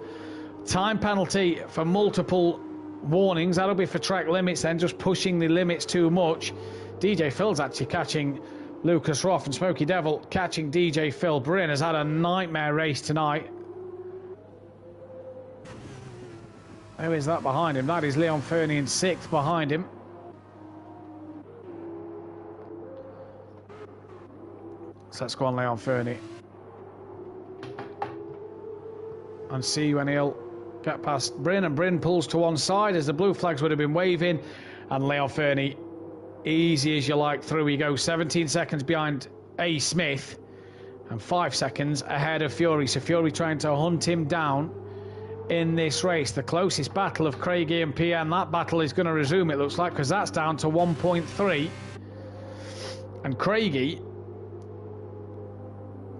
time penalty for multiple warnings. That'll be for track limits then, just pushing the limits too much. DJ Phil's actually catching Lucas Roth, and Smoky Devil catching DJ Phil. Bryn has had a nightmare race tonight. Who is that behind him? That is Leon Fernie in 6th behind him. So let's go on Leon Fernie and see when he'll get past Bryn, and Bryn pulls to one side as the blue flags would have been waving, and Leon Fernie, easy as you like, through he goes. 17 seconds behind A. Smith and 5 seconds ahead of Fury. So Fury trying to hunt him down in this race. The closest battle of Craigie and PN. That battle is going to resume, it looks like, because that's down to 1.3. And Craigie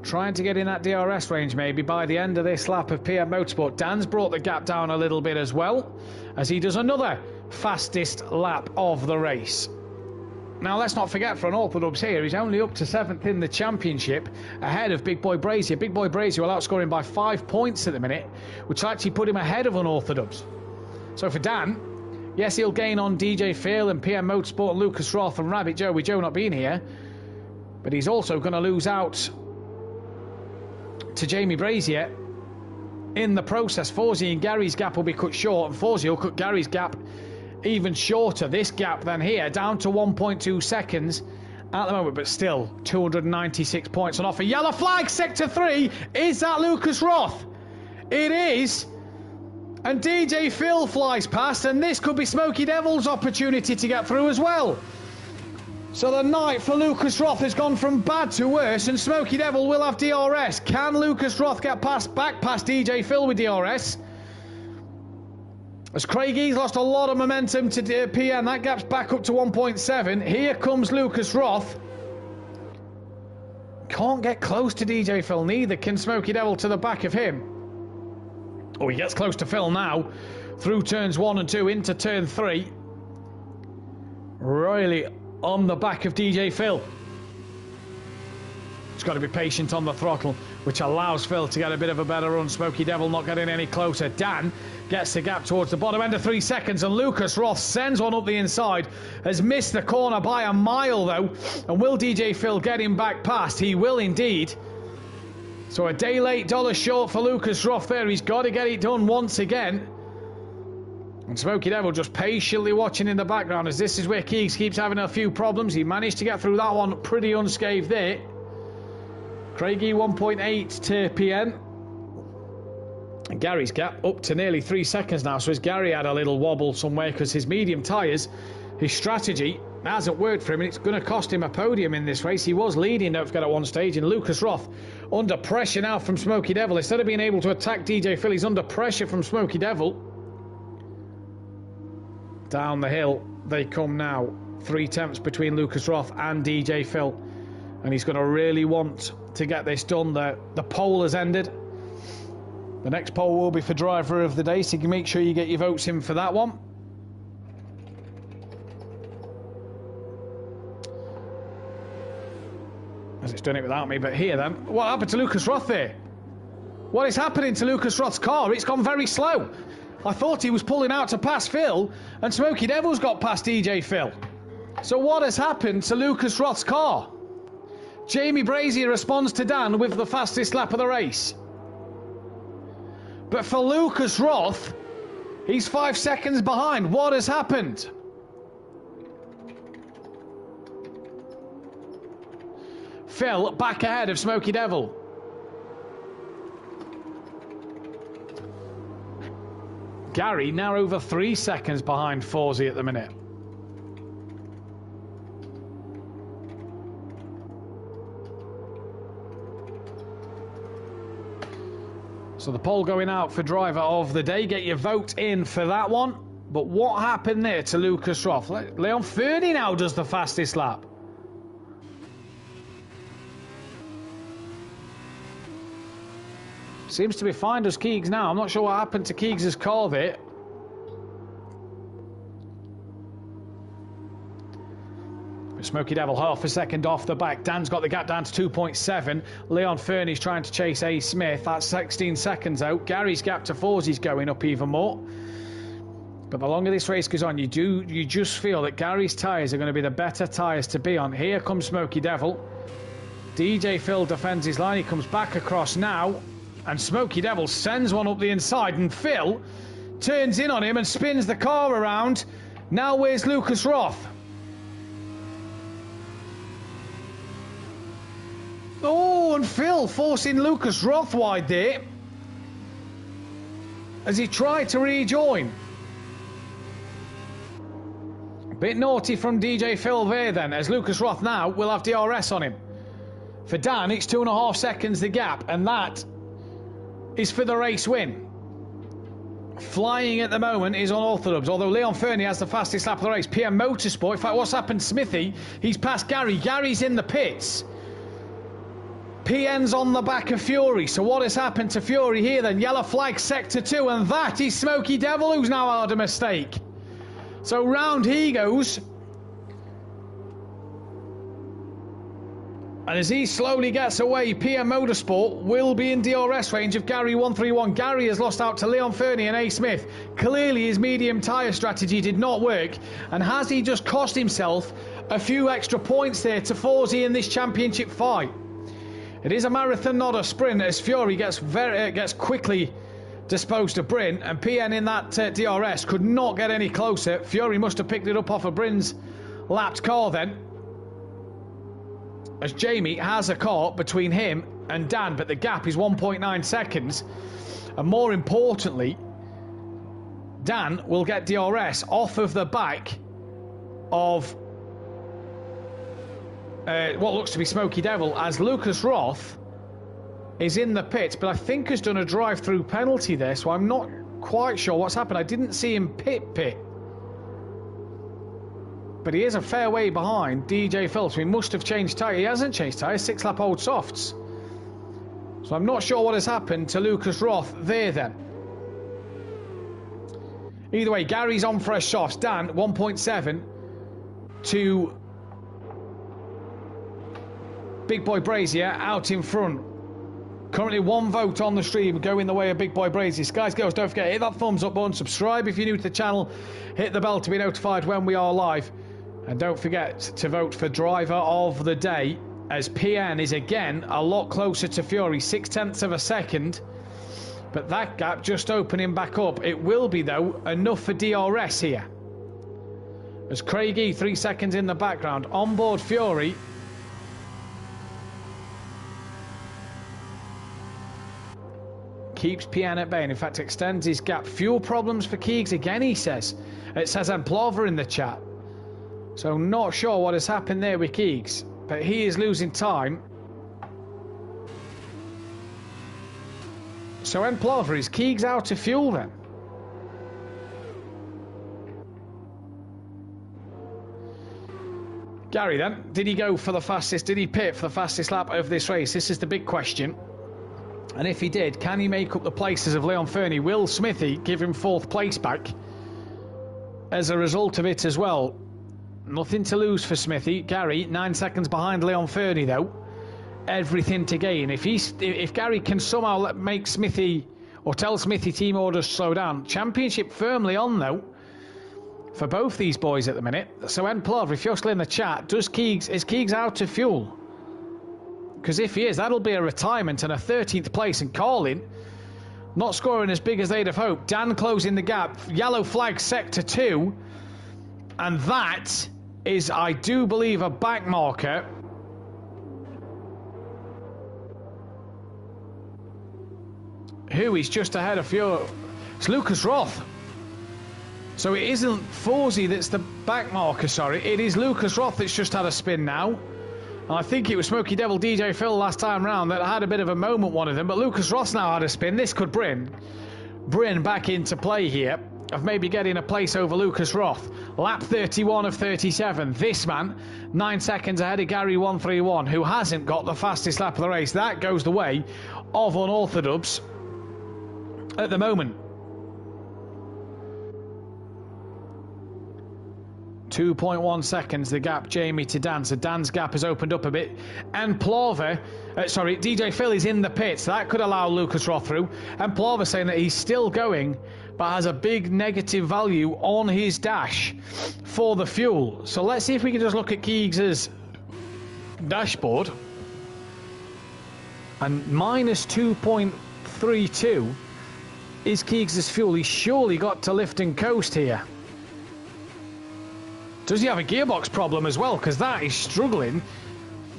trying to get in that DRS range maybe by the end of this lap of PM Motorsport. Dan's brought the gap down a little bit as well, as he does another fastest lap of the race. Now, let's not forget, for unorthodox here, he's only up to 7th in the championship, ahead of Big Boy Brazier. Big Boy Brazier will outscore him by 5 points at the minute, which will actually put him ahead of unorthodox. So for Dan, yes, he'll gain on DJ Phil and PM Motorsport and Lucas Roth and Rabbit Joe, with Joe not being here, but he's also going to lose out to Jamie Brazier in the process. Forsey and Gary's gap will be cut short, and Forsey will cut Gary's gap even shorter. This gap then here down to 1.2 seconds at the moment, but still 296 points on offer. Yellow flag, sector 3. Is that Lucas Roth? It is. And DJ Phil flies past, and this could be Smoky Devil's opportunity to get through as well. So the night for Lucas Roth has gone from bad to worse, and Smoky Devil will have DRS. Can Lucas Roth get back past DJ Phil with DRS? As Craigie's lost a lot of momentum to PN, that gap's back up to 1.7. Here comes Lucas Roth. Can't get close to DJ Phil, neither can Smoky Devil to the back of him. Oh, he gets close to Phil now, through turns 1 and 2 into turn 3. Really on the back of DJ Phil. Just got to be patient on the throttle. which allows Phil to get a bit of a better run. Smoky Devil not getting any closer. Dan gets the gap towards the bottom end of 3 seconds, and Lucas Roth sends one up the inside. Has missed the corner by a mile, though. And will DJ Phil get him back past? He will indeed. So a day late, dollar short for Lucas Roth there. He's got to get it done once again. And Smoky Devil just patiently watching in the background, as this is where Keegs keeps having a few problems. He managed to get through that one pretty unscathed there. Craigie 1.8 to PN. And Gary's gap up to nearly 3 seconds now. So as Gary had a little wobble somewhere because his medium tyres, his strategy hasn't worked for him, and it's going to cost him a podium in this race. He was leading, don't forget, at one stage, and Lucas Roth under pressure now from Smoky Devil. Instead of being able to attack DJ Phil, he's under pressure from Smoky Devil. Down the hill they come now. 3 tenths between Lucas Roth and DJ Phil. And he's going to really want to get this done. The poll has ended. The next poll will be for driver of the day, so you can make sure you get your votes in for that one. As it's done it without me, but here then, what happened to Lucas Roth there? What is happening to Lucas Roth's car? It's gone very slow. I thought he was pulling out to pass Phil, and Smoky Devil's got past DJ Phil. So what has happened to Lucas Roth's car? Jamie Brazier responds to Dan with the fastest lap of the race. But for Lucas Roth, he's 5 seconds behind. What has happened? Phil back ahead of Smoky Devil. Gary now over 3 seconds behind Forzy at the minute. So the poll going out for driver of the day. Get your vote in for that one. But what happened there to Lucas Roth? Leon Fernie now does the fastest lap. Seems to be fine, does Keegs now. I'm not sure what happened to Keegs' car there. Smoky Devil half a second off the back. Dan's got the gap down to 2.7. Leon Fernie's trying to chase A. Smith. That's 16 seconds out. Gary's gap to Forzy's going up even more. But the longer this race goes on, you just feel that Gary's tyres are going to be the better tyres to be on. Here comes Smoky Devil. DJ Phil defends his line. He comes back across now. And Smoky Devil sends one up the inside. And Phil turns in on him and spins the car around. Now where's Lucas Roth? Oh, and Phil forcing Lucas Roth wide there as he tried to rejoin. A bit naughty from DJ Phil there then, as Lucas Roth now will have DRS on him. For Dan, it's 2.5 seconds the gap, and that is for the race win. Flying at the moment is unorthodox, although Leon Fernie has the fastest lap of the race. PM Motorsport, in fact, what's happened, Smithy? He's passed Gary. Gary's in the pits. PN's on the back of Fury. So what has happened to Fury here then? Yellow flag sector 2, and that is Smoky Devil who's now had a mistake. So round he goes. And as he slowly gets away, PM Motorsport will be in DRS range of Gary 131. Gary has lost out to Leon Fernie and A. Smith. Clearly his medium tyre strategy did not work. And has he just cost himself a few extra points there to Forzy in this championship fight? It is a marathon, not a sprint, as Fury gets quickly disposed of Bryn, and PN in that DRS could not get any closer. Fury must have picked it up off of Bryn's lapped car then, as Jamie has a car between him and Dan, but the gap is 1.9 seconds. And more importantly, Dan will get DRS off of the back of what looks to be Smoky Devil, as Lucas Roth is in the pits, but I think has done a drive-through penalty there, so I'm not quite sure what's happened. I didn't see him pit, but he is a fair way behind DJ Phil, so he must have changed tyre. He hasn't changed tyres, 6-lap old softs. So I'm not sure what has happened to Lucas Roth there then. Either way, Gary's on fresh softs. Dan 1.7 to Big Boy Brazier out in front. Currently 1 vote on the stream going the way of Big Boy Brazy. Guys, girls, don't forget, hit that thumbs up button, subscribe if you're new to the channel, hit the bell to be notified when we are live, and don't forget to vote for Driver of the Day, as PN is again a lot closer to Fury, 0.6 of a second, but that gap just opening back up. It will be, though, enough for DRS here, as Craigie 3 seconds in the background. On board Fury, keeps PN at bay, and in fact extends his gap. Fuel problems for Keegs again, he says. It says Plover in the chat. So not sure what has happened there with Keegs, but he is losing time. So Plover, is Keegs out of fuel then? Gary then, did he go for the fastest, did he pit for the fastest lap of this race? This is the big question. And if he did, can he make up the places of Leon Fernie? Will Smithy give him 4th place back as a result of it as well? Nothing to lose for Smithy. Gary, 9 seconds behind Leon Fernie though. Everything to gain. If Gary can somehow make Smithy, or tell Smithy team orders slow down. Championship firmly on though for both these boys at the minute. So Plover, if you're still in the chat, is Keegs out of fuel? Because if he is, that'll be a retirement and a 13th place in Carlin. Not scoring as big as they'd have hoped. Dan closing the gap. Yellow flag sector 2. And that is, I do believe, a back marker. Who is just ahead of Fury? It's Lucas Roth. So it isn't Forsey that's the back marker, sorry. It is Lucas Roth that's just had a spin now. And I think it was Smoky Devil DJ Phil last time round that had a bit of a moment, one of them. But Lucas Ross now had a spin. This could bring Bryn back into play here, of maybe getting a place over Lucas Roth. Lap 31 of 37. This man, 9 seconds ahead of Gary 131, who hasn't got the fastest lap of the race. That goes the way of Unorthodox at the moment. 2.1 seconds the gap, Jamie to Dan. So Dan's gap has opened up a bit. And Plover, DJ Phil is in the pits. That could allow Lucas Roth through. And Plover saying that he's still going, but has a big negative value on his dash for the fuel. So let's see if we can just look at Keegs' dashboard. And minus 2.32 is Keegs' fuel. He's surely got to lift and coast here. Does he have a gearbox problem as well? Because that is struggling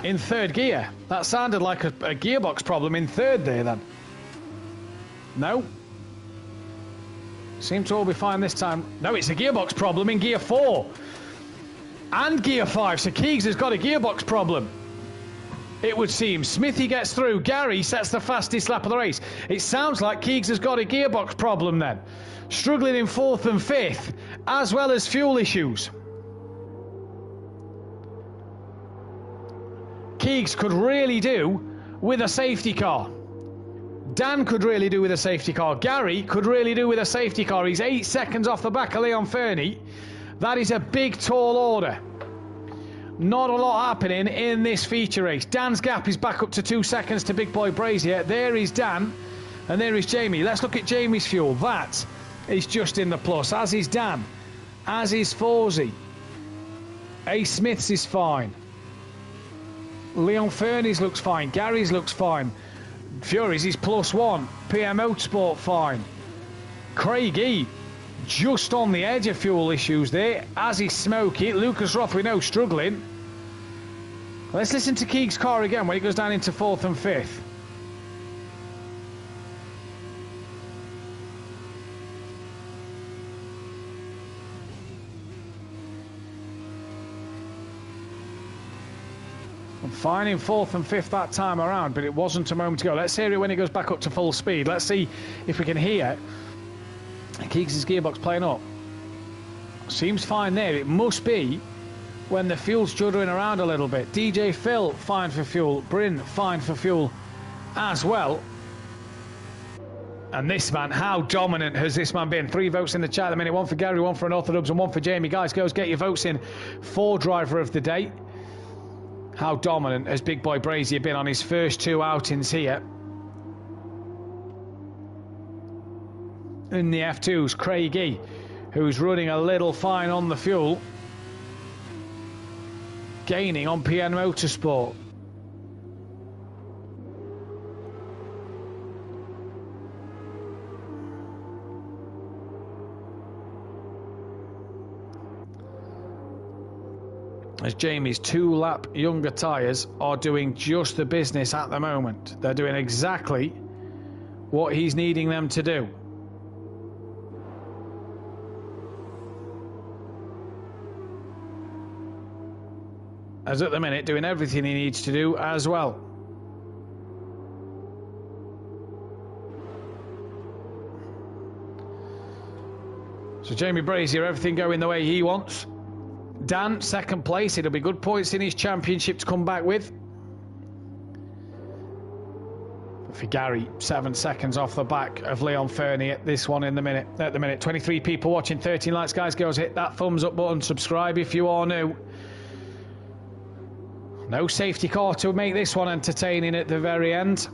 in 3rd gear. That sounded like a gearbox problem in 3rd there then. No. Seem to all be fine this time. No, it's a gearbox problem in gear 4. And gear 5. So Keegs has got a gearbox problem, it would seem. Smithy gets through. Gary sets the fastest lap of the race. It sounds like Keegs has got a gearbox problem then. Struggling in 4th and 5th, as well as fuel issues. Keegs could really do with a safety car. Dan could really do with a safety car. Gary could really do with a safety car. He's 8 seconds off the back of Leon Fernie. That is a big, tall order. Not a lot happening in this feature race. Dan's gap is back up to 2 seconds to Big Boy Brazier. There is Dan, and there is Jamie. Let's look at Jamie's fuel. That is just in the plus, as is Dan, as is Forsey. A. Smith's is fine. Leon Fernie's looks fine. Gary's looks fine. Fury's is +1. PM Motorsport fine. Craigie just on the edge of fuel issues there, as is Smokey. Lucas Roth, we know, struggling. Let's listen to Keegs' car again when it goes down into 4th and 5th. Fine in 4th and 5th that time around, but it wasn't a moment ago. Let's hear it when it goes back up to full speed. Let's see if we can hear Keegs' gearbox playing up. Seems fine there. It must be when the fuel's juddering around a little bit. DJ Phil, fine for fuel. Bryn, fine for fuel as well. And this man, how dominant has this man been? 3 votes in the chat at the minute. 1 for Gary, 1 for Unorthodox, and 1 for Jamie. Guys, girls, get your votes in for driver of the day. How dominant has Big Boy Brazier been on his first 2 outings here in the F2's Craigie, who's running a little fine on the fuel, gaining on PN Motorsport. As Jamie's 2-lap younger tyres are doing just the business at the moment. They're doing exactly what he's needing them to do. As at the minute, doing everything he needs to do as well. So Jamie Brazier, everything going the way he wants. Dan, second place. It'll be good points in his championship to come back with. But for Gary, 7 seconds off the back of Leon Fernie at this one at the minute. 23 people watching, 13 likes. Guys, girls, hit that thumbs up button. Subscribe if you are new. No safety car to make this one entertaining at the very end.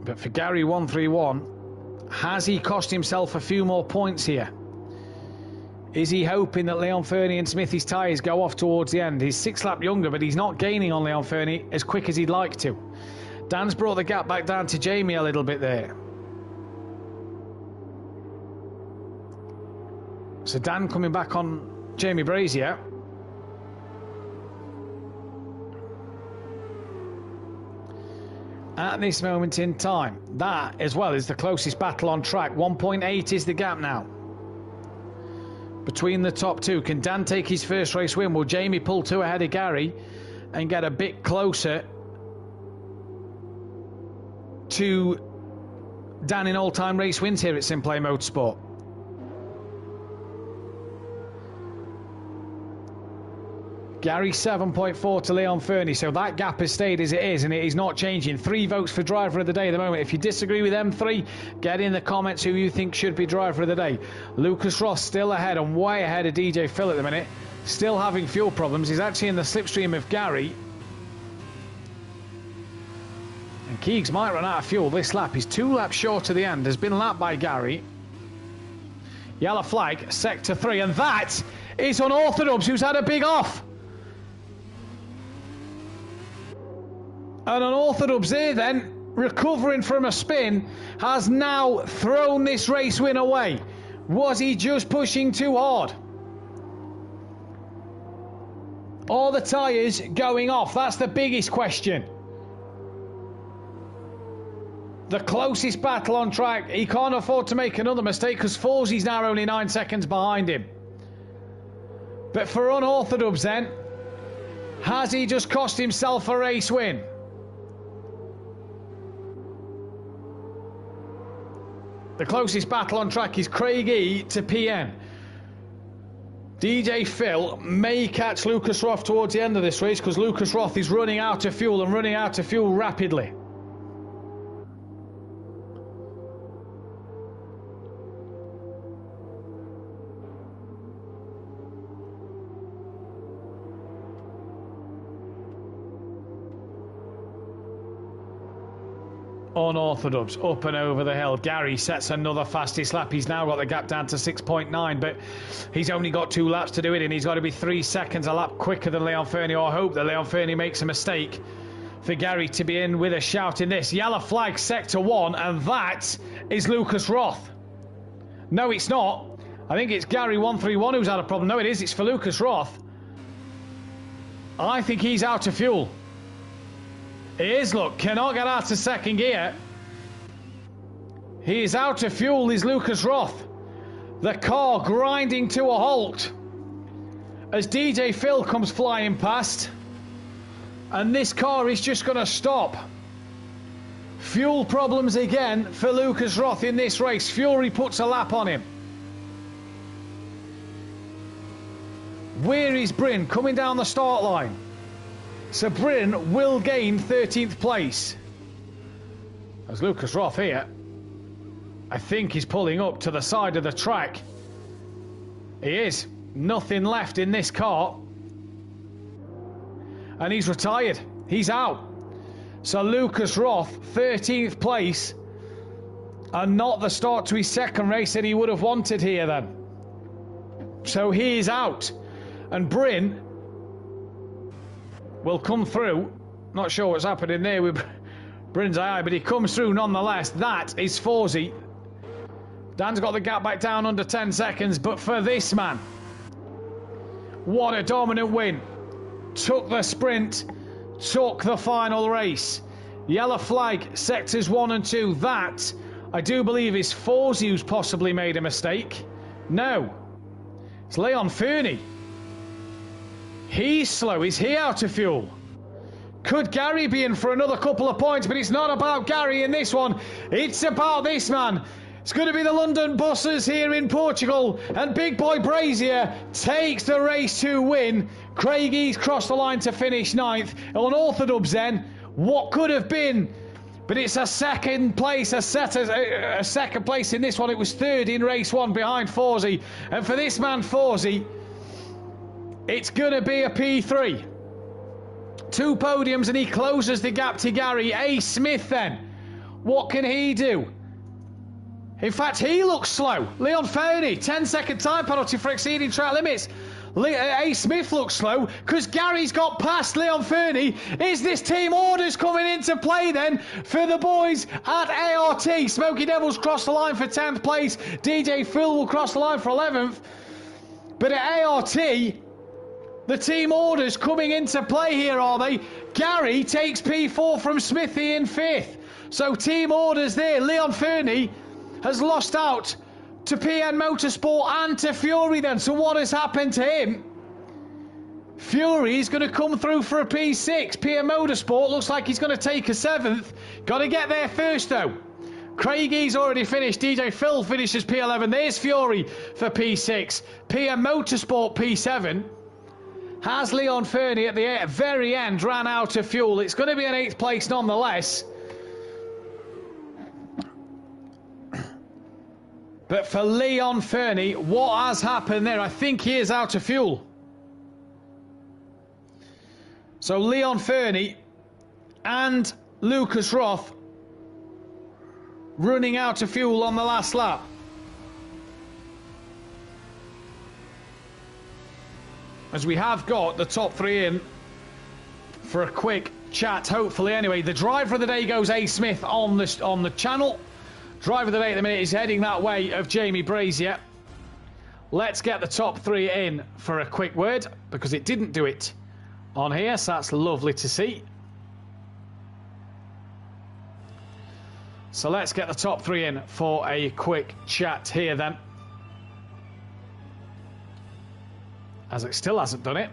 But for Gary 131, has he cost himself a few more points here? Is he hoping that Leon Fernie and Smithy's tyres go off towards the end? He's 6 laps younger, but he's not gaining on Leon Fernie as quick as he'd like to. Dan's brought the gap back down to Jamie a little bit there. So Dan coming back on Jamie Brazier. At this moment in time, that as well is the closest battle on track. 1.8 is the gap now between the top two. Can Dan take his first race win? Will Jamie pull 2 ahead of Gary and get a bit closer to Dan in all-time race wins here at Simplay Motorsport? Gary 7.4 to Leon Fernie, so that gap has stayed as it is, and it is not changing. 3 votes for driver of the day at the moment. If you disagree with them 3, get in the comments who you think should be driver of the day. Lucas Ross still ahead and way ahead of DJ Phil at the minute, still having fuel problems. He's actually in the slipstream of Gary, and Keegs might run out of fuel this lap. He's 2 laps short of the end, has been lapped by Gary. Yellow flag, sector 3, and that is Unorthodox, who's had a big off. And Unorthodox there then, recovering from a spin, has now thrown this race win away. Was he just pushing too hard? Are the tyres going off? That's the biggest question. The closest battle on track. He can't afford to make another mistake because Forzie's now only 9 seconds behind him. But for Unorthodox then, has he just cost himself a race win? The closest battle on track is Craigie to PN. DJ Phil may catch Lucas Roth towards the end of this race because Lucas Roth is running out of fuel and running out of fuel rapidly. Unorthodox up and over the hill. Gary sets another fastest lap. He's now got the gap down to 6.9, but he's only got 2 laps to do it, and he's got to be 3 seconds a lap quicker than Leon Fernie, or hope that Leon Fernie makes a mistake for Gary to be in with a shout in this. Yellow flag, sector 1, and that is Lucas Roth. No, it's not. I think it's Gary 131 who's had a problem. No, it is. It's for Lucas Roth. I think he's out of fuel. He is, look, cannot get out of second gear. He is out of fuel, is Lucas Roth. The car grinding to a halt as DJ Phil comes flying past. And this car is just going to stop. Fuel problems again for Lucas Roth in this race. Fury puts a lap on him. Where is Bryn coming down the start line? So Bryn will gain 13th place. As Lucas Roth here, I think he's pulling up to the side of the track. He is. Nothing left in this car. And he's retired. He's out. So Lucas Roth, 13th place. And not the start to his second race that he would have wanted here then. So he is out. And Bryn will come through. Not sure what's happening there with Bryn's eye, but he comes through nonetheless. That is Forsey. Dan's got the gap back down under 10 seconds, but for this man, what a dominant win. Took the sprint, took the final race. Yellow flag, sectors 1 and 2. That, I do believe, is Forsey who's possibly made a mistake. No, it's Leon Fernie. He's slow. Is he out of fuel? Could Gary be in for another couple of points? But it's not about Gary in this one. It's about this man. It's going to be the London buses here in Portugal. And big boy Brazier takes the race to win. Craigie's crossed the line to finish 9th. On Orthodubs then, what could have been? But it's a second place, a second place in this one. It was 3rd in race 1 behind Forsey. And for this man, Forsey, it's going to be a P3. 2 podiums and he closes the gap to Gary. A. Smith then. What can he do? In fact, he looks slow. Leon Fernie, 10-second time penalty for exceeding track limits. A. Smith looks slow because Gary's got past Leon Fernie. Is this team orders coming into play then for the boys at ART? Smoky Devils cross the line for 10th place. DJ Phil will cross the line for 11th. But at ART, the team orders coming into play here, are they? Gary takes P4 from Smithy in 5th. So team orders there. Leon Fernie has lost out to PN Motorsport and to Fury then. So what has happened to him? Fury is going to come through for a P6. PN Motorsport looks like he's going to take a 7th. Got to get there first though. Craigie's already finished. DJ Phil finishes P11. There's Fury for P6. PN Motorsport P7. Has Leon Fernie at the very end ran out of fuel? It's going to be an 8th place nonetheless. But for Leon Fernie, what has happened there? I think he is out of fuel. So Leon Fernie and Lucas Roth running out of fuel on the last lap. As we have got the top 3 in for a quick chat, hopefully. Anyway, the driver of the day goes A. Smith on the channel. Driver of the day at the minute is heading that way of Jamie Brazier. Let's get the top 3 in for a quick word, because it didn't do it on here, so that's lovely to see. So let's get the top 3 in for a quick chat here then. As it still hasn't done it.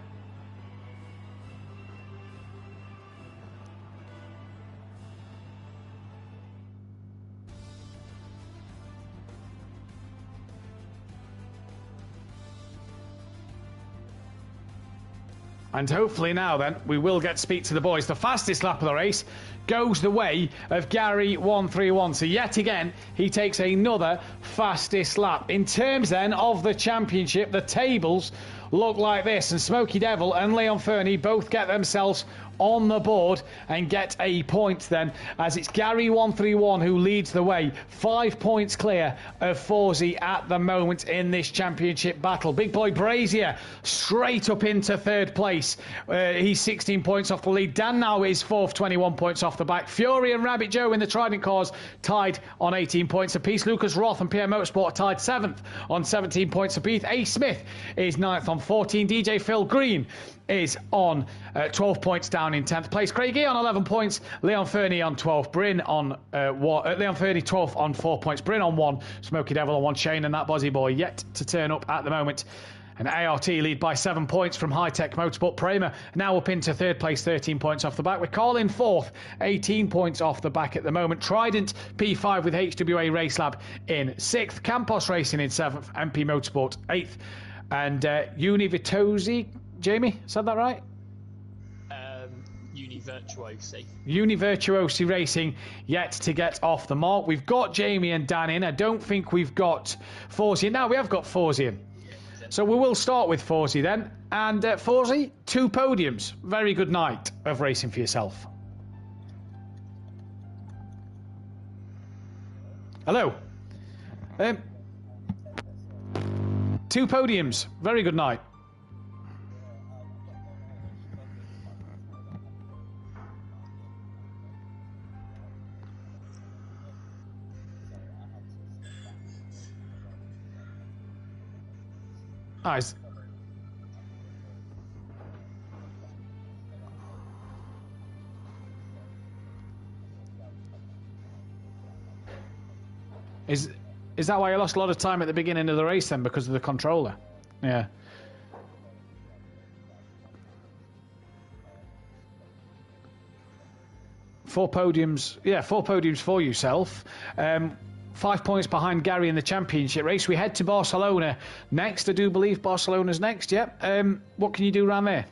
And hopefully now then, we will get to speak to the boys. The fastest lap of the race goes the way of Gary 131. So yet again, he takes another fastest lap. In terms then of the championship, the tables look like this. And Smoky Devil and Leon Fernie both get themselves on the board and get a point then, as it's Gary 131 who leads the way, 5 points clear of Forsey at the moment in this championship battle. Big boy Brazier straight up into 3rd place. He's 16 points off the lead. Dan now is 4th, 21 points off the back. Fury and Rabbit Joe in the Trident cars tied on 18 points apiece. Lucas Roth and PM Motorsport are tied 7th on 17 points apiece. A. Smith is 9th on 14. DJ Phil Green is on 12 points down in 10th place. Craigie on 11 points. Leon Fernie on 12. Bryn on Leon Fernie 12th on 4 points. Bryn on 1. Smoky Devil on 1. Shane and that Bozzy Boy yet to turn up at the moment. And ART lead by 7 points from High Tech Motorsport. Prema now up into 3rd place, 13 points off the back. With Colin 4th, 18 points off the back at the moment. Trident P5 with HWA Race Lab in 6th. Campos Racing in 7th. MP Motorsport 8th. And Univitosi, Jamie, said that right? Univirtuosi. Univirtuosi Racing yet to get off the mark. We've got Jamie and Dan in. I don't think we've got Forsey. Now we have got Forsey in. So we will start with Forsey then. And Forsey, 2 podiums. Very good night of racing for yourself. Hello. 2 podiums. Very good night. Nice. Is that why you lost a lot of time at the beginning of the race then, because of the controller? Yeah. Four podiums. Yeah, 4 podiums for yourself. 5 points behind Gary in the championship race. We head to Barcelona next. I do believe Barcelona's next, yeah. What can you do around there?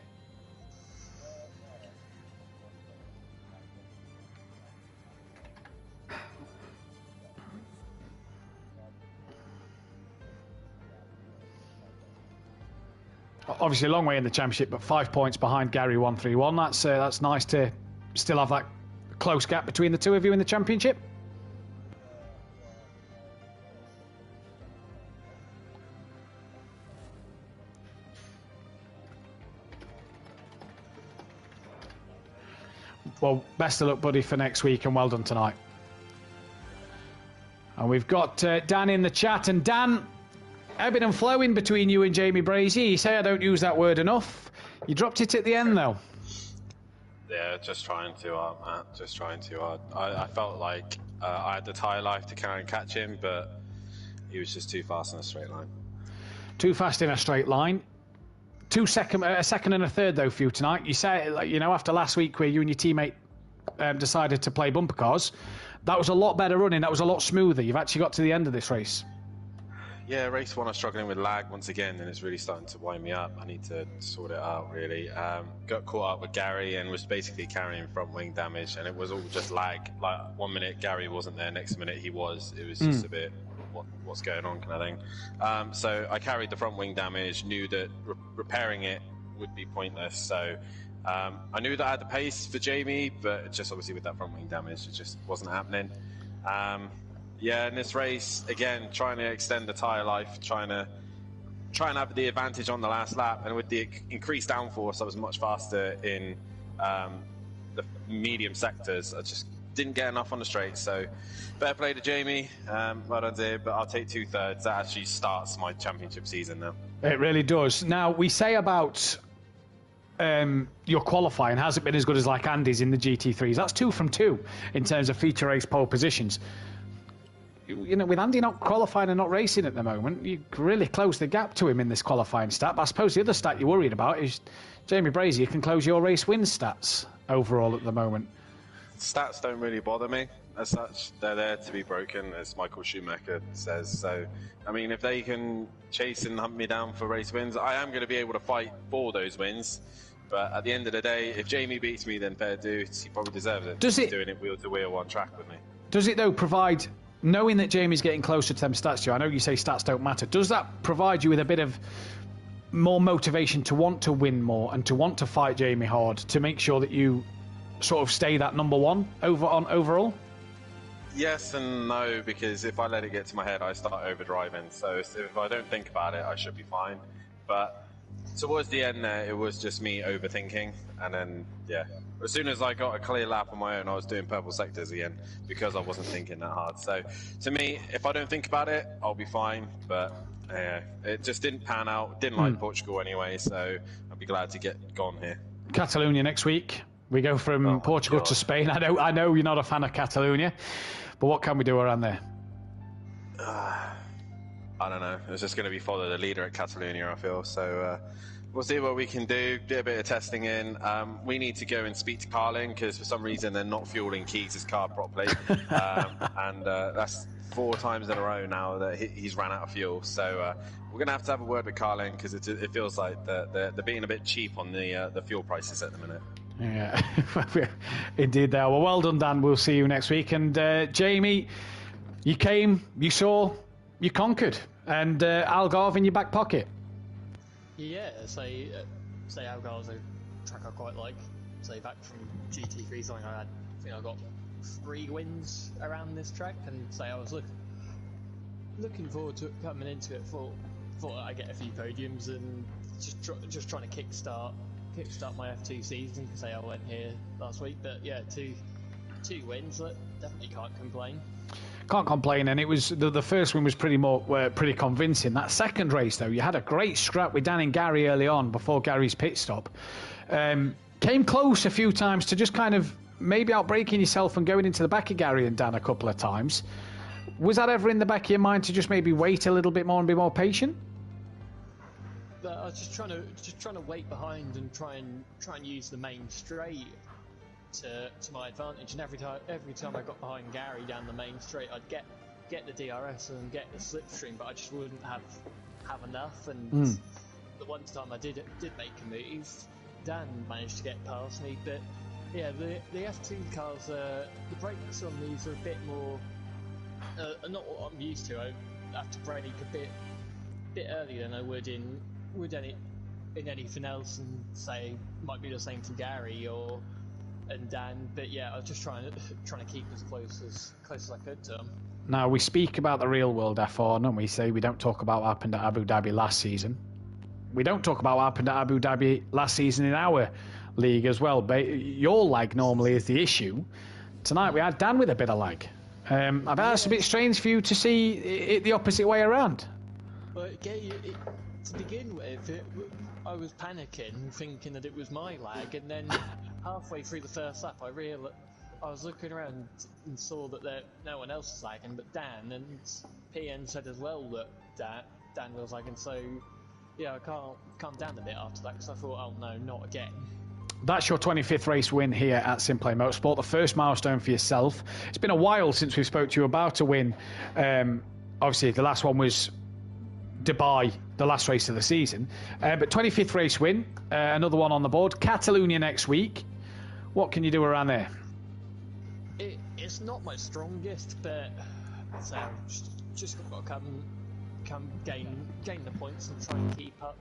Obviously a long way in the championship, but 5 points behind Gary 131. That's nice to still have that close gap between the two of you in the championship. Well, best of luck, buddy, for next week, and well done tonight. And we've got Dan in the chat, and Dan, ebbing and flowing between you and Jamie Brazier. You say I don't use that word enough. You dropped it at the end, though. Yeah, just trying too hard, Matt. Just trying too hard. I felt like I had the tyre life to carry and catch him, but he was just too fast in a straight line. Too fast in a straight line. A second and a third, though, for you tonight. You say, after last week where you and your teammate decided to play bumper cars, that was a lot better running. That was a lot smoother. You've actually got to the end of this race. Yeah, race 1 I'm struggling with lag once again, and it's really starting to wind me up. I need to sort it out, really. Got caught up with Gary and was basically carrying front wing damage, and it was all just lag. Like, 1 minute Gary wasn't there, next minute he was. It was just a bit, what's going on kind of thing. So I carried the front wing damage, knew that repairing it would be pointless. So I knew that I had the pace for Jamie, but just obviously with that front wing damage, it just wasn't happening. Yeah, in this race, again, trying to extend the tyre life, trying to have the advantage on the last lap, and with the increased downforce, I was much faster in the medium sectors. I just didn't get enough on the straight, so better play to Jamie. Well done, dear, but I'll take 2/3. That actually starts my championship season now. It really does. Now, we say about your qualifying hasn't been as good as like Andy's in the GT3s. That's 2 from 2 in terms of feature race pole positions. With Andy not qualifying and not racing at the moment, you really close the gap to him in this qualifying stat. But I suppose the other stat you're worried about is Jamie Brazier can close your race win stats overall at the moment. Stats don't really bother me as such. They're there to be broken, as Michael Schumacher says. So, I mean, if they can chase and hunt me down for race wins, I am going to be able to fight for those wins. But at the end of the day, if Jamie beats me, then fair dues. He probably deserves it. Does it doing it wheel to wheel on track with me? Does it though provide, knowing that Jamie's getting closer to them stats, Joe, I know you say stats don't matter, does that provide you with a bit of more motivation to want to win more and to want to fight Jamie hard to make sure that you sort of stay that number one overall? Yes and no, because if I let it get to my head, I start overdriving. So if I don't think about it, I should be fine. But towards the end there, it was just me overthinking. And then, yeah, as soon as I got a clear lap on my own, I was doing purple sectors again because I wasn't thinking that hard. So to me, if I don't think about it, I'll be fine. But yeah, it just didn't pan out. Didn't like Portugal anyway, so I'll be glad to get gone here. Catalonia next week. We go from Portugal to Spain. I know you're not a fan of Catalonia, but what can we do around there? I don't know. It's just going to be follow the leader at Catalonia, I feel. So we'll see what we can do. Do a bit of testing in. We need to go and speak to Carlin because for some reason they're not fueling Keys' car properly. And that's 4 times in a row now that he's ran out of fuel. So we're going to have a word with Carlin because it feels like they're being a bit cheap on the fuel prices at the minute. Yeah, indeed they are. Well done, Dan. We'll see you next week. And Jamie, you came, you saw, you conquered. And Algarve in your back pocket. Yeah, say Algarve's a track I quite like. Say back from GT3 something I think I got 3 wins around this track, and say I was looking forward to it coming into it. Thought I'd get a few podiums and just trying to kickstart my F2 season. Say I went here last week, but yeah, two wins. Definitely can't complain. Can't complain, and it was the first one was pretty convincing. That second race, though, you had a great scrap with Dan and Gary early on before Gary's pit stop. Came close a few times to just kind of maybe outbreaking yourself and going into the back of Gary and Dan a couple of times. Was that ever in the back of your mind to just maybe wait a little bit more and be more patient? I was just trying to wait behind and try and use the main straight to my advantage, and every time I got behind Gary down the main straight, I'd get the DRS and get the slipstream, but I just wouldn't have enough. And the one time I did make a move, Dan managed to get past me. But yeah, the F2 cars, the brakes on these are a bit more not what I'm used to. I have to brake a bit earlier than I would in anything else, and say might be the same for Gary and Dan, but yeah, I was just trying to keep as close as I could to them. Now, we speak about the real world F1 and we say we don't talk about what happened at Abu Dhabi last season. We don't talk about what happened at Abu Dhabi last season in our league as well. But your lag normally is the issue. Tonight we had Dan with a bit of lag. I bet that's a bit strange for you to see it the opposite way around. But to begin with, I was panicking, thinking that it was my lag, and then halfway through the first lap, I was looking around and saw that no one else was lagging, but Dan, and PN said as well that Dan was lagging. So yeah, I calmed down a bit after that, because I thought, oh no, not again. That's your 25th race win here at Simplay Motorsport, the first milestone for yourself. It's been a while since we spoke to you about a win. Obviously, the last one was Dubai, the last race of the season. But 25th race win, another one on the board. Catalonia next week. What can you do around there? It's not my strongest, but so just got to come gain the points and try and keep up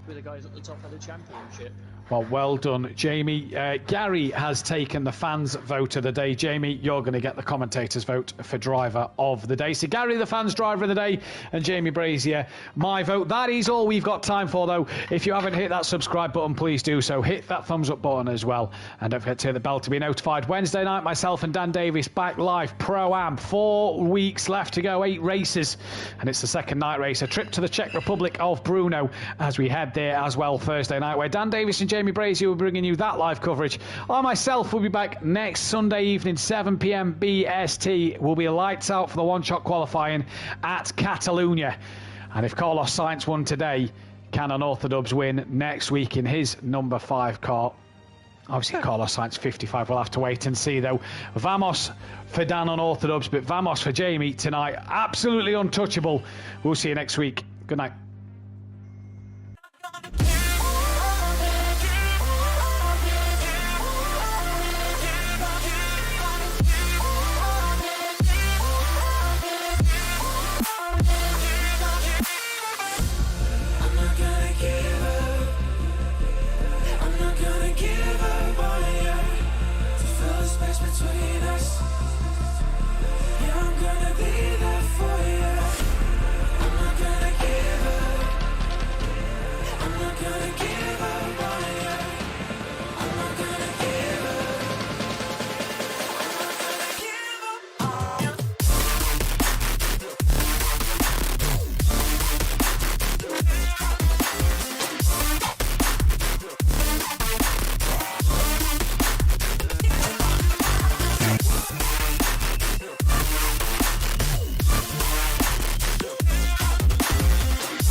with the guys at the top of the championship. Well done, Jamie. Gary has taken the fans' vote of the day. Jamie, you're going to get the commentators' vote for driver of the day. So Gary, the fans' driver of the day, and Jamie Brazier, my vote. That is all we've got time for, though. If you haven't hit that subscribe button, please do so. Hit that thumbs up button as well. And don't forget to hit the bell to be notified. Wednesday night, myself and Dan Davis back live, Pro-Am. 4 weeks left to go, 8 races. And it's the second night race. A trip to the Czech Republic of Brno as we head there as well Thursday night, where Dan Davis and Jamie Brazier will be bringing you that live coverage. I myself will be back next Sunday evening, 7 p.m. BST. Will be lights out for the one-shot qualifying at Catalonia. And if Carlos Sainz won today, can an Orthodubs win next week in his number 5 car? Obviously, Carlos Sainz 55. We'll have to wait and see, though. Vamos for Dan on Orthodubs, but Vamos for Jamie tonight. Absolutely untouchable. We'll see you next week. Good night. Between us, yeah, I'm gonna be